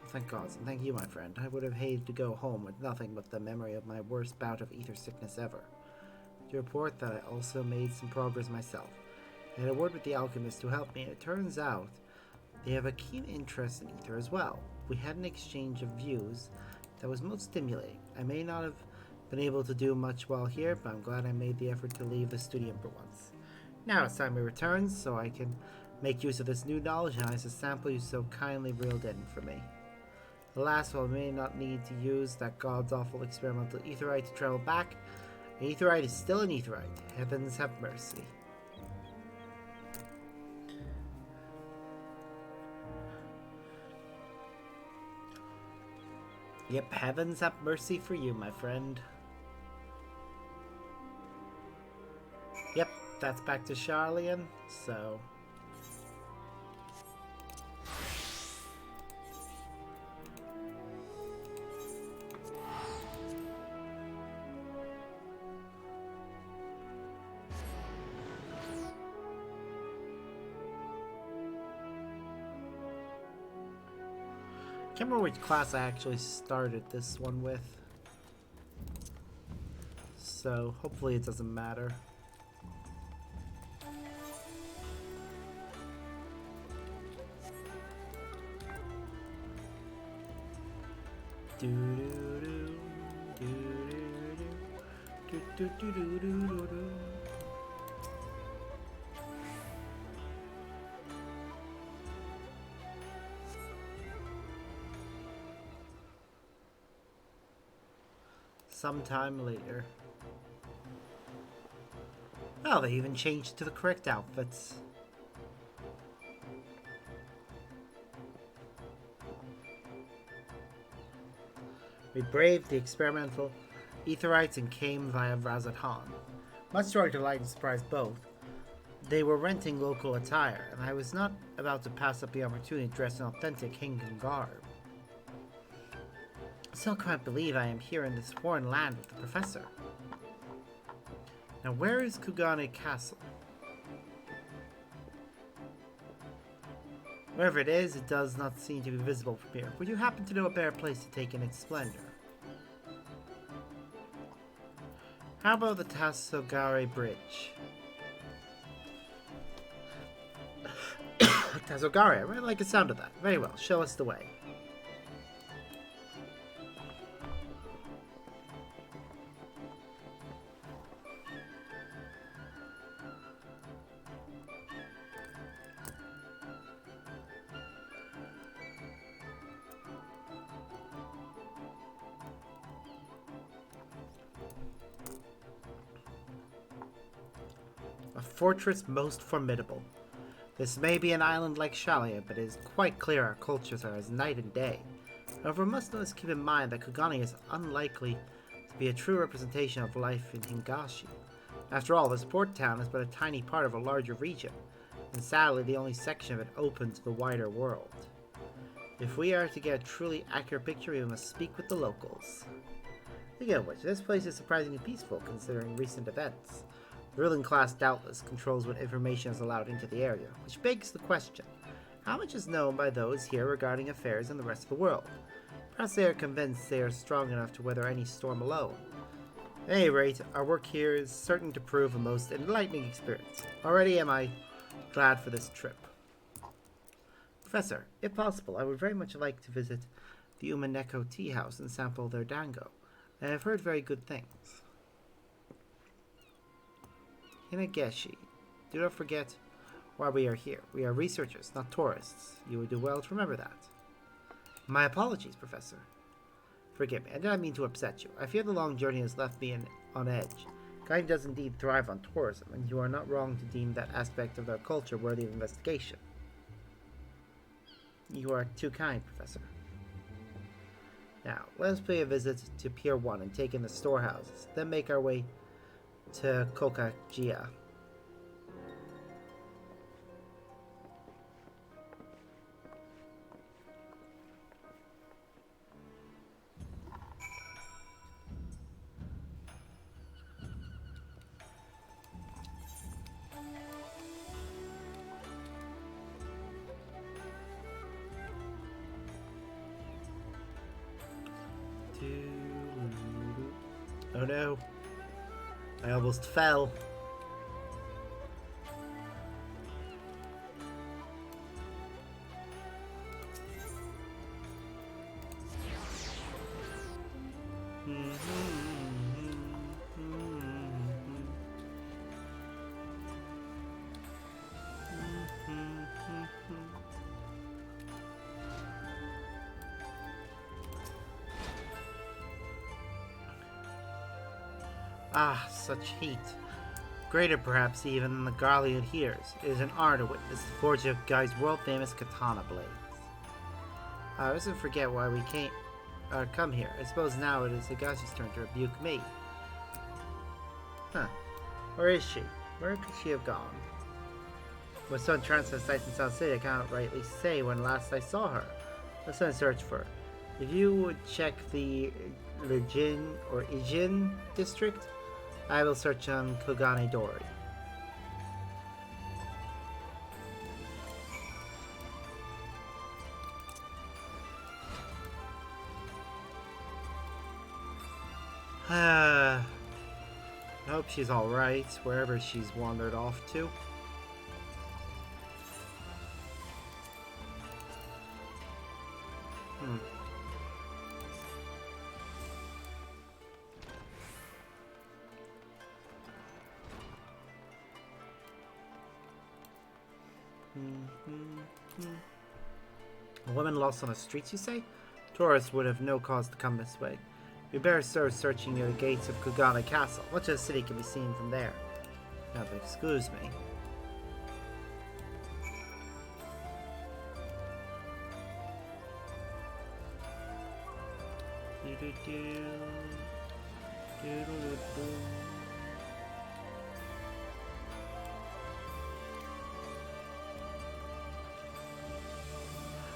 Thank God, and thank you, my friend. I would have hated to go home with nothing but the memory of my worst bout of ether sickness ever. To report that I also made some progress myself. I had a word with the alchemist to help me, and it turns out they have a keen interest in ether as well. We had an exchange of views that was most stimulating. I may not have been able to do much while here, but I'm glad I made the effort to leave the studium for once. Now it's time we return, so I can make use of this new knowledge and as a sample you so kindly reeled in for me. Alas, while I may not need to use that god's-awful experimental aetheryte to travel back, an aetheryte is still an aetheryte. Heavens have mercy. Yep, heavens have mercy for you, my friend. Yep, that's back to Charlian, so... I can't remember which class I actually started this one with. So, hopefully it doesn't matter. Sometime later. Oh, they even changed to the correct outfits. We braved the experimental aetherites and came via Razat Han. Much to our delight and surprise both, they were renting local attire, and I was not about to pass up the opportunity to dress in authentic Hingan garb. I still can't believe I am here in this foreign land with the professor. Now where is Kugane Castle? Wherever it is, it does not seem to be visible from here. Would you happen to know a better place to take in its splendor? How about the Tasogare Bridge? Tasogare, I really like the sound of that. Very well, show us the way. A fortress most formidable. This may be an island like Shalia, but it is quite clear our cultures are as night and day. However, we must always keep in mind that Kugane is unlikely to be a true representation of life in Hingashi. After all, this port town is but a tiny part of a larger region, and sadly the only section of it open to the wider world. If we are to get a truly accurate picture, we must speak with the locals. Speaking of which, this place is surprisingly peaceful considering recent events. The ruling class doubtless controls what information is allowed into the area, which begs the question, how much is known by those here regarding affairs in the rest of the world? Perhaps they are convinced they are strong enough to weather any storm alone. At any rate, our work here is certain to prove a most enlightening experience. Already am I glad for this trip. Professor, if possible, I would very much like to visit the Umaneko tea house and sample their dango. I have heard very good things. Hinageshi, do not forget why we are here. We are researchers, not tourists. You would do well to remember that. My apologies, Professor. Forgive me, I did not mean to upset you. I fear the long journey has left me on edge. Kind does indeed thrive on tourism, and you are not wrong to deem that aspect of their culture worthy of investigation. You are too kind, Professor. Now, let us pay a visit to Pier 1 and take in the storehouses, then make our way to Kokajia. Oh no. I almost fell. Ah, such heat. Greater perhaps even than the Garlean hears. It is an honor to witness the forging of Guy's world-famous katana blades. I always forget why we come here. I suppose now it is Higashi's turn to rebuke me. Huh. Where is she? Where could she have gone? With some transfer sites in South City, I cannot rightly say when last I saw her. Let's send a search for her. If you would check the Lijin or Ijin district, I will search on Kogane Dori. I hope she's alright, wherever she's wandered off to. A woman lost on the streets, you say? Tourists would have no cause to come this way. We better start searching near the gates of Kogane Castle. Much of the city can be seen from there. Now, if you'll excuse me.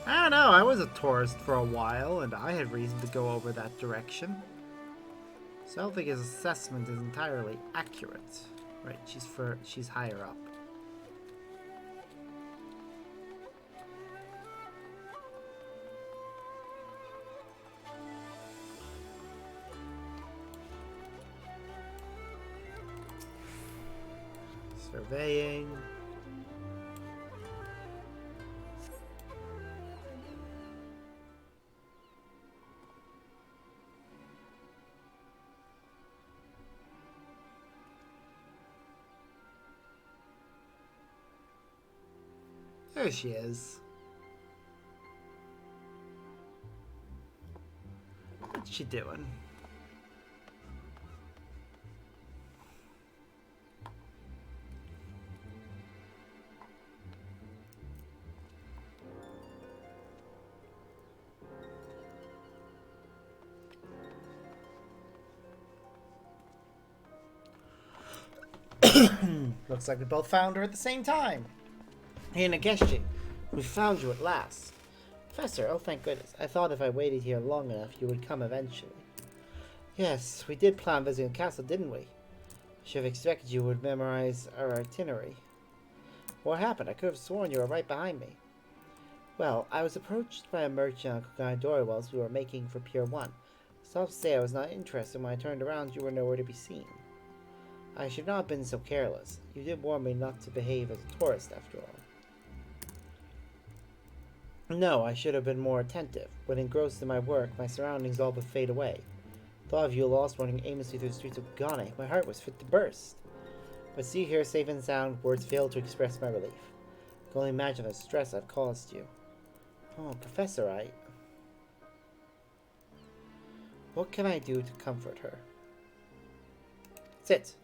I don't know, I was a tourist for a while, and I had reason to go over that direction. So I don't think his assessment is entirely accurate. Right, she's higher up. Surveying. There she is. What's she doing? Looks like we both found her at the same time. Hey, Nageshi, we found you at last. Professor, oh thank goodness. I thought if I waited here long enough, you would come eventually. Yes, we did plan visiting the castle, didn't we? I should have expected you would memorize our itinerary. What happened? I could have sworn you were right behind me. Well, I was approached by a merchant on Kogane Dori whilst we were making for Pier 1. So to say I was not interested. When I turned around, you were nowhere to be seen. I should not have been so careless. You did warn me not to behave as a tourist, after all. No, I should have been more attentive. When engrossed in my work, my surroundings all but fade away. Thought of you lost wandering aimlessly through the streets of Kogane. My heart was fit to burst. But see you here safe and sound, words fail to express my relief. I can only imagine the stress I've caused you. Oh, Professor, what can I do to comfort her? Sit.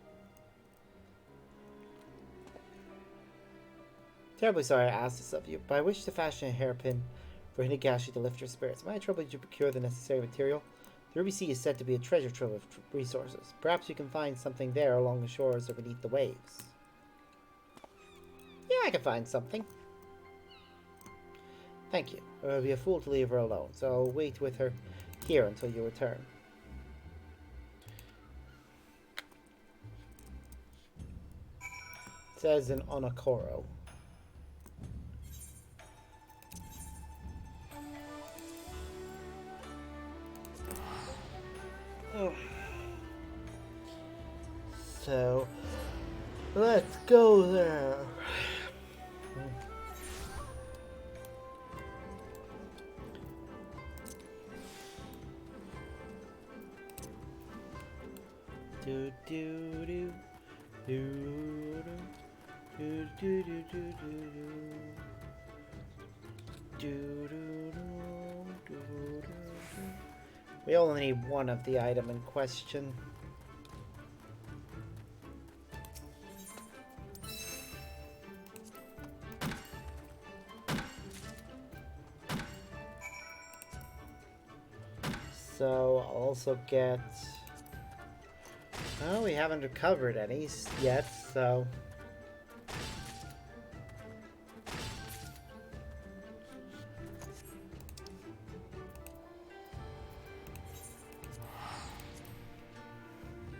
Terribly sorry I asked this of you, but I wish to fashion a hairpin for Higashi to lift her spirits. Am I trouble you to procure the necessary material? The Ruby Sea is said to be a treasure trove of resources. Perhaps you can find something there along the shores or beneath the waves. Yeah, I can find something. Thank you. I would be a fool to leave her alone, so I'll wait with her here until you return. It says in Onokoro. So, let's go there. Do do do do do do do do do do do. We only need one of the item in question. So I'll also get. Oh, we haven't recovered any yet, so.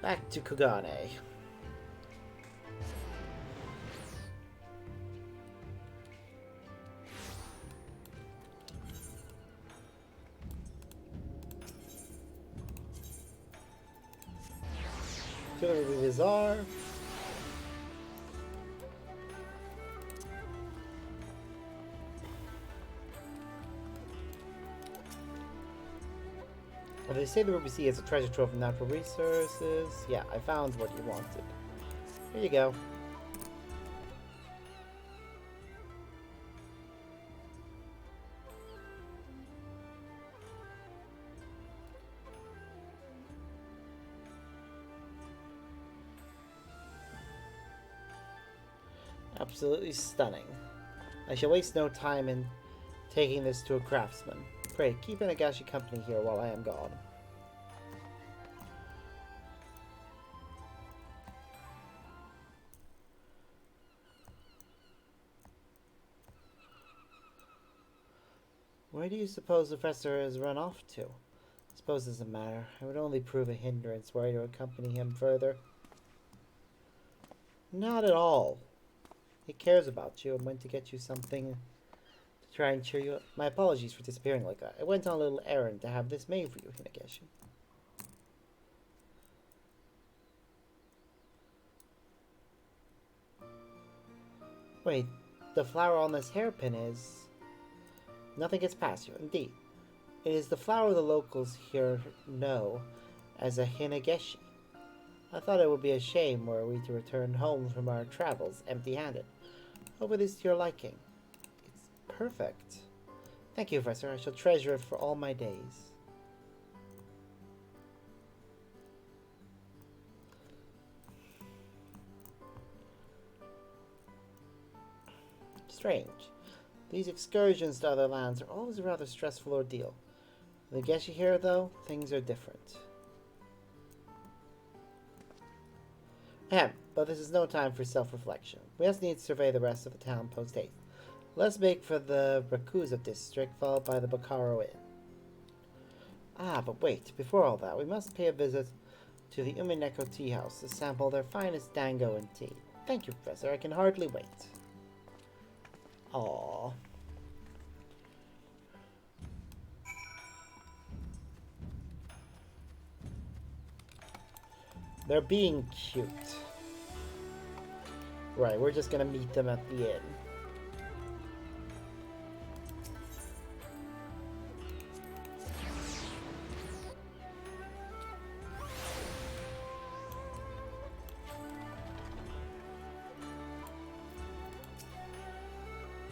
Back to Kugane. Gonna be bizarre. Well, they say the Ruby Sea is a treasure trove of natural resources. Yeah, I found what you wanted. Here you go. Absolutely stunning. I shall waste no time in taking this to a craftsman. Pray, keep Inagashi company here while I am gone. Where do you suppose the professor has run off to? I suppose it doesn't matter. I would only prove a hindrance were I to accompany him further. Not at all. He cares about you and went to get you something to try and cheer you up. My apologies for disappearing like that. I went on a little errand to have this made for you, Hinegashi. Wait, the flower on this hairpin is... Nothing gets past you, indeed. It is the flower the locals here know as a Hinegashi. I thought it would be a shame were we to return home from our travels empty-handed. Hope it is to your liking. It's perfect. Thank you, Professor. I shall treasure it for all my days. Strange. These excursions to other lands are always a rather stressful ordeal. With the Geshi here, though, things are different. Ahem, but this is no time for self-reflection. We just need to survey the rest of the town post-haste. Let's make for the Rakuza district, followed by the Bokaro Inn. Ah, but wait, before all that, we must pay a visit to the Umineko Tea House to sample their finest dango and tea. Thank you, Professor, I can hardly wait. Aww. They're being cute. Right, we're just gonna meet them at the inn.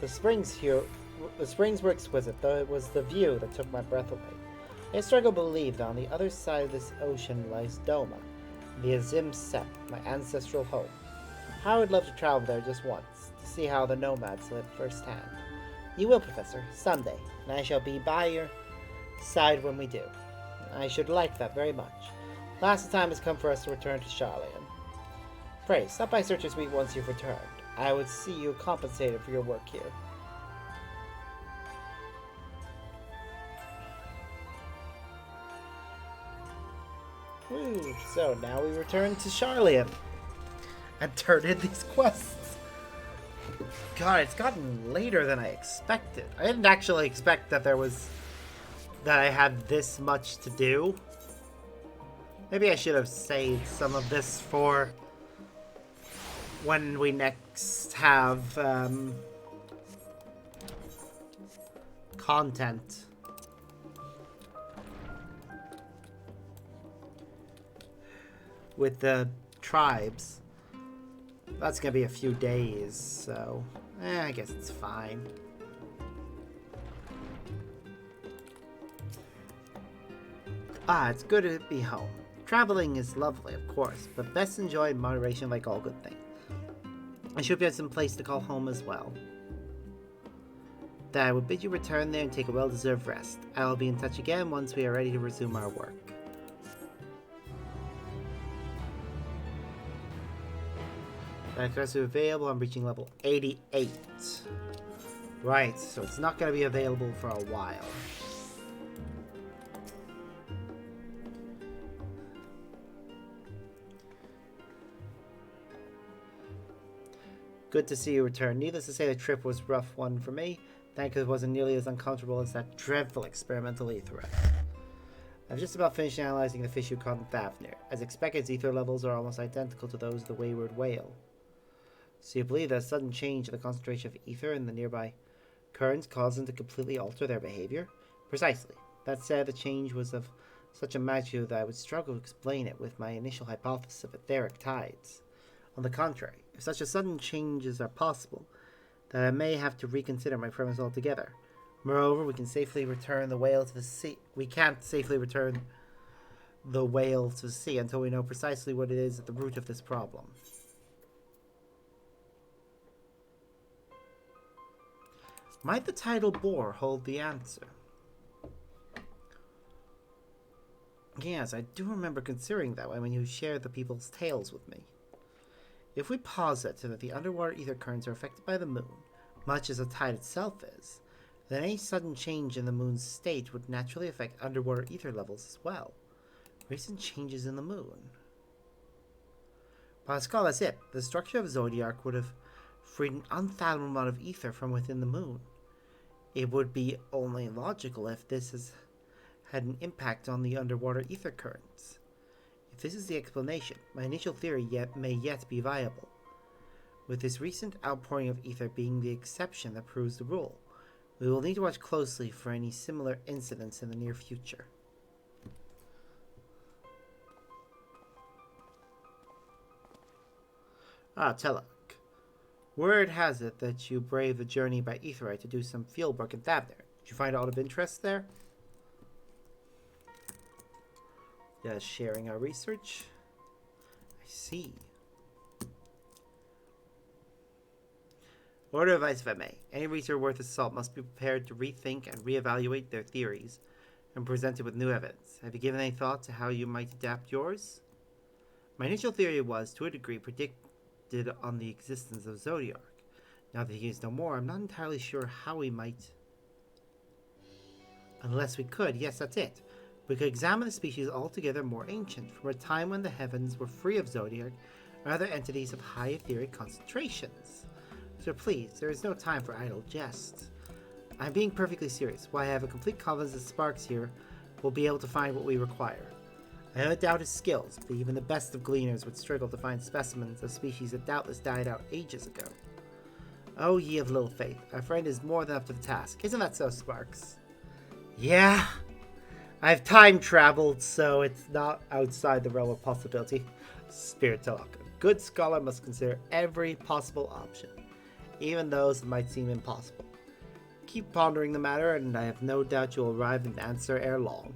The springs were exquisite, though it was the view that took my breath away. I struggle to believe that on the other side of this ocean lies Doma, the Azim Sep, my ancestral home. How I would love to travel there just once, to see how the nomads live firsthand. You will, Professor, someday, and I shall be by your side when we do. I should like that very much. Last time has come for us to return to Charlian. Pray, stop by Searcher's Meet once you've returned. I would see you compensated for your work here. Woo, so now we return to Charlian and turn in these quests. God, it's gotten later than I expected. I didn't actually expect that I had this much to do. Maybe I should have saved some of this for when we next have content. With the tribes. That's gonna be a few days, so I guess it's fine. Ah, it's good to be home. Traveling is lovely, of course, but best enjoyed in moderation like all good things. I should be at some place to call home as well. That I would bid you return there and take a well-deserved rest. I will be in touch again once we are ready to resume our work. That quest is available. I'm reaching level 88. Right, so it's not going to be available for a while. Good to see you return. Needless to say, the trip was a rough one for me. Thankfully, it wasn't nearly as uncomfortable as that dreadful experimental ether. I've just about finished analyzing the fish you caught in Thavnir. As expected, its ether levels are almost identical to those of the wayward whale. So you believe that a sudden change in the concentration of ether in the nearby currents caused them to completely alter their behavior? Precisely. That said, the change was of such a magnitude that I would struggle to explain it with my initial hypothesis of etheric tides. On the contrary, if such a sudden changes are possible, then I may have to reconsider my premise altogether. Moreover, we can safely return the whale to the sea. We can't safely return the whale to the sea until we know precisely what it is at the root of this problem. Might the tidal bore hold the answer? Yes, I do remember considering that way when you shared the people's tales with me. If we posit that the underwater ether currents are affected by the moon, much as the tide itself is, then any sudden change in the moon's state would naturally affect underwater ether levels as well. Recent changes in the moon. Pascal, that's it. The structure of Zodiac would have freed an unfathomable amount of ether from within the moon. It would be only logical if this had an impact on the underwater ether currents. If this is the explanation, my initial theory may yet be viable, with this recent outpouring of ether being the exception that proves the rule. We will need to watch closely for any similar incidents in the near future. Telek. Word has it that you braved the journey by Aetheryte to do some field work in Thavnir. Did you find a lot of interest there? Just sharing our research. I see. Word of advice, if I may. Any researcher worth his salt must be prepared to rethink and reevaluate their theories and present it with new evidence. Have you given any thought to how you might adapt yours? My initial theory was, to a degree, predicted on the existence of Zodiac. Now that he is no more, I'm not entirely sure how we might... Unless we could, yes, that's it. We could examine a species altogether more ancient, from a time when the heavens were free of Zodiac or other entities of high etheric concentrations. So please, there is no time for idle jests. I'm being perfectly serious. While I have a complete confidence that Sparks here will be able to find what we require. I don't doubt his skills, but even the best of gleaners would struggle to find specimens of species that doubtless died out ages ago. Oh, ye of little faith, our friend is more than up to the task. Isn't that so, Sparks? Yeah, I've time traveled, so it's not outside the realm of possibility. Spirit talk. A good scholar must consider every possible option, even those that might seem impossible. Keep pondering the matter, and I have no doubt you'll arrive at an answer ere long.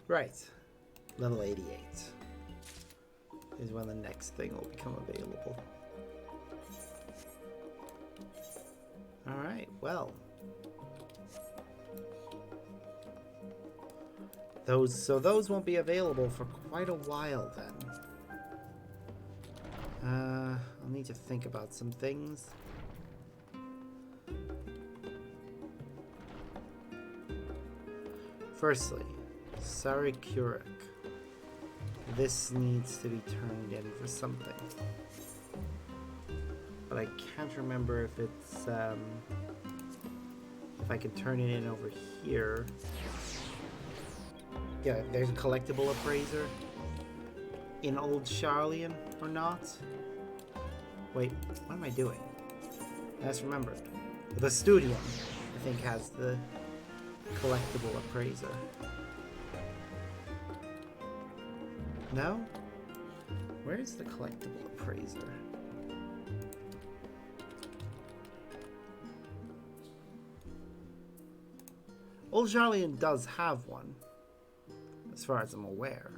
Right. Level 88 is when the next thing will become available. Alright, well. Those won't be available for quite a while then. I'll need to think about some things. Firstly, Sarikuric. This needs to be turned in for something. But I can't remember if it's, if I can turn it in over here. Yeah, there's a collectible appraiser in Old Charlian or not. Wait, what am I doing? I just remembered. The Studium, I think, has the collectible appraiser. No? Where's the collectible appraiser? Old Charlian does have one, as far as I'm aware.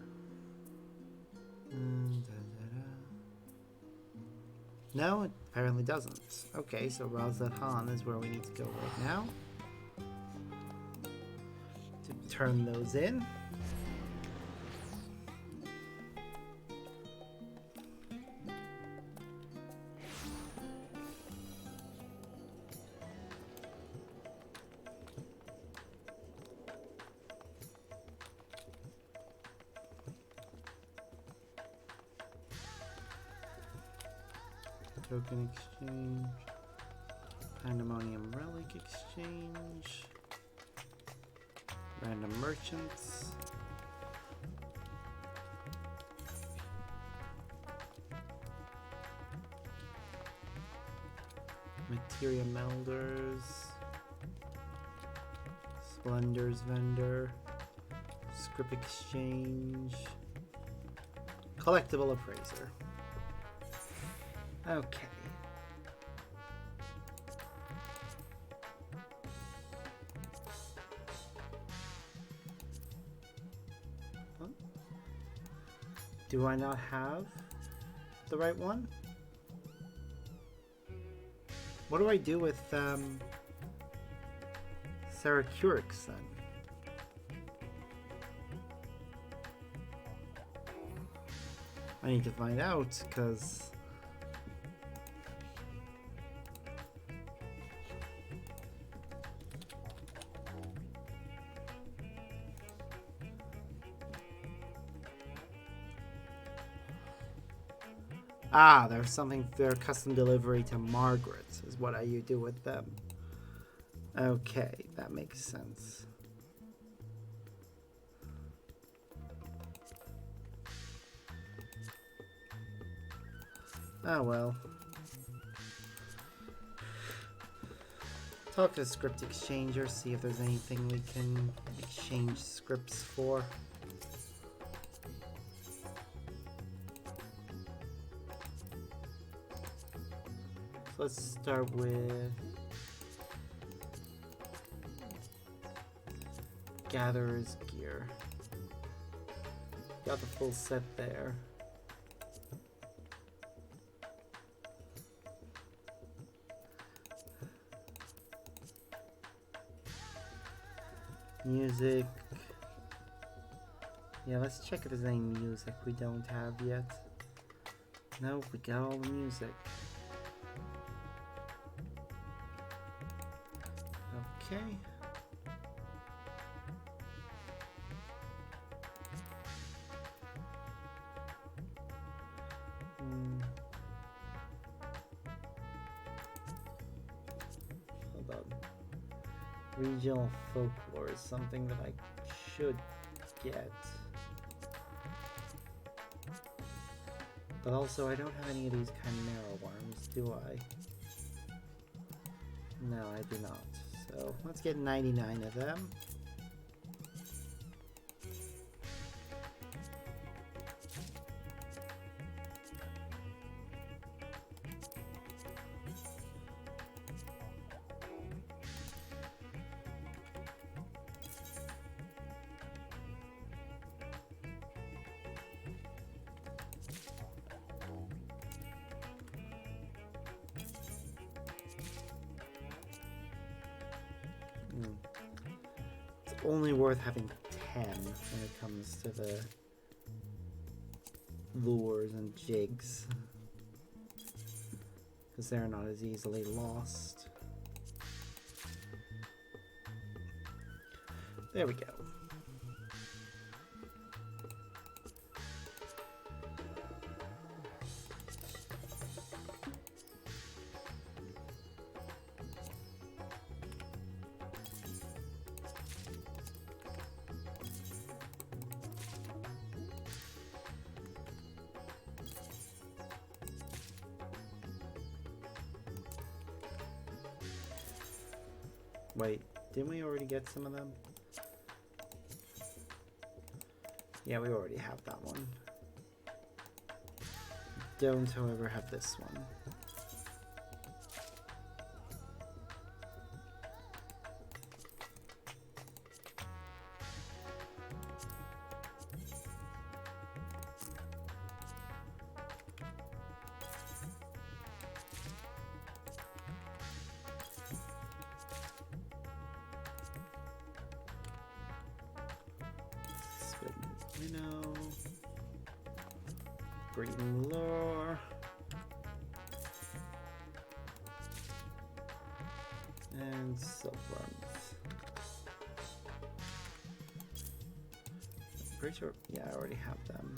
No, it apparently doesn't. Okay, so Razathan is where we need to go right now. To turn those in. Token exchange, Pandemonium Relic exchange, random merchants, Materia Melders, Splendors Vendor, Script Exchange, Collectible Appraiser. Okay. Huh? Do I not have the right one? What do I do with Saracurix then? I need to find out, because there's something, their custom delivery to Margaret is what I do with them. Okay, that makes sense. Oh well. Talk to the script exchanger, see if there's anything we can exchange scripts for. Let's start with Gatherer's Gear. Got the full set there. Music. Yeah, let's check if there's any music we don't have yet. Nope, we got all the music. Okay. Hold on. Regional folklore is something that I should get. But also, I don't have any of these chimera worms, do I? No, I do not. So let's get 99 of them. It's only worth having 10 when it comes to the lures and jigs, because they're not as easily lost. There we go. Wait, didn't we already get some of them? Yeah, we already have that one. Don't, however, have this one. Minnow. Green lore. And silkworms. Pretty sure, yeah, I already have them.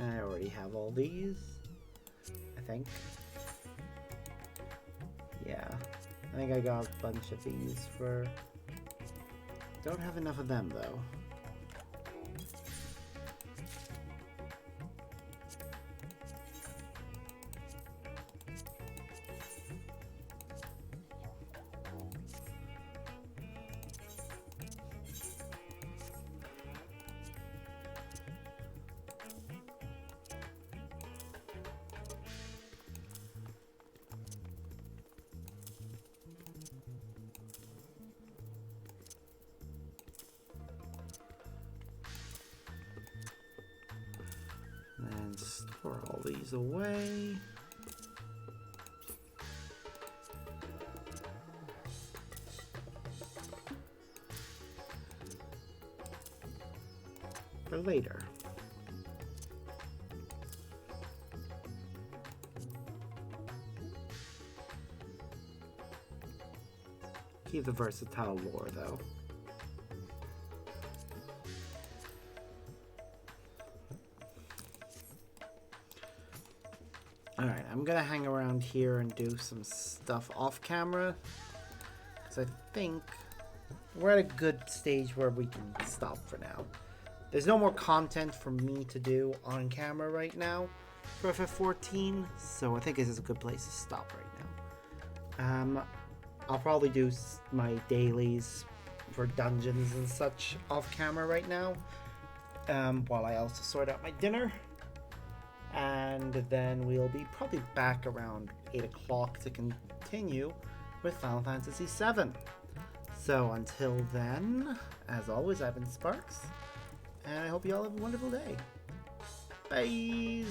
I already have all these, I think. Yeah, I think I got a bunch of these for... Don't have enough of them, though. And store all these away. For later. Keep the versatile lore though. Alright, I'm gonna hang around here and do some stuff off camera. Because I think we're at a good stage where we can stop for now. There's no more content for me to do on camera right now for FF14, so I think this is a good place to stop right now. I'll probably do my dailies for dungeons and such off camera right now, while I also sort out my dinner. And then we'll be probably back around 8 o'clock to continue with Final Fantasy VII. So until then, as always, I've been Sparks, and I hope you all have a wonderful day. Bye!